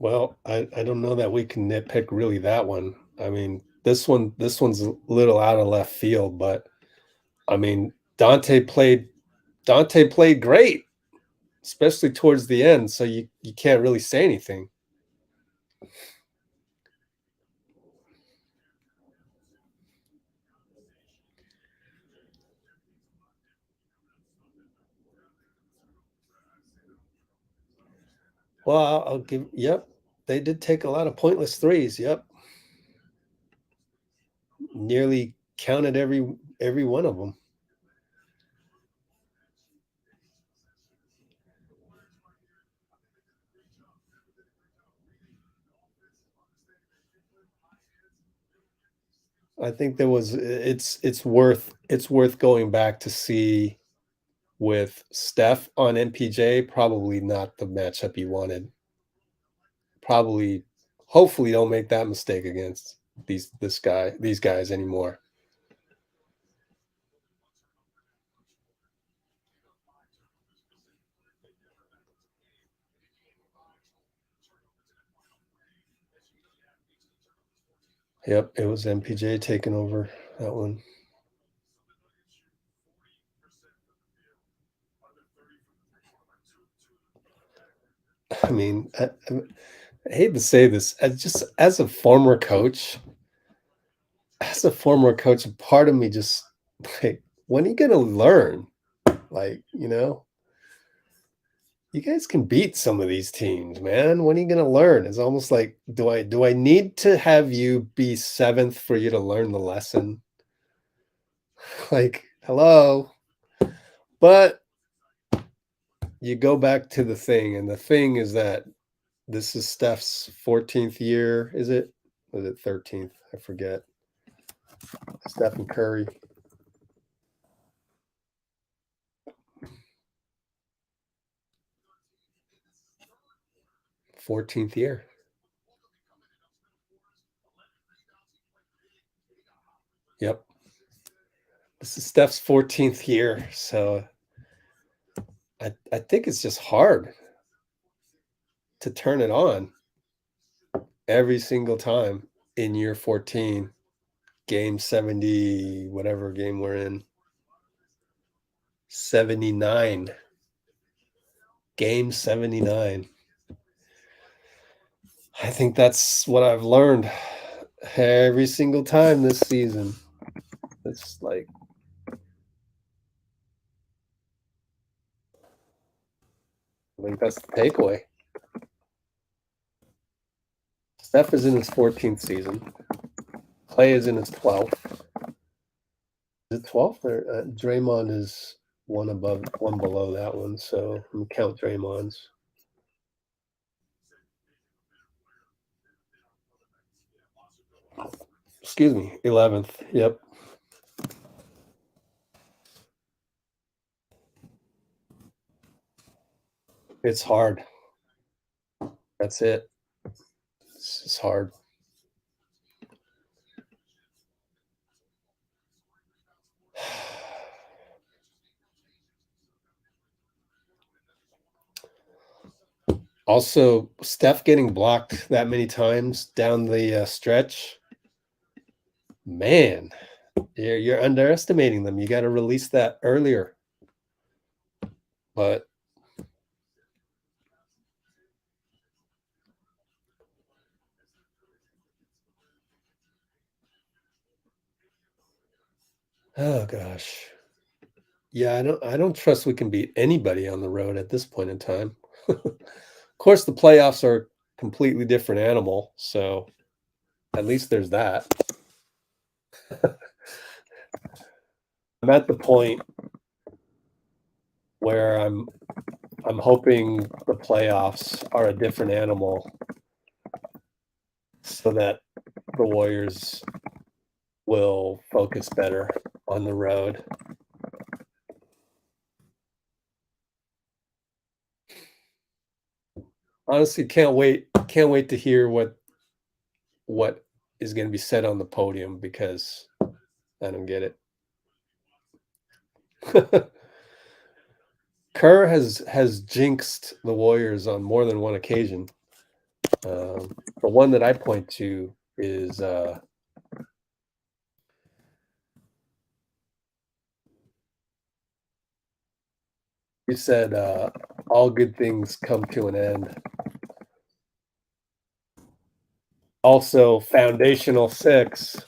Well, I don't know that we can nitpick really that one. I mean, this one's a little out of left field, but I mean, Donte played great, especially towards the end, so you can't really say anything. Well, I'll give yep. They did take a lot of pointless threes. Yep. Nearly counted every one of them. I think there was it's worth going back to see with Steph on MPJ, probably not the matchup you wanted. Probably hopefully don't make that mistake against these guys anymore. Yep, it was MPJ taking over that one. I mean, I hate to say this, as a former coach, part of me just like, when are you gonna learn? Like, you guys can beat some of these teams, man. When are you gonna learn? It's almost like, do I need to have you be seventh for you to learn the lesson? Like, hello. But you go back to the thing, and the thing is that this is Steph's 14th year, is it? Was it 13th? I forget. Stephen Curry. 14th year. Yep. This is Steph's 14th year, so I think it's just hard to turn it on every single time in year 14, game 70, whatever game we're in. 79. Game 79. I think that's what I've learned every single time this season. It's like, I think that's the takeaway. Steph is in his 14th season. Klay is in his 12th. Is it 12th? Or Draymond is one below that one. So I'm count Draymond's. Excuse me, 11th. Yep. It's hard. That's it. It's hard. Also, Steph getting blocked that many times down the stretch. Man, you're underestimating them. You got to release that earlier. But oh gosh. Yeah, I don't trust we can beat anybody on the road at this point in time. Of course, the playoffs are a completely different animal, so at least there's that. I'm at the point where I'm hoping the playoffs are a different animal so that the Warriors will focus better on the road. Honestly, can't wait to hear what is going to be said on the podium, because I don't get it. Kerr has jinxed the Warriors on more than one occasion. The one that I point to is you said all good things come to an end. Also, foundational 6,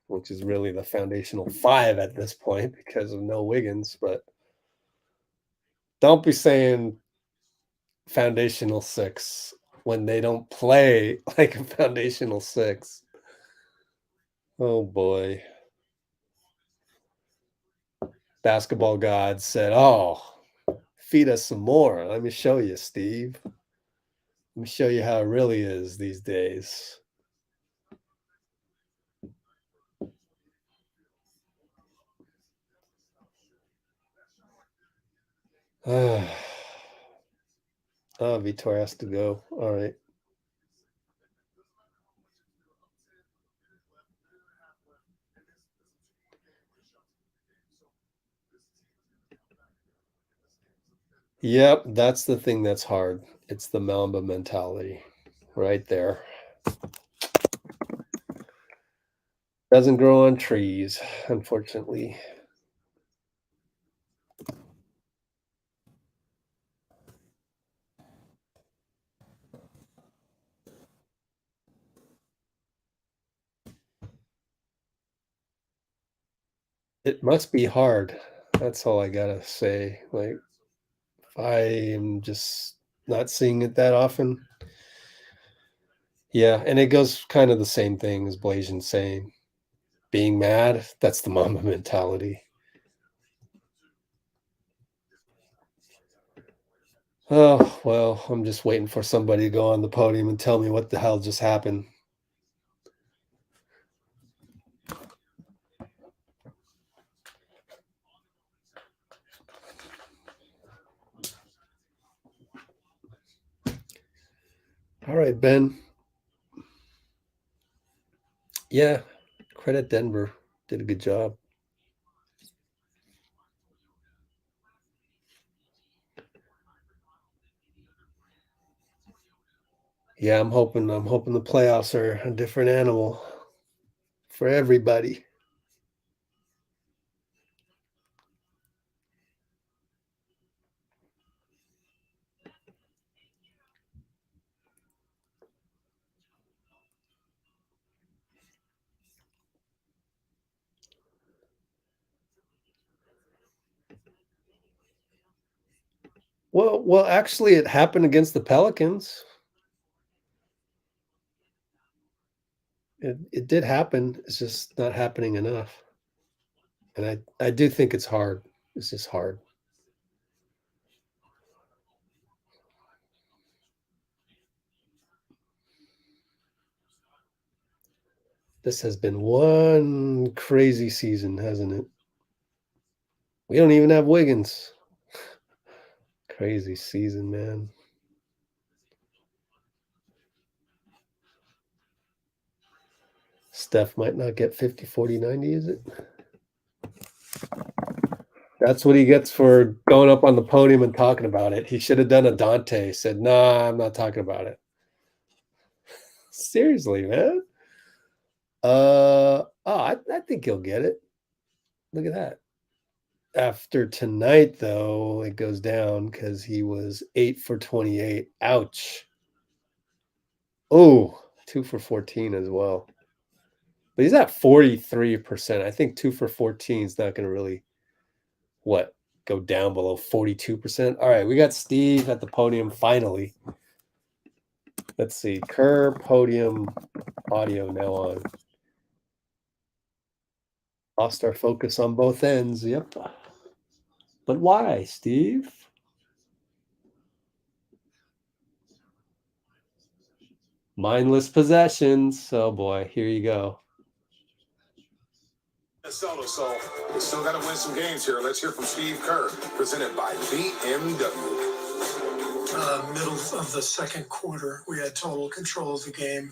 which is really the foundational 5 at this point because of no Wiggins, but don't be saying foundational 6 when they don't play like a foundational 6. Oh boy. Basketball God said, "Oh, feed us some more. Let me show you, Steve. Let me show you how it really is these days." Oh, Vitor has to go. All right. Yep, that's the thing that's hard. It's the Mamba mentality right there. Doesn't grow on trees, unfortunately. It must be hard. That's all I gotta say. Like, I am just not seeing it that often. Yeah, and it goes kind of the same thing as Blasian saying. Being mad, that's the Mamba mentality. Oh, well, I'm just waiting for somebody to go on the podium and tell me what the hell just happened. All right, Ben. Yeah, credit Denver. Did a good job. Yeah, I'm hoping the playoffs are a different animal for everybody. Well, actually, it happened against the Pelicans. It did happen. It's just not happening enough. And I do think it's hard. It's just hard. This has been one crazy season, hasn't it? We don't even have Wiggins. Crazy season, man. Steph might not get 50, 40, 90, is it? That's what he gets for going up on the podium and talking about it. He should have done a Donte. Said, "Nah, I'm not talking about it." Seriously, man. I think he'll get it. Look at that. After tonight, though, it goes down because he was 8 for 28. Ouch. Oh, 2 for 14 as well. But he's at 43%. I think 2 for 14 is not going to really, go down below 42%. All right, we got Steve at the podium finally. Let's see. Kerr, podium, audio now on. Lost our focus on both ends. Yep. But why, Steve? Mindless possessions. Oh boy, here you go. Minnesota, so we still got to win some games here. Let's hear from Steve Kerr, presented by BMW. Middle of the second quarter, we had total control of the game,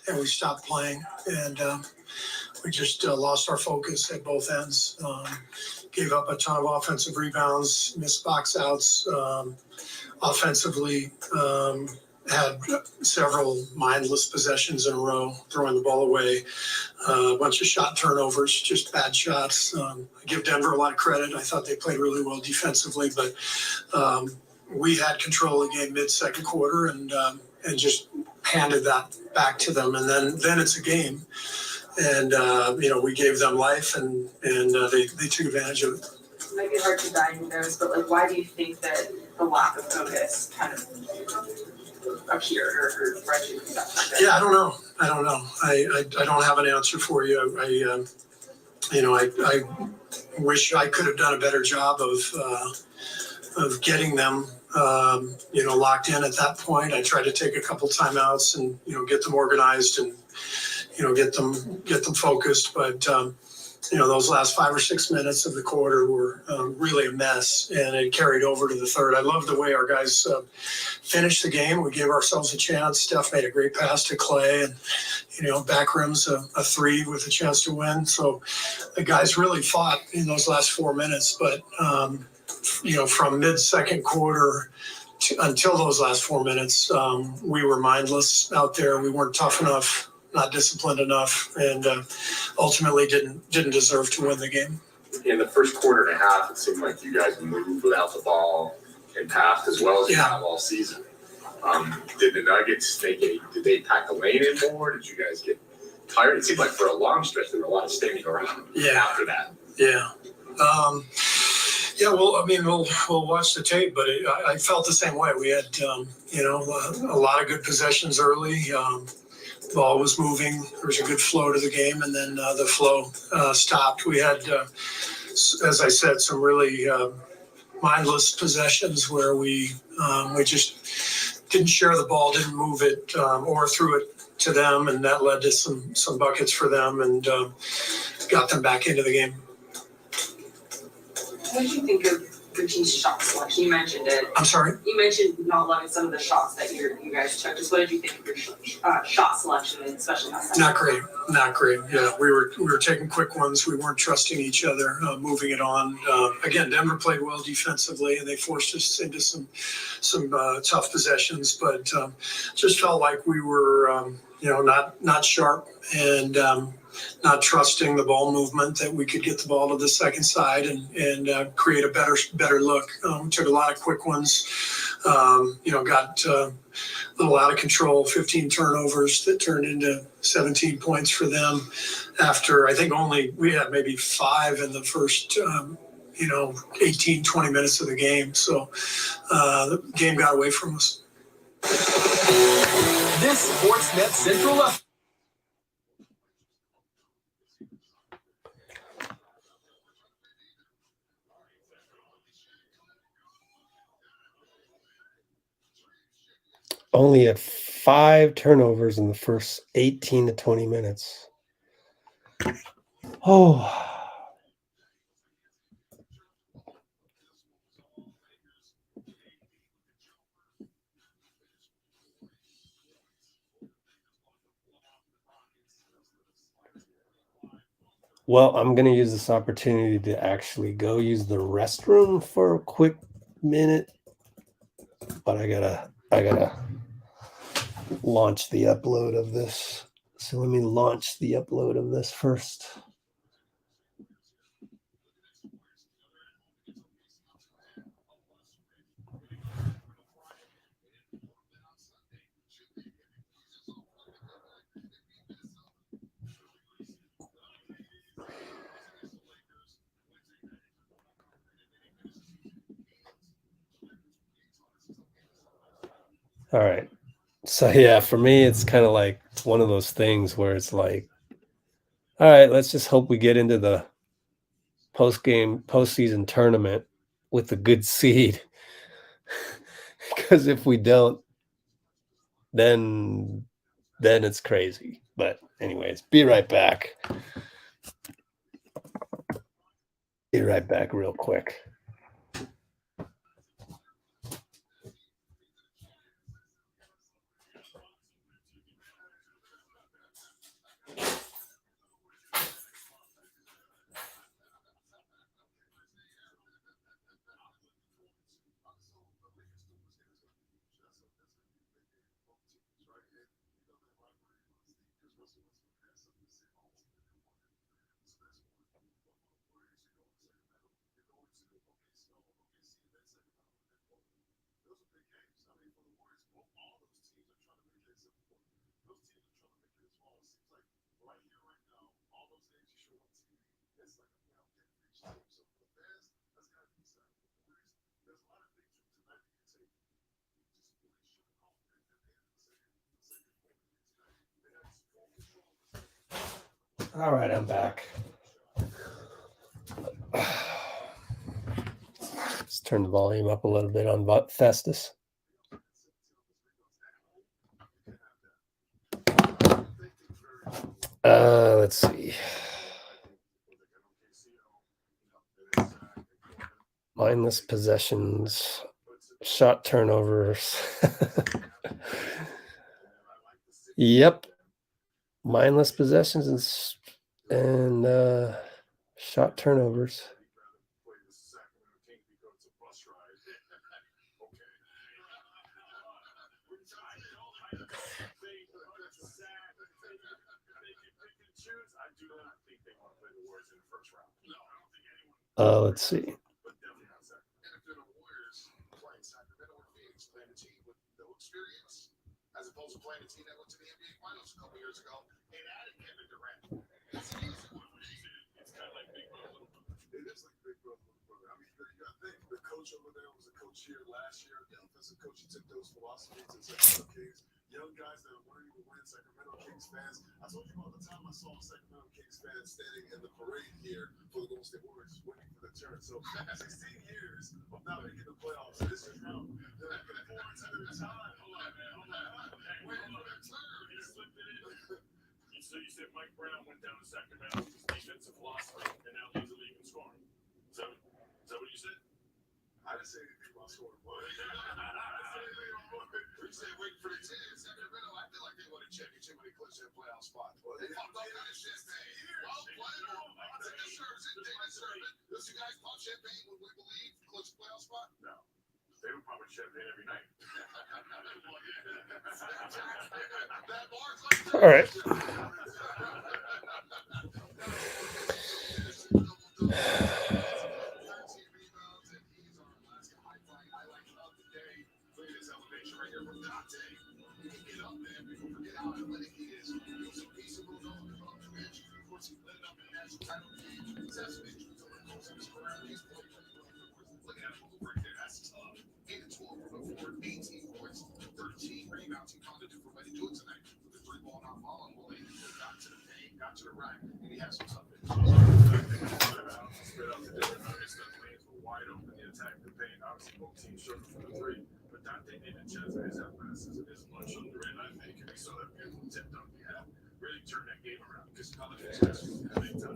and we stopped playing, and we just lost our focus at both ends. Gave up a ton of offensive rebounds, missed box outs. Offensively, had several mindless possessions in a row, throwing the ball away, a bunch of shot turnovers, just bad shots. I give Denver a lot of credit. I thought they played really well defensively, but we had control of the game mid-second quarter and just handed that back to them. And then it's a game. And, we gave them life and they took advantage of it. It might be hard to diagnose, but like, why do you think that the lack of focus kind of appeared or led you to that? Yeah, I don't know. I don't have an answer for you. I wish I could have done a better job of getting them, locked in at that point. I tried to take a couple timeouts and, get them organized and, get them focused. But, those last 5 or 6 minutes of the quarter were really a mess, and it carried over to the third. I love the way our guys finished the game. We gave ourselves a chance. Steph made a great pass to Klay, and, back rims a three with a chance to win. So the guys really fought in those last 4 minutes. But, from mid-second quarter until those last 4 minutes, we were mindless out there. We weren't tough enough, not disciplined enough, and ultimately didn't deserve to win the game. In the first quarter and a half, it seemed like you guys moved without the ball and passed as well as you have all season. Did the Nuggets did they pack the lane in more? Did you guys get tired? It seemed like for a long stretch there were a lot of standing around after that. Yeah. We'll watch the tape, but I felt the same way. We had, a lot of good possessions early. Ball was moving. There was a good flow to the game, and then the flow stopped. We had, as I said, some really mindless possessions where we just didn't share the ball, didn't move it, or threw it to them, and that led to some buckets for them and got them back into the game. What did you think of the team's shot selection? You mentioned it. I'm sorry? You mentioned not loving some of the shots that you guys took. Just what did you think of your shot selection, and especially on second? Not great. Yeah, we were taking quick ones. We weren't trusting each other, moving it on. Again, Denver played well defensively, and they forced us into some tough possessions. But just felt like we were, not sharp and not trusting the ball movement, that we could get the ball to the second side and create a better look. We took a lot of quick ones, got a little out of control, 15 turnovers that turned into 17 points for them after I think we had maybe 5 in the first 18, 20 minutes of the game. So the game got away from us. This Sportsnet Central Only at 5 turnovers in the first 18 to 20 minutes. Oh. Well, I'm going to use this opportunity to actually go use the restroom for a quick minute, but I gotta launch the upload of this. So let me launch the upload of this first. All right. So yeah, for me, it's kind of like one of those things where it's like, all right, let's just hope we get into the postseason tournament with a good seed. Because if we don't, then it's crazy. But anyways, be right back. Be right back real quick. All right, I'm back. Let's turn the volume up a little bit on Festus. Let's see. Mindless possessions, shot turnovers. Yep. Mindless possessions and shot turnovers. Let's see. As opposed to playing a team that went to the NBA Finals a couple years ago and added Kevin Durant. It's kind of like Big Brother, Little Brother. It is like Big Brother, Little Brother. I mean, you got to think the coach over there was a coach here last year. The offensive coach, he took those philosophies to Sacramento Kings. Young guys that are learning to win. Sacramento Kings fans. I told you about the time I saw Sacramento Kings fans standing in the parade here for the Golden State Warriors, waiting for the turn. So 16 years of not making the playoffs. This is how they're looking forward to their time. So you said Mike Brown went down to Sacramento with his defensive philosophy, and now leads the league in scoring. Is that what you said? I didn't say anything about scoring. You said waiting for the team in Sacramento. I feel like they won a championship when they clinched their playoff spot. Well, they popped up that champagne. Well played. They deserve it. Does you guys pop champagne when we believe clinch the playoff spot? No. They were popping champagne every night. All right.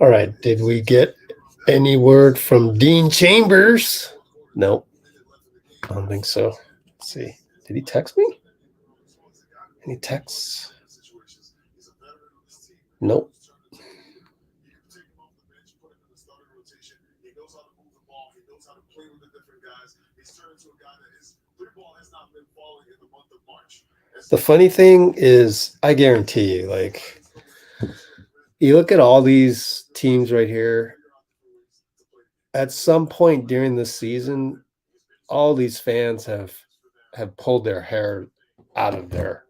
All right. Did we get any word from Dean Chambers? Nope. I don't think so. Let's see. Did he text me? Any texts? Nope. The funny thing is, I guarantee you, like, you look at all these teams right here, at some point during this season, all these fans have pulled their hair out of their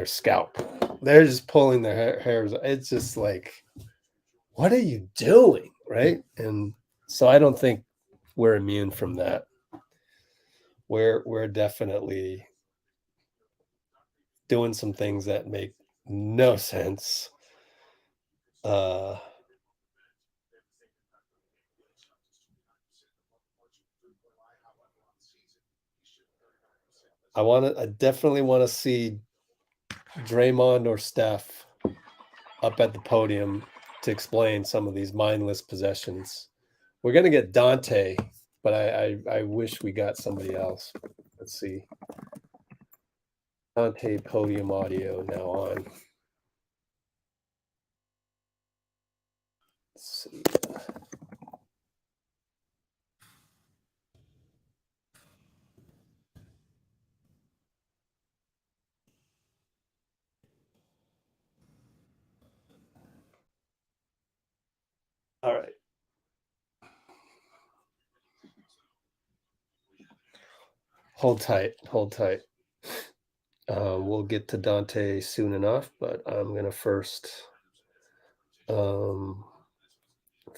scalp. They're just pulling their hairs. It's just like, what are you doing? Right. And so I don't think we're immune from that. We're definitely doing some things that make no sense. I definitely want to see Draymond or Steph up at the podium to explain some of these mindless possessions. We're going to get Donte, but I wish we got somebody else. Let's see. Donte podium audio now on. Let's see. Hold tight. Hold tight. We'll get to Donte soon enough, but I'm going to first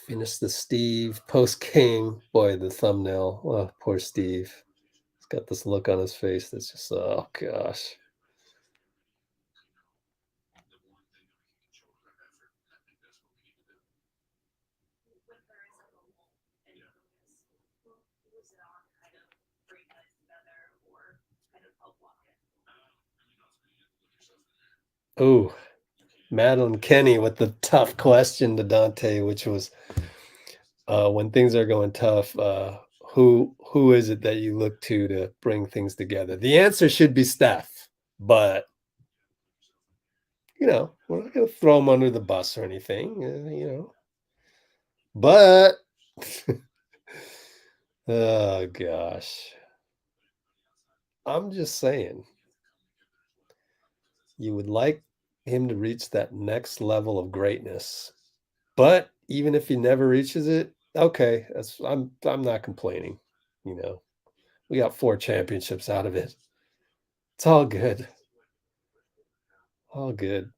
finish the Steve post-game. Boy, the thumbnail. Oh, poor Steve. He's got this look on his face that's just, oh, gosh. Oh, Madeline Kenny with the tough question to Donte, which was, when things are going tough, who is it that you look to bring things together? The answer should be Steph, but we're not going to throw him under the bus or anything, but oh gosh, I'm just saying, you would like him to reach that next level of greatness, but even if he never reaches it, okay, I'm not complaining. We got 4 championships out of it. It's all good. All good.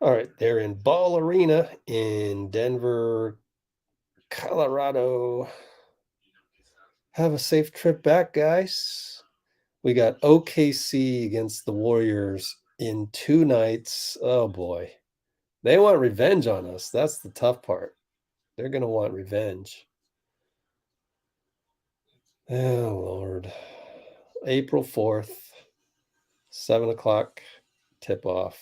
All right, they're in Ball Arena in Denver, Colorado. Have a safe trip back, guys. We got OKC against the Warriors in 2 nights. Oh boy. They want revenge on us. That's the tough part. They're going to want revenge. Oh, Lord. April 4th, 7 o'clock tip-off.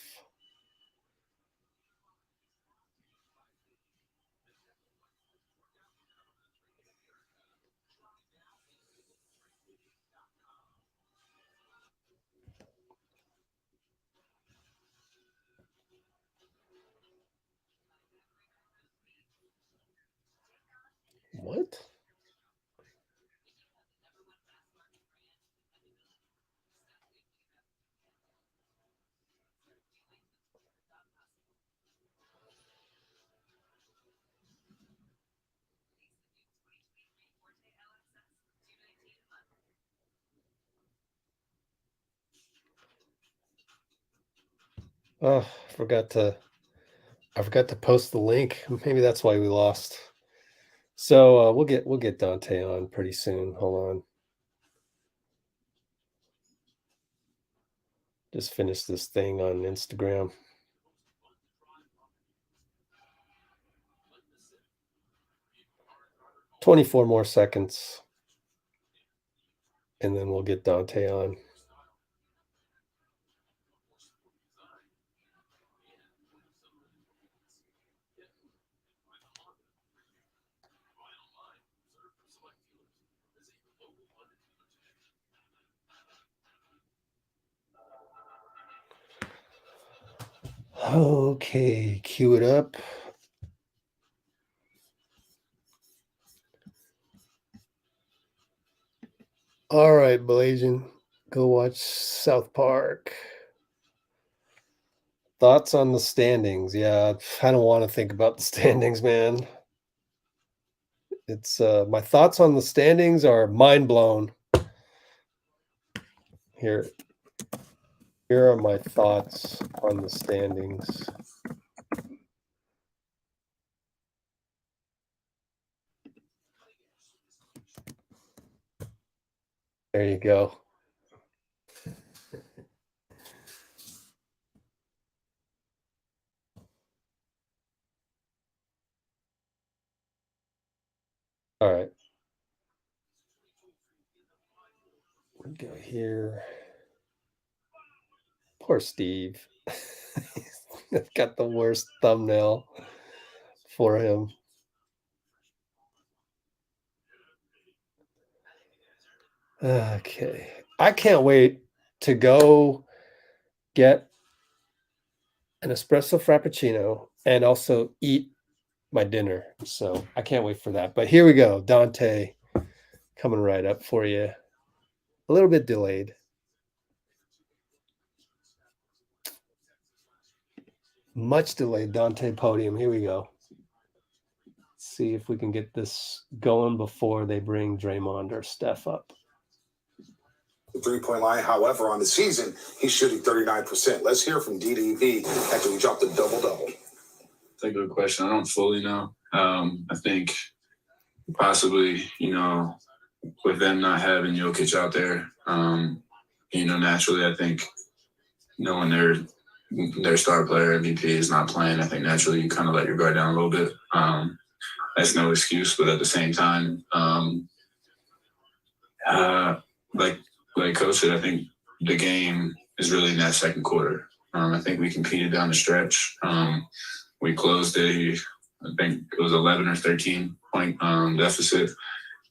What? Oh, I forgot to post the link. Maybe that's why we lost. So we'll get Donte on pretty soon. Hold on. Just finish this thing on Instagram. "24 more seconds, and then we'll get Donte on." Okay, cue it up. All right, Blasian, go watch South Park. Thoughts on the standings? Yeah, I don't want to think about the standings, man. It's my thoughts on the standings are mind blown. Here are my thoughts on the standings. There you go. All right. We go here. Poor Steve. I've got the worst thumbnail for him. Okay. I can't wait to go get an espresso frappuccino and also eat my dinner. So I can't wait for that. But here we go. Donte coming right up for you. A little bit delayed. Much delayed Donte podium. Here we go. See if we can get this going before they bring Draymond or Steph up. The three-point line, however, on the season, he's shooting 39%. Let's hear from DDV after we dropped the double-double. That's a good question. I don't fully know. I think possibly, with them not having Jokic out there, naturally, I think knowing their star player MVP is not playing, I think naturally you kind of let your guard down a little bit. That's no excuse, but at the same time, like Coach said, I think the game is really in that second quarter. I think we competed down the stretch. We closed I think it was 11 or 13 point deficit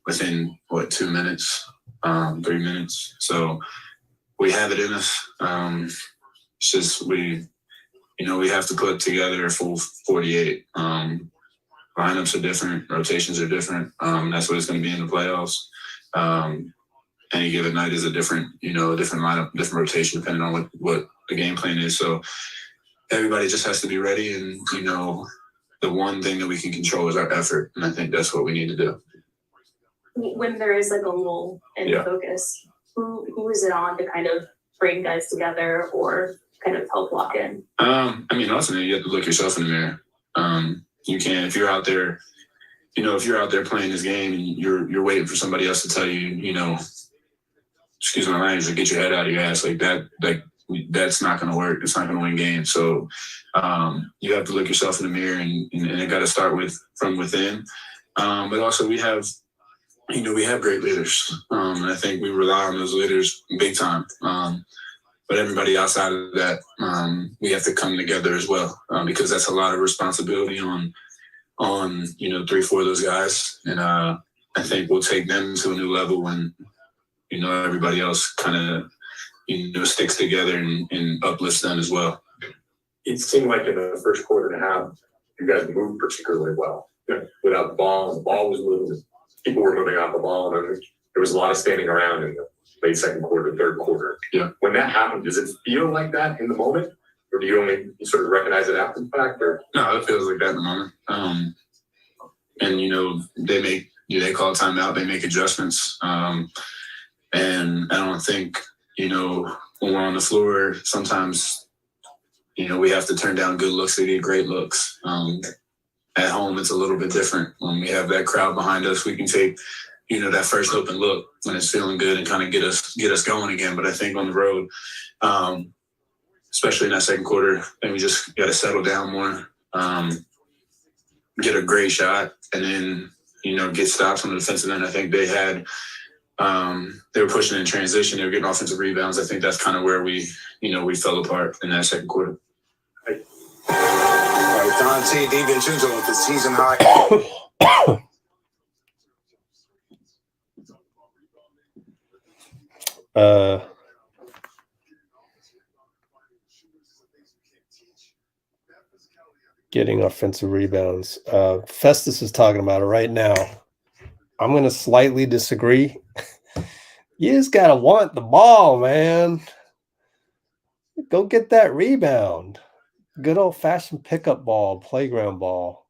within 2 minutes, 3 minutes. So we have it in us. It's just we have to put together a full 48. Lineups are different, rotations are different. That's what it's going to be in the playoffs. Any given night is a different lineup, different rotation, depending on what the game plan is. So everybody just has to be ready. And, the one thing that we can control is our effort. And I think that's what we need to do. When there is like a lull in focus, who is it on to kind of bring guys together or kind of help lock in? Ultimately, you have to look yourself in the mirror. You can, if you're out there, if you're out there playing this game and you're waiting for somebody else to tell you, excuse my language, to get your head out of your ass like that, that's not going to work. It's not going to win games. So you have to look yourself in the mirror, and it got to start from within. But also we have great leaders, and I think we rely on those leaders big time. But everybody outside of that, we have to come together as well, because that's a lot of responsibility on 3-4 of those guys. And I think we'll take them to a new level when, everybody else kind of, sticks together and uplifts them as well. It seemed like in the first quarter and a half, you guys moved particularly well. Without the ball was moving. People were moving off the ball, and there was a lot of standing around in the late second quarter, third quarter. Yeah. When that happened, does it feel like that in the moment? Or do you only sort of recognize it after the fact? Or? No, it feels like that in the moment. And, they call timeout, they make adjustments. And I don't think, when we're on the floor, sometimes, we have to turn down good looks to get great looks. At home, it's a little bit different. When we have that crowd behind us, we can take, that first open look when it's feeling good and kind of get us going again. But I think on the road, especially in that second quarter, I think we just got to settle down more, get a great shot, and then, get stops on the defensive end. I think they were pushing in transition. They were getting offensive rebounds. I think that's kind of where we fell apart in that second quarter. All right, Donte DiVincenzo with the season high. Getting offensive rebounds. Festus is talking about it right now. I'm going to slightly disagree. You just got to want the ball, man. Go get that rebound. Good old-fashioned pickup ball, playground ball.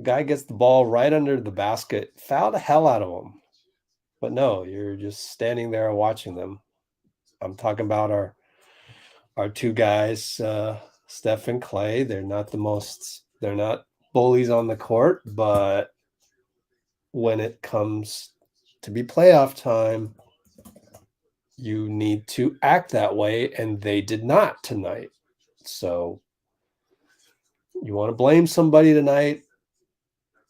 Guy gets the ball right under the basket. Foul the hell out of him. But no, you're just standing there watching them. I'm talking about our two guys, Steph and Klay. They're not bullies on the court, but when it comes to be playoff time, you need to act that way, and they did not tonight. So you want to blame somebody tonight?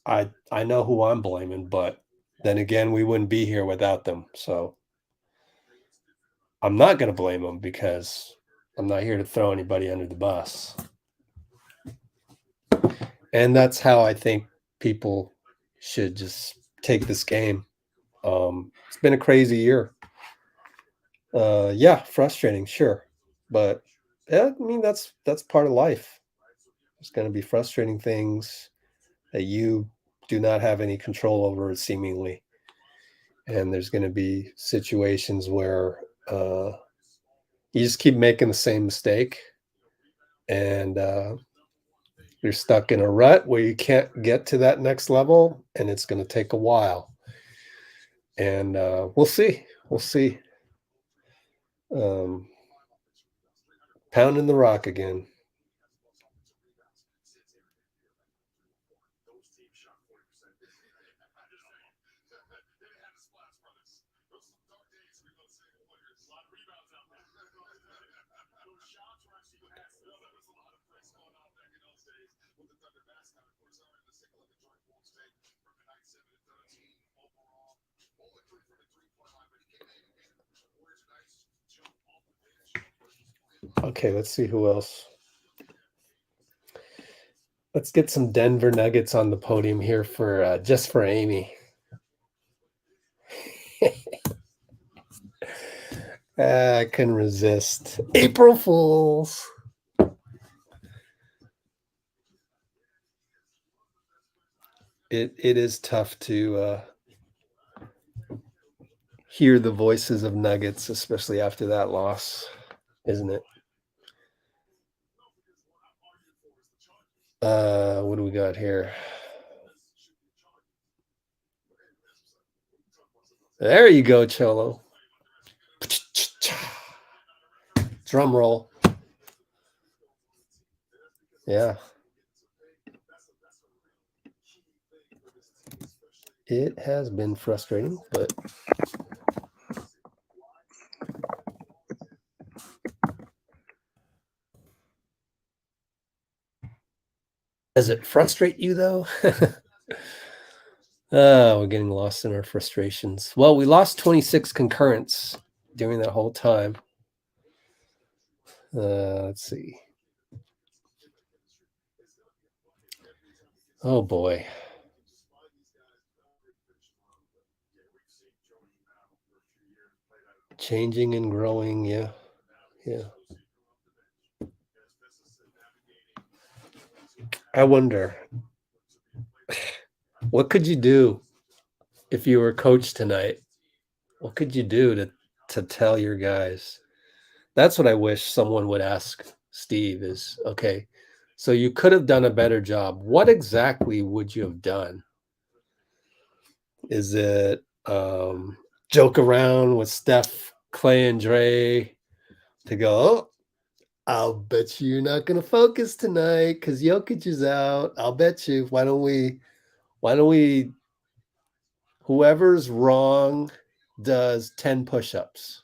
I know who I'm blaming, but then again, we wouldn't be here without them. So I'm not going to blame them because I'm not here to throw anybody under the bus. And that's how I think people should just take this game. It's been a crazy year. Yeah, frustrating, sure. But yeah, I mean, that's part of life. There's going to be frustrating things that you do not have any control over, seemingly. And there's going to be situations where you just keep making the same mistake. And you're stuck in a rut where you can't get to that next level. And it's going to take a while. And we'll see. We'll see. Pounding the rock again. Okay, let's see who else. Let's get some Denver Nuggets on the podium here for just for Amy. I couldn't resist. April Fools. It is tough to hear the voices of Nuggets, especially after that loss, isn't it? What do we got here? There you go, Cholo. Drum roll. Yeah. It has been frustrating, but does it frustrate you, though? We're getting lost in our frustrations. Well, we lost 26 concurrents during that whole time. Let's see. Oh, boy. Changing and growing, yeah. I wonder, what could you do if you were coach tonight? What could you do to tell your guys? That's what I wish someone would ask Steve is, okay, so you could have done a better job. What exactly would you have done? Is it joke around with Steph, Klay, and Dray to go, oh, I'll bet you're not going to focus tonight because Jokic is out. I'll bet you. Why don't we, whoever's wrong does 10 push-ups.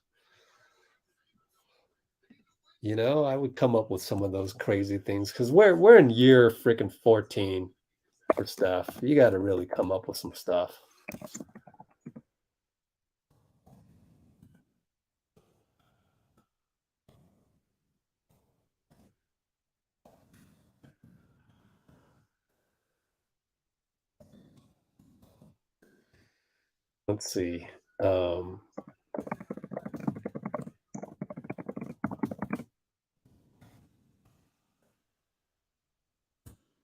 You know, I would come up with some of those crazy things because we're in year freaking 14 for stuff. You got to really come up with some stuff. Let's see.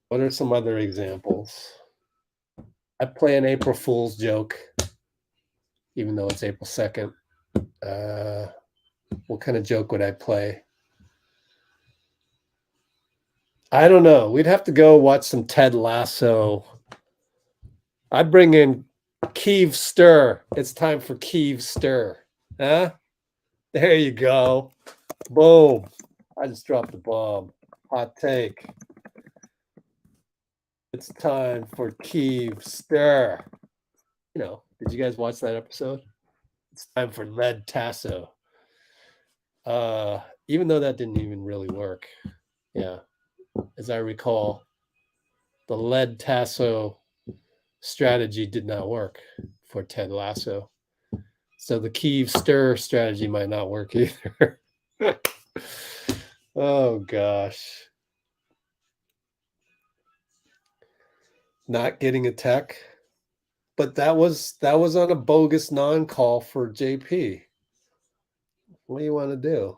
What are some other examples? I play an April Fool's joke, even though it's April 2nd. What kind of joke would I play? I don't know. We'd have to go watch some Ted Lasso. I'd bring in Keeve Stir. It's time for Keeve Stir. Huh? There you go. Boom. I just dropped the bomb. Hot take. It's time for Keeve Stir. You know, did you guys watch that episode? It's time for Lead Tasso. Even though that didn't even really work. Yeah. As I recall, the Lead Tasso strategy did not work for Ted Lasso. So the Keeve Stir strategy might not work either. Oh gosh. Not getting a tech. But that was on a bogus non-call for JP. What do you want to do?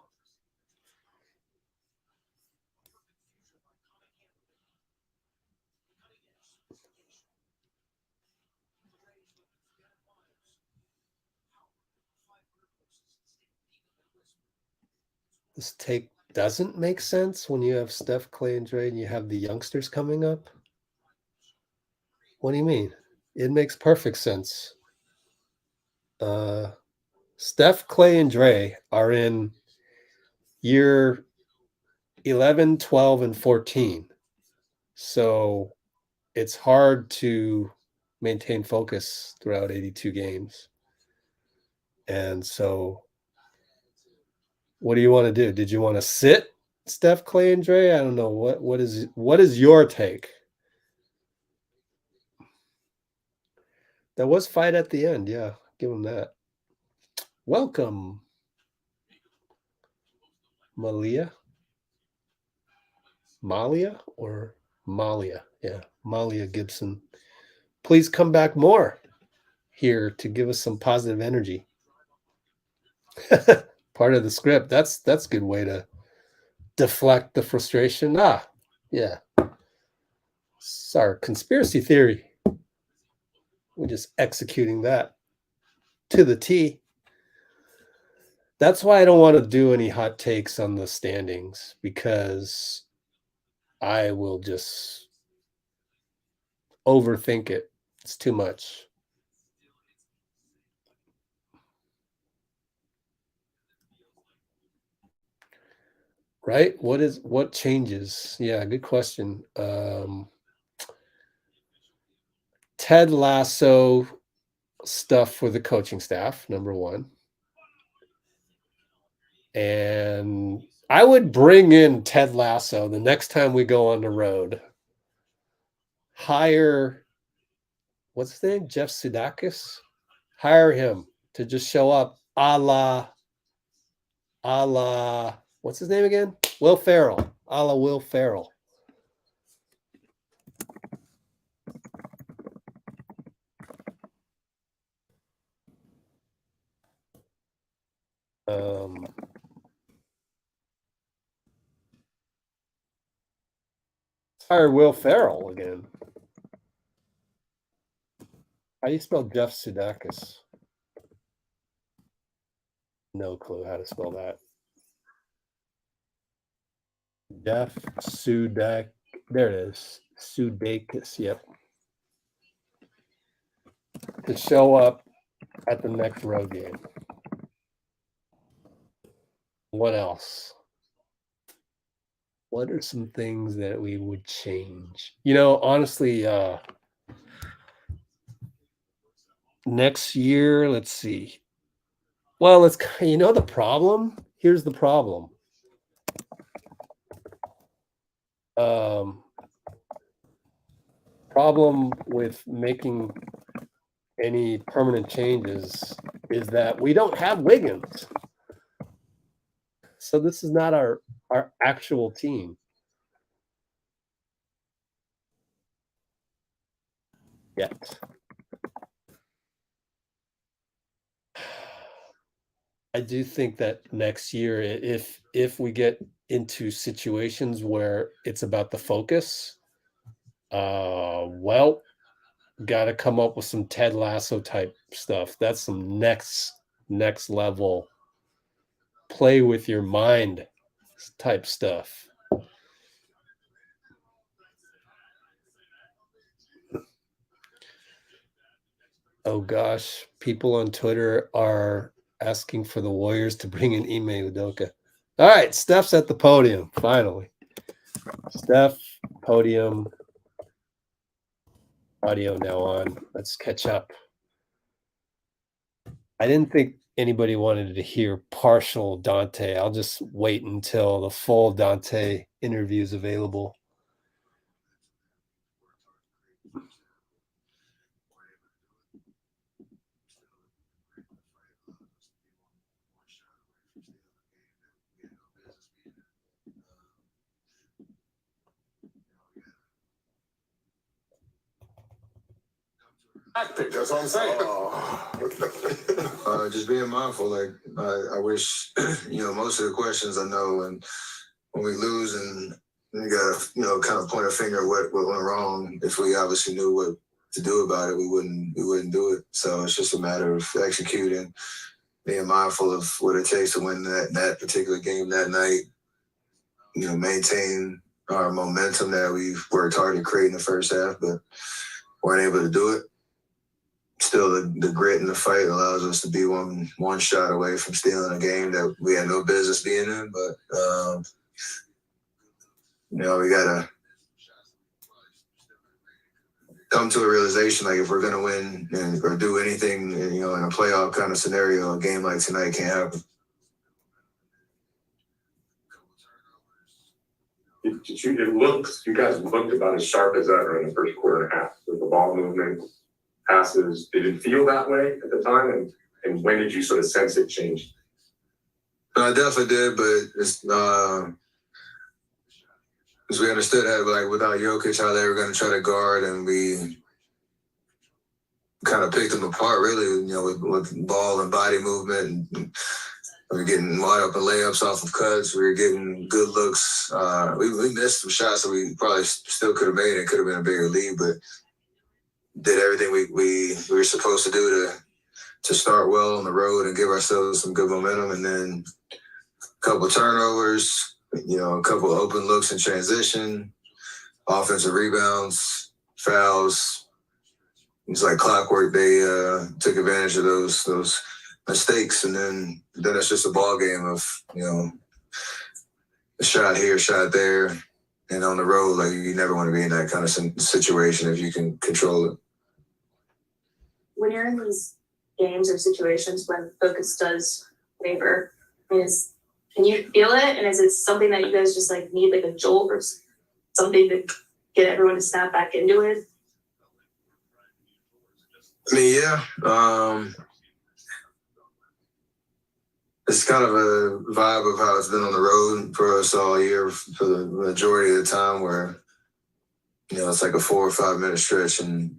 This take doesn't make sense when you have Steph, Klay, and Dray, and you have the youngsters coming up. What do you mean? It makes perfect sense. Steph, Klay, and Dray are in year 11, 12, and 14. So it's hard to maintain focus throughout 82 games. And so what do you want to do? Did you want to sit Steph, Klay, and Dray? I don't know. What is your take? There was fight at the end. Yeah, give him that. Welcome, Malia or Malia? Yeah, Malia Gibson. Please come back more here to give us some positive energy. Part of the script. That's a good way to deflect the frustration. Yeah. It's our conspiracy theory. We're just executing that to the T. That's why I don't want to do any hot takes on the standings, because I will just overthink it. It's too much. Right? What changes? Yeah, good question. Ted Lasso stuff for the coaching staff, number one. And I would bring in Ted Lasso the next time we go on the road. Hire, what's his name? Jeff Sudakis. Hire him to just show up a la, what's his name again? Will Ferrell. A la Will Ferrell. Hire Will Ferrell again. How do you spell Jeff Sudakis? No clue how to spell that. Jeff Sudak. There it is. Sudakis. Yep. To show up at the next road game. What else? What are some things that we would change? Honestly, next year, let's see. Well, the problem? Here's the problem. Problem with making any permanent changes is that we don't have Wiggins. So this is not our actual team yet. I do think that next year, if we get into situations where it's about the focus, well, got to come up with some Ted Lasso type stuff. That's some next level play with your mind type stuff. Oh gosh, people on Twitter are asking for the Warriors to bring in Ime Udoka. All right, Steph's at the podium, finally. Steph, podium. Audio now on. Let's catch up. I didn't think anybody wanted to hear partial Donte. I'll just wait until the full Donte interview is available. That's what I'm saying. Just being mindful. Like I wish, most of the questions I know, and when we lose and you got to, kind of point a finger at what went wrong. If we obviously knew what to do about it, we wouldn't do it. So it's just a matter of executing, being mindful of what it takes to win that particular game that night. Maintain our momentum that we've worked hard to create in the first half, but weren't able to do it. Still, the grit in the fight allows us to be one shot away from stealing a game that we had no business being in. But we gotta come to a realization, like if we're gonna win or do anything, in a playoff kind of scenario, a game like tonight can't happen. You guys looked about as sharp as ever in the first quarter and a half with the ball movement, passes. Did it feel that way at the time? And when did you sort of sense it changed? I definitely did, but it's because we understood that, like, without Jokic, how they were going to try to guard, and we kind of picked them apart, really, with ball and body movement. And we were getting wide open layups off of cuts. We were getting good looks. We missed some shots that we probably still could have made. It could have been a bigger lead, but did everything we were supposed to do to start well on the road and give ourselves some good momentum. And then a couple turnovers, a couple open looks in transition, offensive rebounds, fouls. It's like clockwork. They took advantage of those mistakes, and then it's just a ball game of a shot here, shot there, and on the road, like, you never want to be in that kind of situation if you can control it. When you're in these games or situations when focus does waver, can you feel it? And is it something that you guys just like need, like a jolt or something to get everyone to snap back into it? Yeah. It's kind of a vibe of how it's been on the road for us all year for the majority of the time, where, it's like a 4 or 5 minute stretch and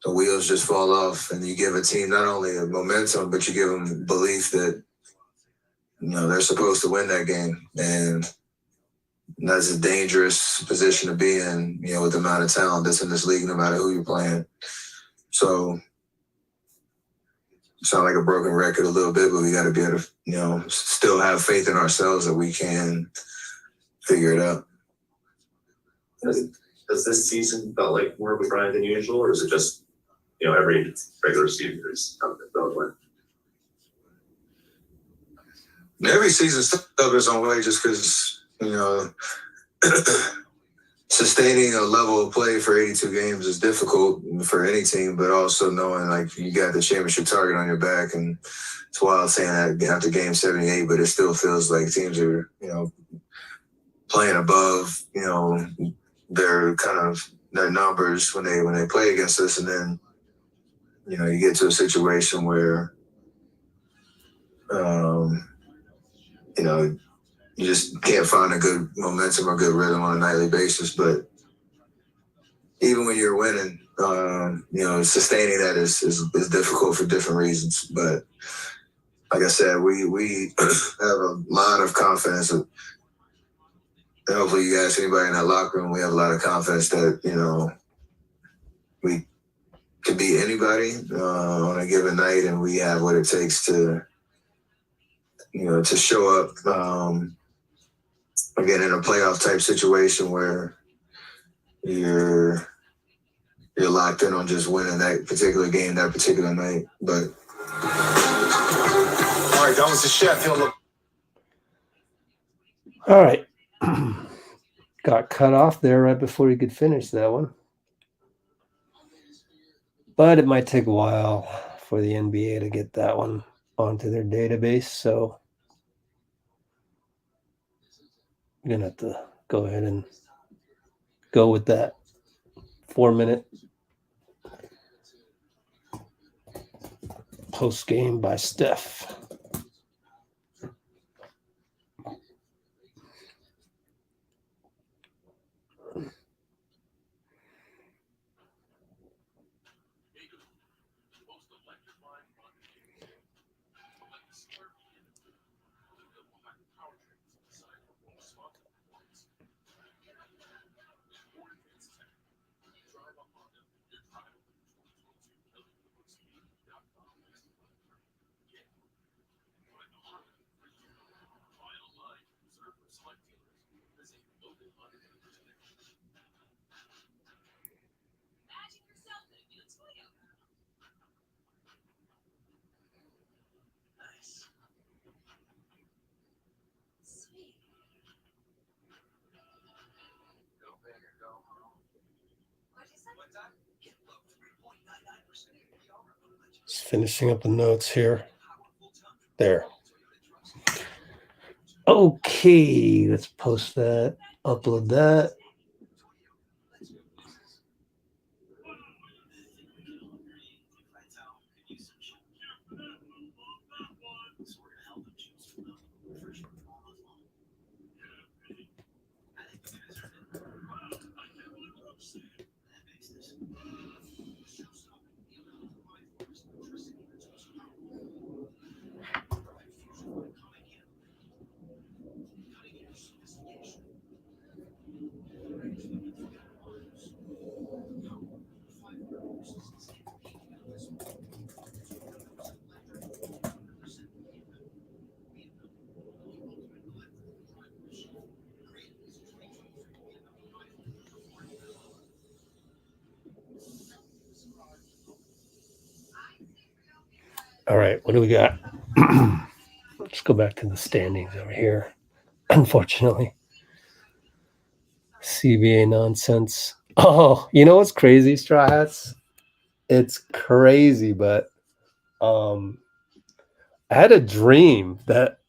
the wheels just fall off, and you give a team not only a momentum, but you give them belief that, they're supposed to win that game. And that's a dangerous position to be in, with the amount of talent that's in this league, no matter who you're playing. So, sound like a broken record a little bit, but we got to be able to, still have faith in ourselves that we can figure it out. Does this season felt like more of a grind than usual, or is it just, every regular season is felt like? Every season stuff its own way, just because, sustaining a level of play for 82 games is difficult for any team, but also knowing, like, you got the championship target on your back. And it's wild saying that after game 78, but it still feels like teams are, playing above, their numbers when they play against us. And then, you get to a situation where, you just can't find a good momentum or good rhythm on a nightly basis. But even when you're winning, sustaining that is difficult for different reasons. But like I said, we have a lot of confidence. And hopefully you ask anybody in that locker room, we have a lot of confidence that, we can beat anybody on a given night, and we have what it takes to show up, again, in a playoff type situation where you're locked in on just winning that particular game, that particular night. But all right, that was the Sheffield. All right. Got cut off there right before he could finish that one. But it might take a while for the NBA to get that one onto their database. So I'm going to have to go ahead and go with that 4-minute post game by Steph. Just finishing up the notes here. There. Okay, let's post that, upload that. All right, what do we got? Let's go back to the standings over here. Unfortunately, CBA nonsense. Oh, you know what's crazy, Straw Hats? It's crazy, but I had a dream that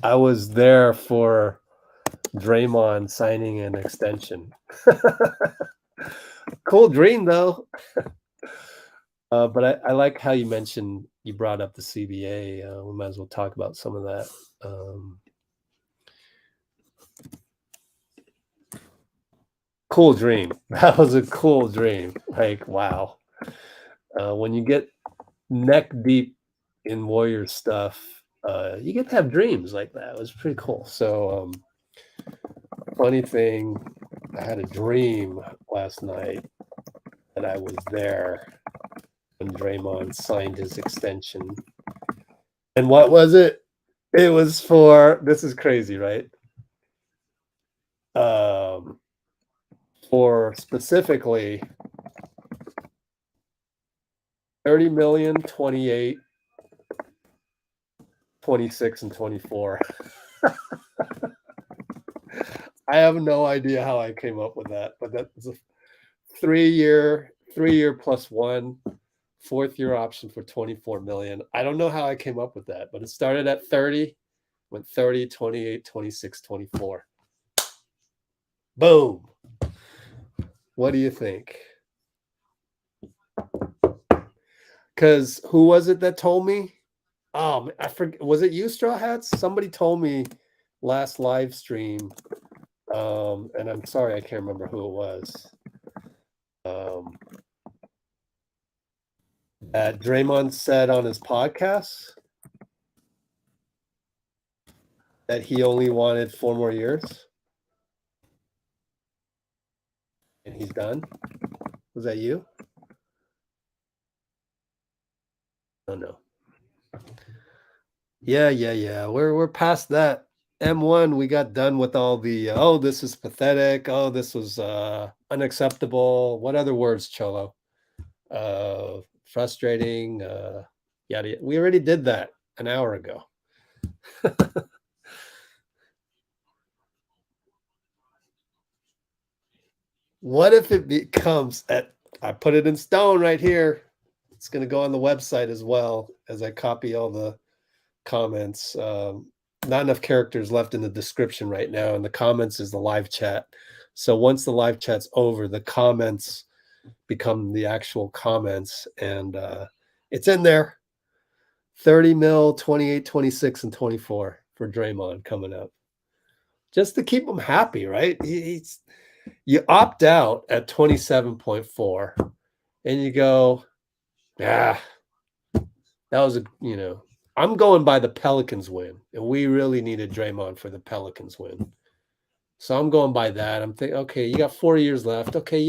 I was there for Draymond signing an extension. Cool dream, though. But I like how you mentioned, you brought up the CBA. We might as well talk about some of that. Cool dream. That was a cool dream. Like, wow. When you get neck deep in Warriors stuff, you get to have dreams like that. It was pretty cool. So, funny thing, I had a dream last night that I was there when Draymond signed his extension. And what was it? It was for, this is crazy, right? For specifically 30 million, 28, 26, and 24. I have no idea how I came up with that, but that's a three-year plus one, fourth-year option for 24 million. I don't know how I came up with that, but it started at 30, went 30, 28, 26, 24. Boom. What do you think? Because who was it that told me? I forget. Was it you, Straw Hats? Somebody told me last live stream, and I'm sorry I can't remember who it was. That Draymond said on his podcast that he only wanted 4 more years, and he's done. Was that you? Oh no. Yeah. We're past that. M1, we got done with all the this is pathetic. Oh, this was unacceptable. What other words, Cholo? Frustrating. Yada. We already did that an hour ago. What if it becomes I put it in stone right here. It's going to go on the website as well as I copy all the comments. Not enough characters left in the description right now, and the comments is the live chat. So once the live chat's over, the comments become the actual comments, and it's in there. 30 mil, 28, 26, and 24 for Draymond coming up. Just to keep him happy, right? You opt out at 27.4, and you go, that was I'm going by the Pelicans win, and we really needed Draymond for the Pelicans win. So I'm going by that. I'm thinking, okay, you got 4 years left. Okay,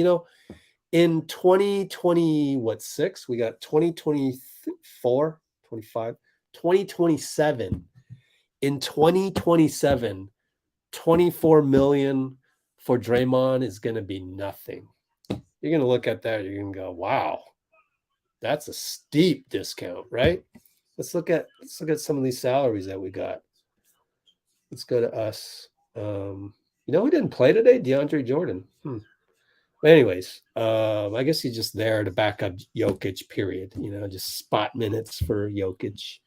in 2026, we got 2024, 25, 2027. In 2027, 24 million for Draymond is going to be nothing. You're going to look at that. You're going to go, wow, that's a steep discount, right? Let's look at some of these salaries that we got. Let's go to us. We didn't play today. DeAndre Jordan. But anyways, I guess he's just there to back up Jokic, period. Just spot minutes for Jokic.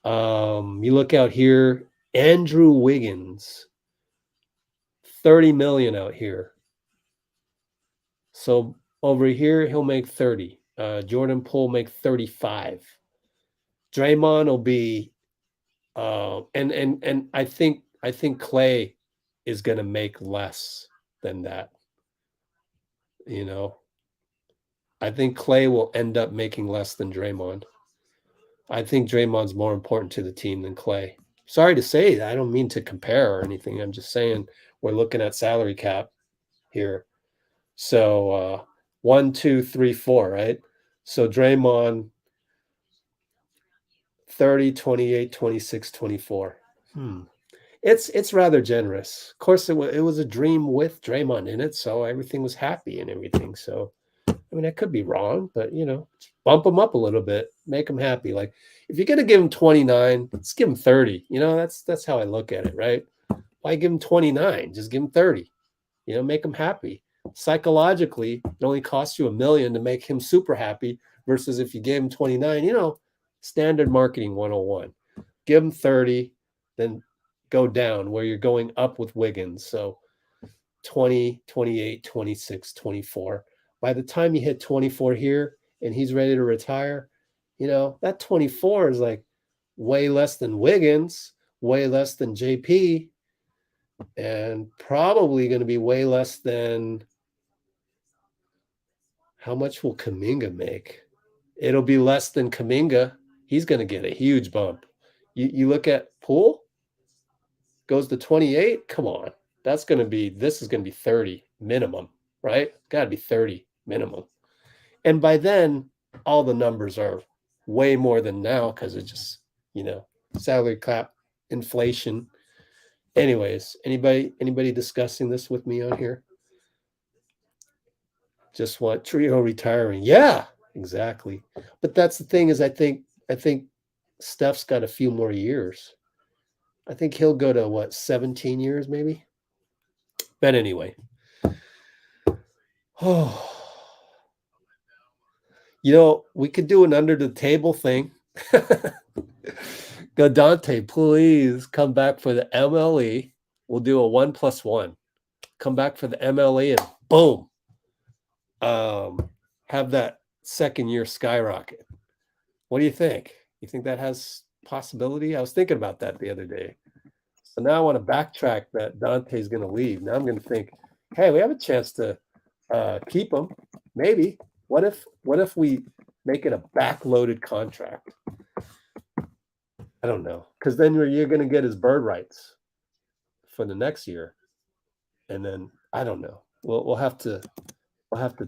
You look out here, Andrew Wiggins, 30 million out here. So over here, he'll make 30. Jordan Poole make 35. Draymond will be, and I think Klay is going to make less than that. I think Klay will end up making less than Draymond. I think Draymond's more important to the team than Klay. Sorry to say that. I don't mean to compare or anything. I'm just saying we're looking at salary cap here. So 1, 2, 3, 4, right? So Draymond 30, 28, 26, 24. It's rather generous. Of course, it was a dream with Draymond in it, so everything was happy and everything. So, I mean, I could be wrong, but bump him up a little bit, make him happy. Like if you're gonna give him 29, let's give him 30. That's how I look at it, right? Why give him 29? Just give him 30. Make him happy. Psychologically, it only costs you $1 million to make him super happy. Versus if you gave him 29, standard marketing 101. Give him 30, then go down where you're going up with Wiggins. So 20, 28, 26, 24. By the time you hit 24 here and he's ready to retire, that 24 is like way less than Wiggins, way less than JP, and probably going to be way less than how much will Kuminga make? It'll be less than Kuminga. He's going to get a huge bump. You look at Poole, goes to 28. Come on. This is going to be 30 minimum, right? Got to be 30 minimum. And by then, all the numbers are way more than now because it's just, salary cap, inflation. Anyways, anybody discussing this with me on here? Just want Trio retiring. Yeah, exactly. But that's the thing is I think Steph's got a few more years. I think he'll go to 17 years maybe. But anyway. Oh. We could do an under the table thing. Go Donte, please come back for the MLE. We'll do a 1+1. Come back for the MLE and boom. Have that second year skyrocket. What do you think? You think that has possibility? I was thinking about that the other day. So now I want to backtrack that Dante's going to leave. Now I'm going to think, hey, we have a chance to keep him. Maybe. What if we make it a backloaded contract? I don't know. Because then you're going to get his bird rights for the next year. And then I don't know. We'll have to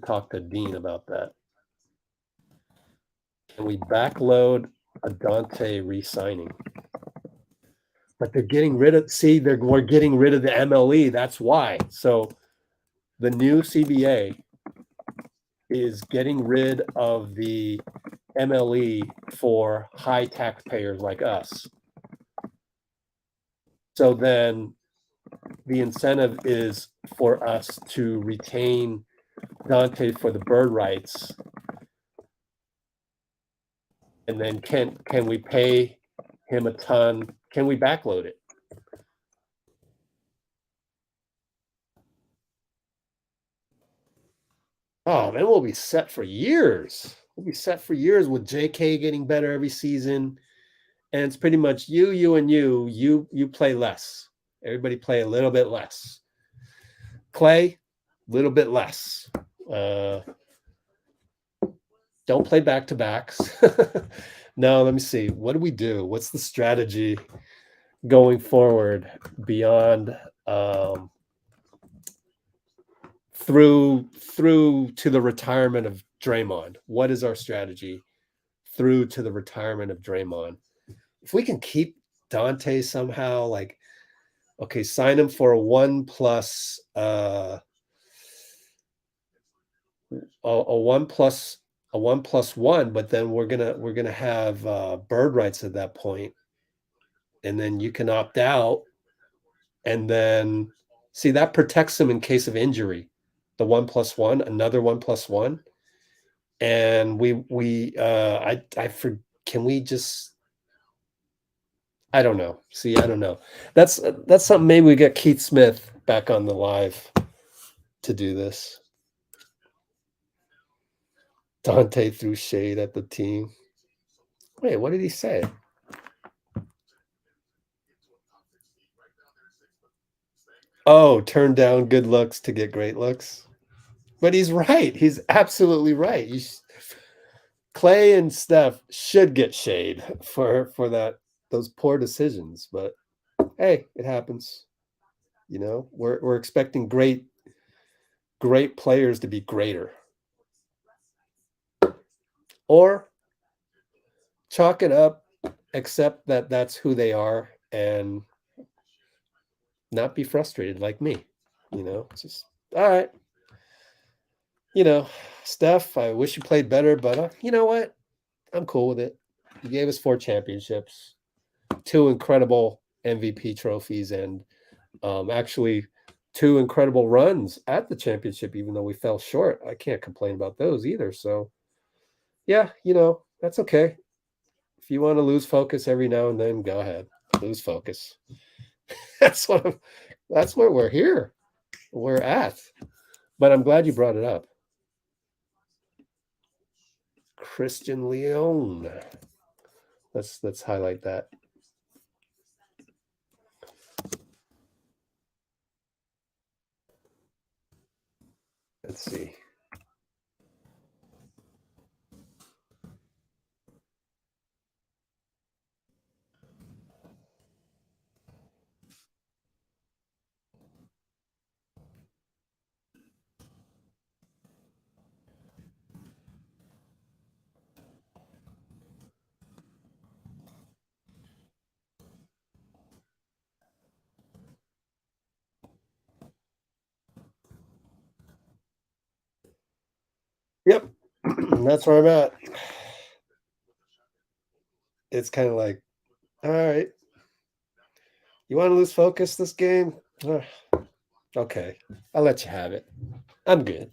talk to Dean about that. Can we backload a Donte re-signing? But they're getting rid of. We're getting rid of the MLE. That's why. So the new CBA is getting rid of the MLE for high taxpayers like us. So then the incentive is for us to retain Donte for the bird rights. And then can we pay him a ton? Can we backload it? Oh, man, we'll be set for years. We'll be set for years with JK getting better every season. And it's pretty much you, and you play less. Everybody play a little bit less. Klay, a little bit less. Don't play back-to-backs. No, let me see. What do we do? What's the strategy going forward beyond through to the retirement of Draymond? What is our strategy through to the retirement of Draymond? If we can keep Donte somehow, like, okay, sign him for a 1+1, but then we're gonna have bird rights at that point, and then you can opt out, and then see that protects him in case of injury. the 1+1, another 1+1. And can we just, I don't know. See, I don't know. That's something. Maybe we get Keith Smith back on the live to do this. Donte threw shade at the team. Wait, what did he say? Oh, turn down good looks to get great looks. But he's right. He's absolutely right. Klay and Steph should get shade for those poor decisions. But hey, it happens. You know, we're expecting great players to be greater. Or chalk it up, accept that that's who they are, and not be frustrated like me. You know, it's just, all right. You know, Steph, I wish you played better, but you know what? I'm cool with it. You gave us 4 championships, 2 incredible MVP trophies, and actually 2 incredible runs at the championship, even though we fell short. I can't complain about those either. So, yeah, you know, that's okay. If you want to lose focus every now and then, go ahead. Lose focus. That's where we're here. We're at. But I'm glad you brought it up. Christian Leone. Let's highlight that. Let's see. Yep. That's where I'm at. It's kind of like, all right, you want to lose focus this game? Okay, I'll let you have it. I'm good.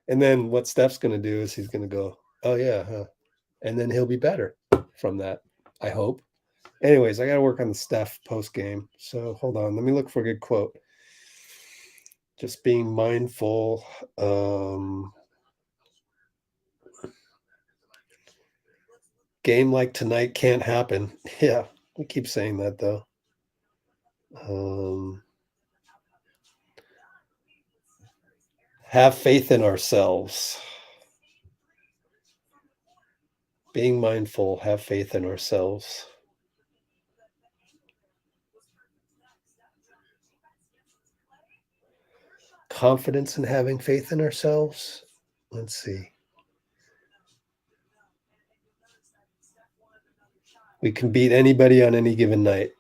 And then what Steph's going to do is he's going to go, oh, yeah, huh? And then he'll be better from that, I hope. Anyways, I got to work on the Steph post game. So hold on. Let me look for a good quote. Just being mindful. Game like tonight can't happen. Yeah, we keep saying that, though. Have faith in ourselves. Being mindful, have faith in ourselves. Confidence in having faith in ourselves. Let's see. We can beat anybody on any given night.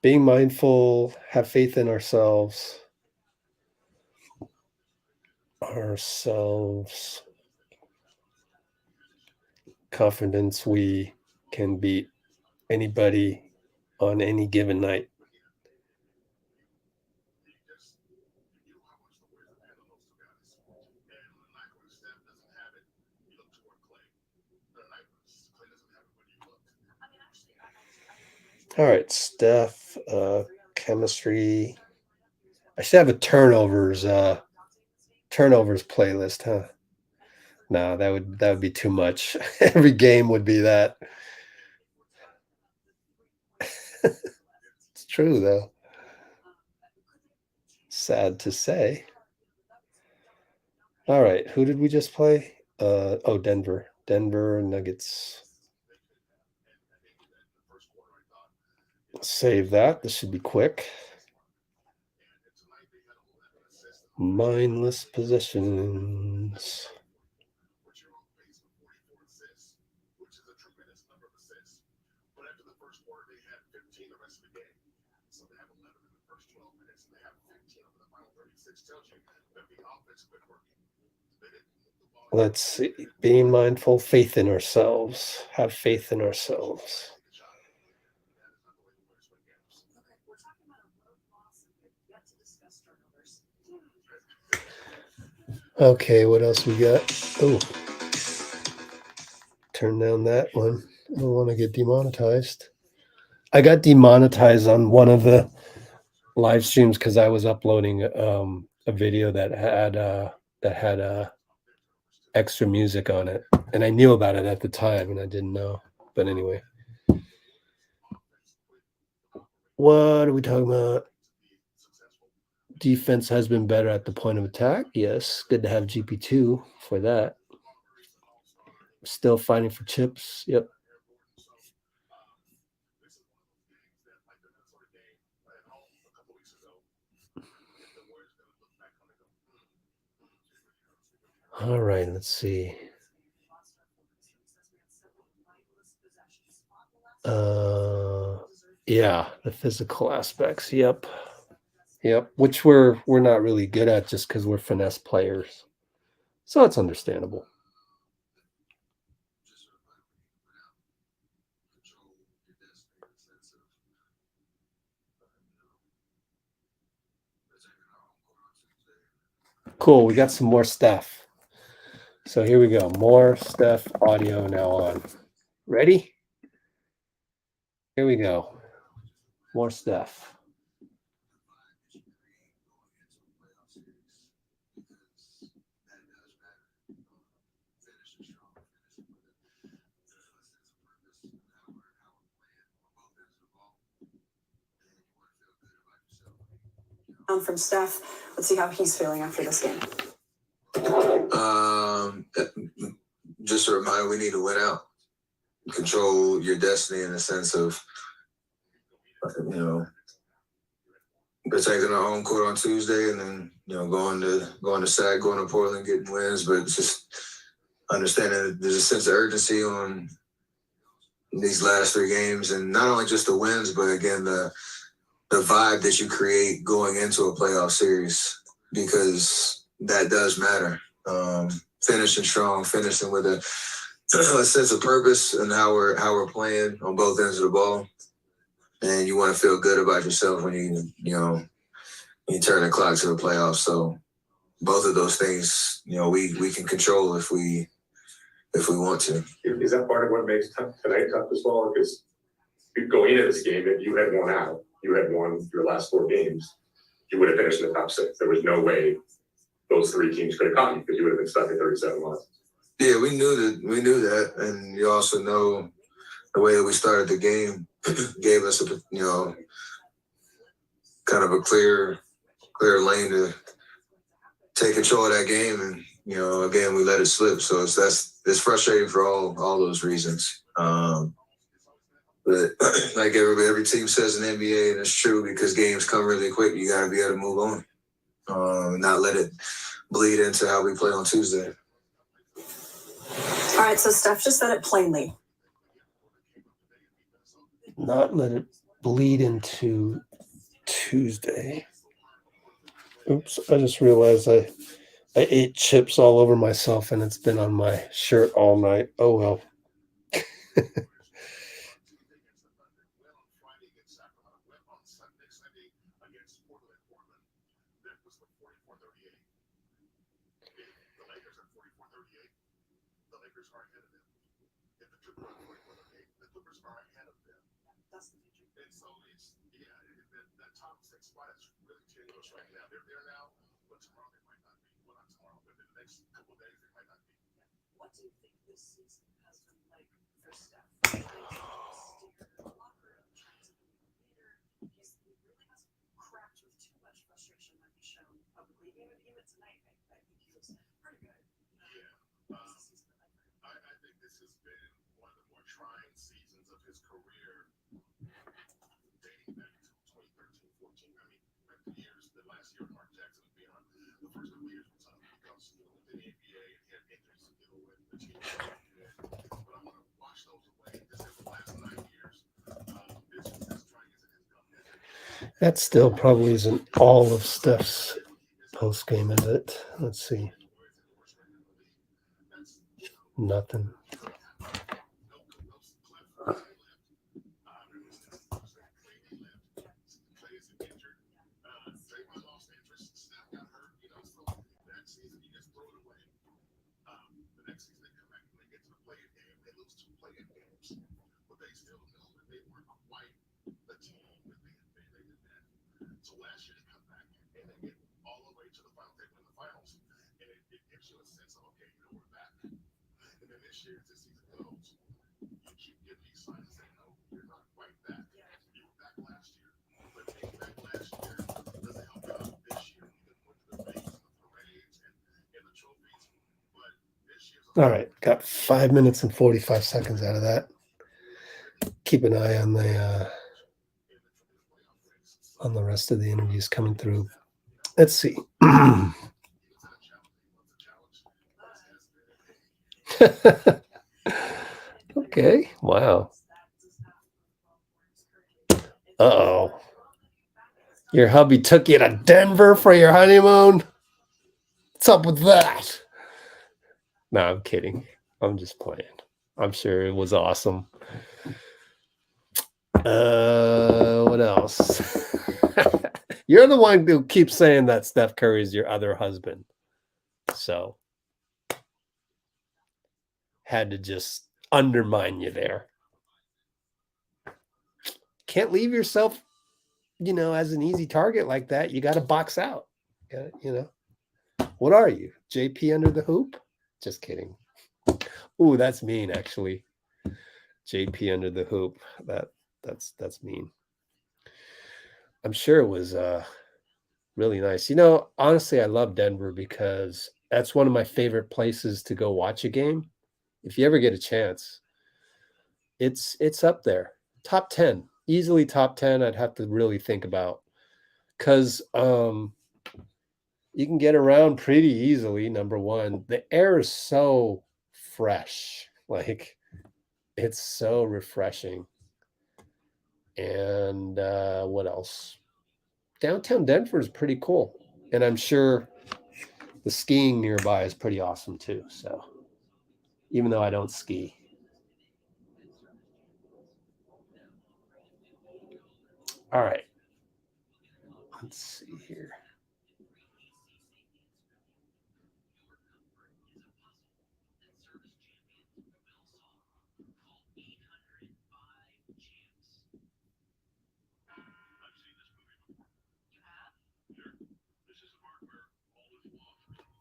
Being mindful, have faith in ourselves. Confidence we can beat anybody on any given night. All right, Steph, chemistry. I should have a turnovers playlist, huh? No, that would be too much. Every game would be that. It's true, though. Sad to say. All right, who did we just play? Denver. Denver Nuggets. Save that. This should be quick. Mindless possessions. Let's see. Being mindful, faith in ourselves. Have faith in ourselves. Okay, what else we got? Oh, turn down that one. I don't want to get demonetized. I got demonetized on one of the live streams because I was uploading a video that had extra music on it, and I knew about it at the time, and I didn't know. But anyway, what are we talking about? Defense has been better at the point of attack. Yes, good to have GP2 for that. Still fighting for chips. Yep. All right, let's see. Yeah, the physical aspects. Yep. Which we're not really good at just because we're finesse players. So it's understandable. Cool. We got some more Steph. So here we go. More Steph audio now on. Ready? Here we go. More Steph. From Steph, let's see how he's feeling after this game. Just a reminder, we need to win out. Control your destiny in the sense of, protecting our home court on Tuesday, and then going to SAC, going to Portland, getting wins. But just understanding that there's a sense of urgency on these last 3 games, and not only just the wins, but again the vibe that you create going into a playoff series, because that does matter. Finishing strong, finishing with a sense of purpose and how we're playing on both ends of the ball. And you want to feel good about yourself when you turn the clock to the playoffs. So both of those things, we can control if we want to. Is that part of what makes tonight tough as well? Because going into this game, if you had won out, you had won your last 4 games, you would have finished in the top 6. There was no way those 3 teams could have caught you, because you would have been stuck at 37 losses. Yeah, we knew that, and you also know the way that we started the game gave us kind of a clear lane to take control of that game, and again we let it slip. So it's frustrating for all those reasons. But like every team says in the NBA, and it's true, because games come really quick. You got to be able to move on, not let it bleed into how we play on Tuesday. All right, so Steph just said it plainly. Not let it bleed into Tuesday. Oops, I just realized I ate chips all over myself, and it's been on my shirt all night. Oh well. What do you think this season has been like for Steph? He really hasn't cracked with too much frustration that he's shown publicly. Even tonight, I think he was pretty good. I think this has been one of the more trying seasons of his career, dating back to 2013-14. I mean, the last year of Mark Jackson was beyond. The first couple of years were tough because within the NBA, and he had injuries to deal with. The team but I want to wash those away. This is the last 9 years. It's just as trying as it has been. That still probably isn't all of Steph's post game, is it? Let's see. Nothing. Draymond lost interest. Steph got hurt. So that season he just threw it next year, as this season goes, you keep getting these signs saying, no, you're not quite that. You were back last year, but being back last year doesn't help you out this year. You can win the things and the parades and the trophies, but this year's All right, got 5 minutes and 45 seconds out of that. Keep an eye on the rest of the interviews coming through. Let's see. Okay. Wow. Uh-oh. Your hubby took you to Denver for your honeymoon? What's up with that? No, I'm kidding. I'm just playing. I'm sure it was awesome. What else? You're the one who keeps saying that Steph Curry is your other husband. So had to just undermine you there. Can't leave yourself, as an easy target like that. You got to box out. What are you? JP under the hoop? Just kidding. Ooh, that's mean, actually. JP under the hoop. That's mean. I'm sure it was really nice. Honestly, I love Denver because that's one of my favorite places to go watch a game. If you ever get a chance, it's up there. Top 10. Easily top 10. I'd have to really think about. Because you can get around pretty easily, number one. The air is so fresh. Like, it's so refreshing. And what else? Downtown Denver is pretty cool. And I'm sure the skiing nearby is pretty awesome too. So even though I don't ski. All right. Let's see here.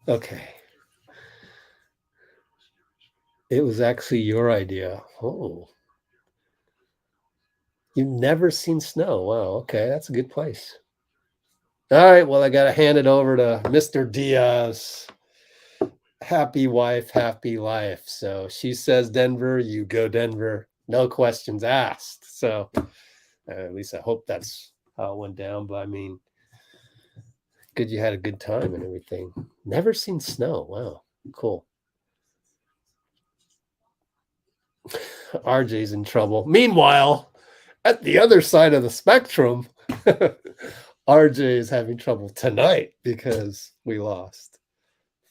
Okay. It was actually your idea. Oh. You've never seen snow. Wow. Okay. That's a good place. All right. Well, I got to hand it over to Mr. Diaz. Happy wife, happy life. So she says Denver, you go Denver. No questions asked. So at least I hope that's how it went down. But I mean, good you had a good time and everything. Never seen snow. Wow. Cool. RJ's in trouble. Meanwhile, at the other side of the spectrum, RJ is having trouble tonight because we lost.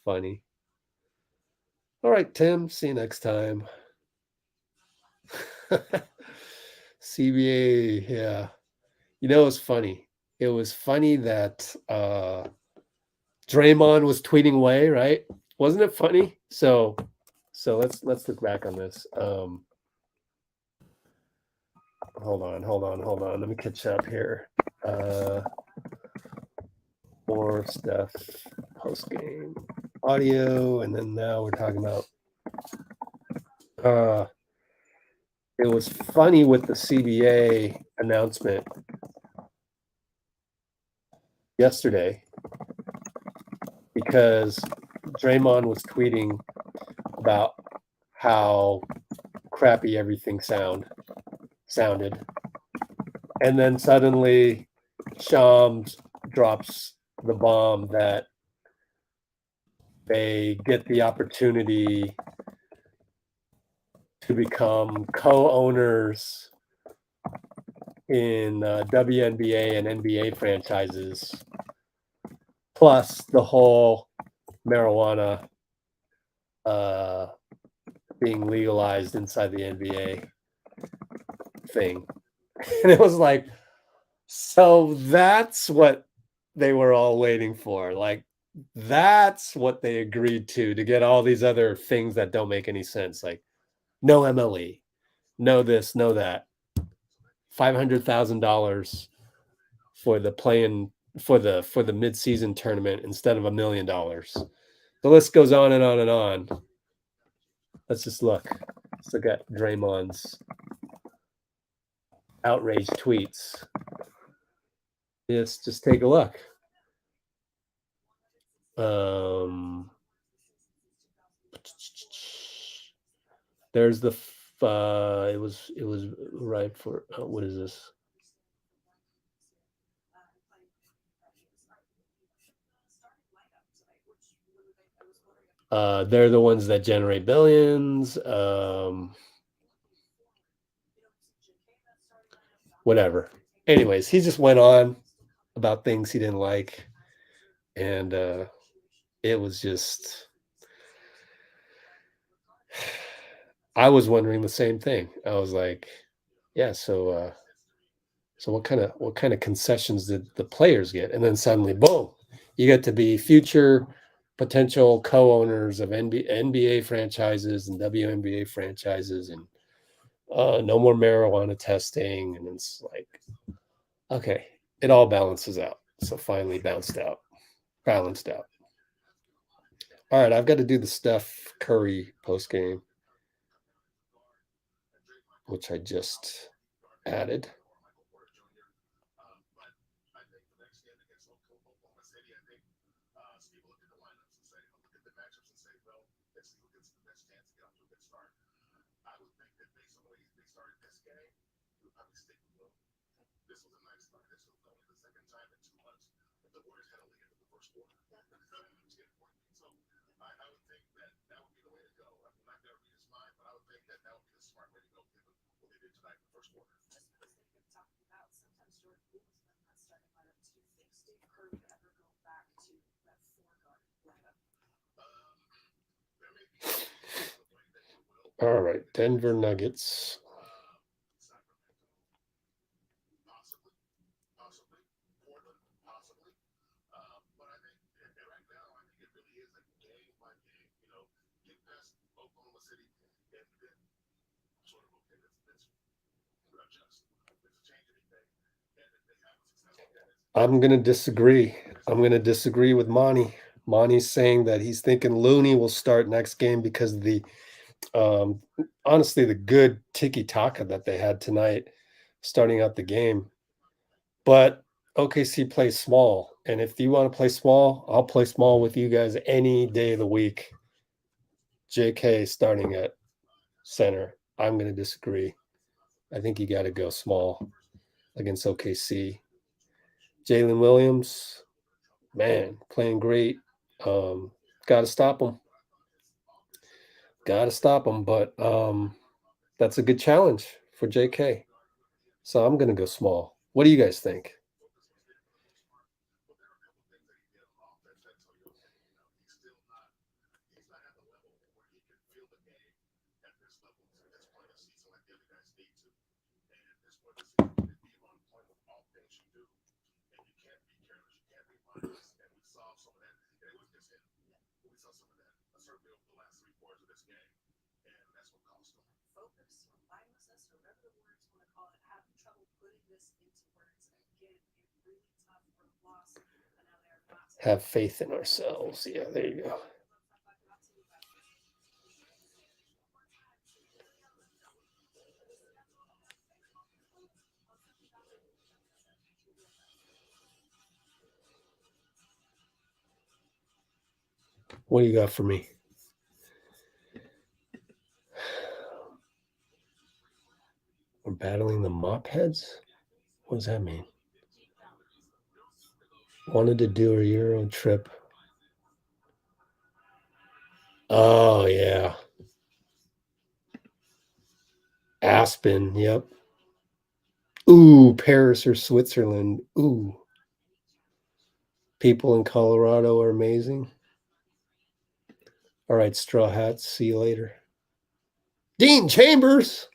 Funny. All right, Tim. See you next time. CBA, yeah. It's funny. It was funny that Draymond was tweeting away, right? Wasn't it funny? So let's look back on this. Hold on. Let me catch up here. More stuff, post game audio, and then now we're talking about. It was funny with the CBA announcement yesterday because Draymond was tweeting about how crappy everything sounded. And then suddenly Shams drops the bomb that they get the opportunity to become co-owners in WNBA and NBA franchises, plus the whole marijuana being legalized inside the NBA thing. And it was like, so that's what they were all waiting for. Like, that's what they agreed to get all these other things that don't make any sense. Like, no MLE, no this, no that. $500,000 for the play-in for the mid-season tournament instead of $1 million. The list goes on and on and on. Let's just look. Let's look at Draymond's outrage tweets. Yes, just take a look. There's the it was right for what is this? They're the ones that generate billions. Whatever. Anyways, he just went on about things he didn't like, and it was just. I was wondering the same thing. I was like, yeah, so what kind of concessions did the players get? And then suddenly, boom, you get to be future potential co-owners of NBA franchises and WNBA franchises, and no more marijuana testing. And it's like, okay, it all balances out. So finally balanced out. All right, I've got to do the Steph Curry post game, which I just added. All right, Denver Nuggets. I'm going to disagree. I'm going to disagree with Monty. Monty's saying that he's thinking Looney will start next game because of the honestly, the good tiki-taka that they had tonight starting out the game. But OKC plays small. And if you want to play small, I'll play small with you guys any day of the week. JK starting at center. I'm going to disagree. I think you got to go small against OKC. Jalen Williams, man, playing great. Got to stop him. But that's a good challenge for JK. So I'm going to go small. What do you guys think? Have faith in ourselves. Yeah, there you go. What do you got for me? We're battling the mop heads? What does that mean? Wanted to do a Euro trip. Oh, yeah. Aspen, yep. Ooh, Paris or Switzerland. Ooh. People in Colorado are amazing. All right, Straw Hats. See you later. Dean Chambers.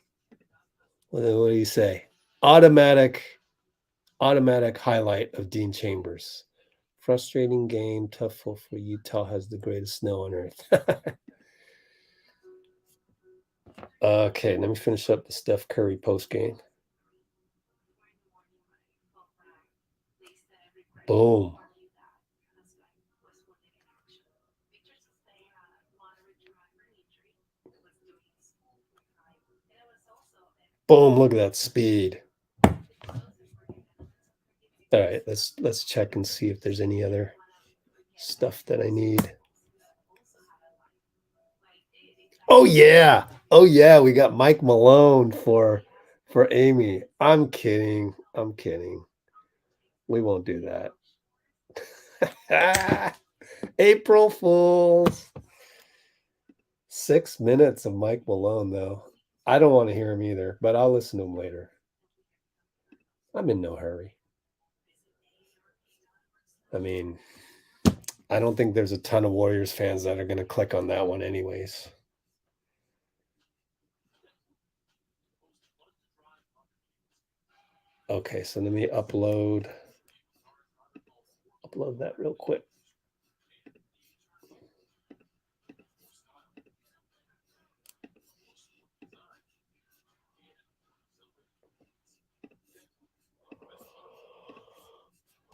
What do you say? Automatic highlight of Dean Chambers. Frustrating game, tough for Utah has the greatest snow on earth. Okay, let me finish up the Steph Curry post game. Boom. Boom, look at that speed. All right, let's check and see if there's any other stuff that I need. Oh yeah. Oh yeah, we got Mike Malone for Amy. I'm kidding. I'm kidding. We won't do that. April Fools. 6 minutes of Mike Malone, though. I don't want to hear him either, but I'll listen to him later. I'm in no hurry. I mean, I don't think there's a ton of Warriors fans that are going to click on that one anyways. Okay, so let me upload that real quick.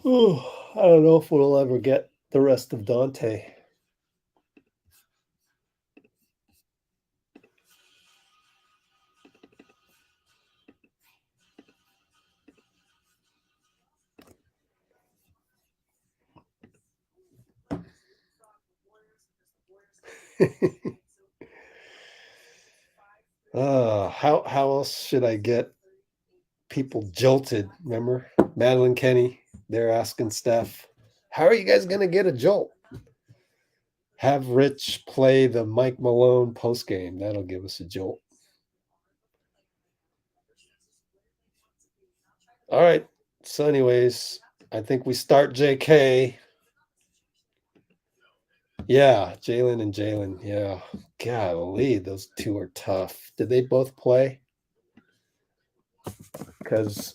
Oh, I don't know if we'll ever get the rest of Donte. How else should I get people jolted? Remember Madeline Kenny? They're asking Steph, how are you guys going to get a jolt? Have Rich play the Mike Malone post game. That'll give us a jolt. All right. So anyways, I think we start JK. Yeah, Jalen and Jalen. Yeah. Golly, those two are tough. Did they both play? Because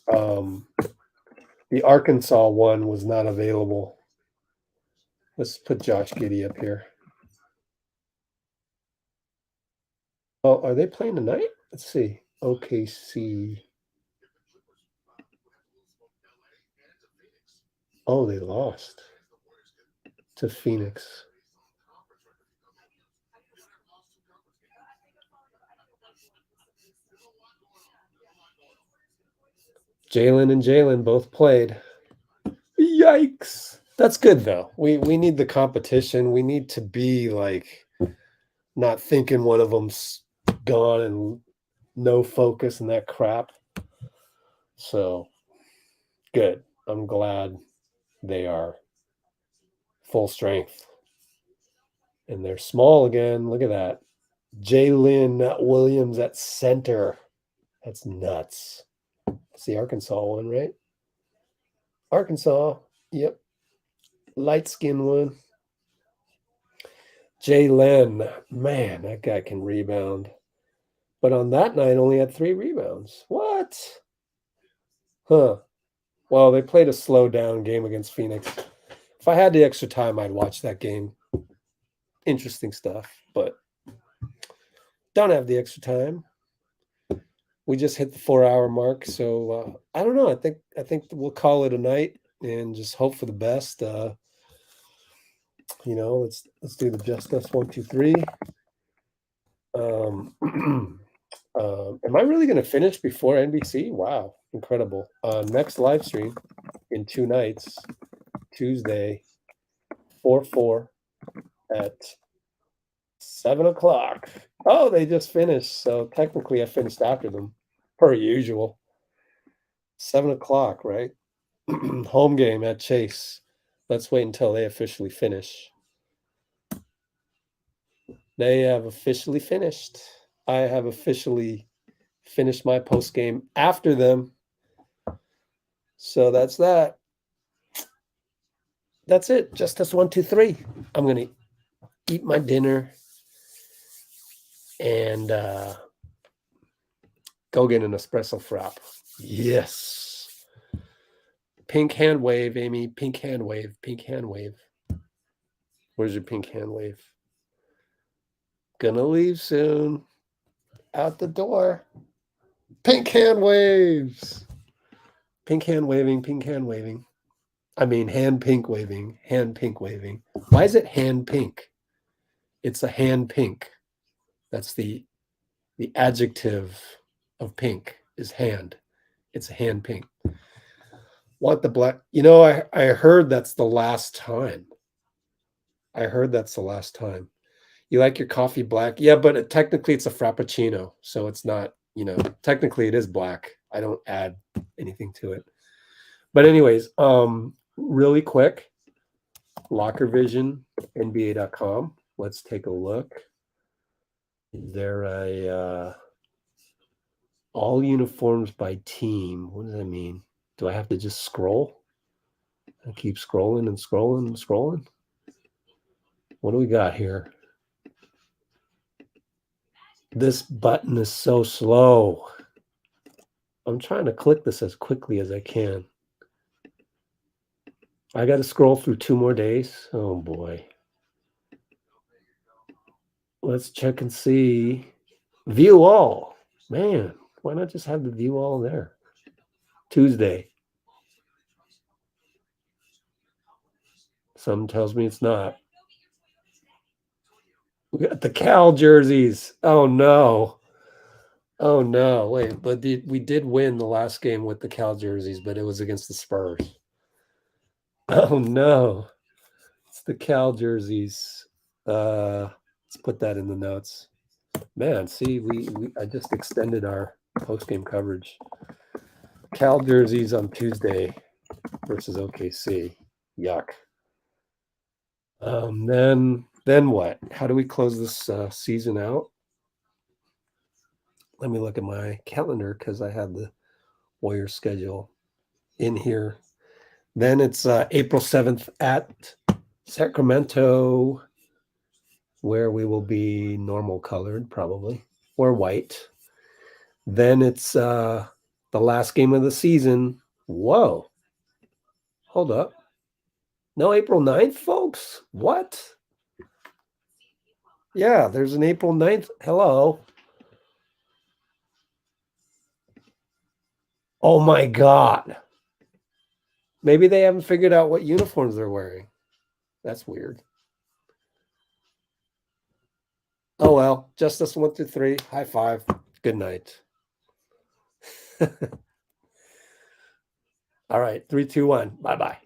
the Arkansas one was not available. Let's put Josh Giddey up here. Oh, are they playing tonight? Let's see. OKC. Oh, they lost to Phoenix. Jalen and Jalen both played. Yikes. That's good, though. We need the competition. We need to be like not thinking one of them's gone and no focus and that crap. So good. I'm glad they are full strength. And they're small again. Look at that. Jalen Williams at center. That's nuts. It's the Arkansas one, right? Arkansas. Yep. Light skin one. Jalen. Man, that guy can rebound. But on that night, only had 3 rebounds. What? Huh. Well, they played a slow down game against Phoenix. If I had the extra time, I'd watch that game. Interesting stuff, but don't have the extra time. We just hit the 4-hour mark, so I don't know. I think we'll call it a night and just hope for the best. Let's do the Just Us 1, 2, 3. Am I really going to finish before NBC? Wow, incredible. Next live stream in 2 nights, Tuesday, 4/4 at 7:00. Oh, they just finished. So technically I finished after them, per usual. 7:00, right? Home game at Chase. Let's wait until they officially finish. They have officially finished. I have officially finished my post game after them. So that's that. That's it. Just us 1, 2, 3. I'm going to eat my dinner and go get an espresso frap. Yes. Pink hand wave, Amy. Pink hand wave. Pink hand wave. Where's your pink hand wave? Gonna leave soon. Out the door. Pink hand waves. Pink hand waving. Pink hand waving. I mean, hand pink waving. Hand pink waving. Why is it hand pink? It's a hand pink. That's the adjective of pink. is hand. It's a hand pink. Want the black? You know, I heard that's the last time. You like your coffee black? Yeah, but technically it's a frappuccino, so it's not, you know, technically it is black. I don't add anything to it. But anyways, really quick, Locker Vision, NBA.com. Let's take a look. Is there a all uniforms by team? What does that mean? Do I have to just scroll? I keep scrolling and scrolling and scrolling. What do we got here? This button is so slow. I'm trying to click this as quickly as I can. I got to scroll through 2 more days. Oh boy. Let's check and see. View all. Man, why not just have the view all there? Tuesday. Some tells me it's not. We got the Cal jerseys. Oh no. Oh no. Wait, but we did win the last game with the Cal jerseys, but it was against the Spurs. Oh no. It's the Cal jerseys. Let's put that in the notes. Man, see, I just extended our post-game coverage. Cal jerseys on Tuesday versus OKC. Yuck. Then what? How do we close this season out? Let me look at my calendar because I have the Warriors schedule in here. Then it's April 7th at Sacramento, where we will be normal colored probably, or white. Then it's the last game of the season. Whoa. Hold up. No April 9th, folks? What? Yeah, there's an April 9th. Hello. Oh my God. Maybe they haven't figured out what uniforms they're wearing. That's weird. Oh well, Justice 1 through 3. High five. Good night. All right, 3, 2, 1. Bye-bye.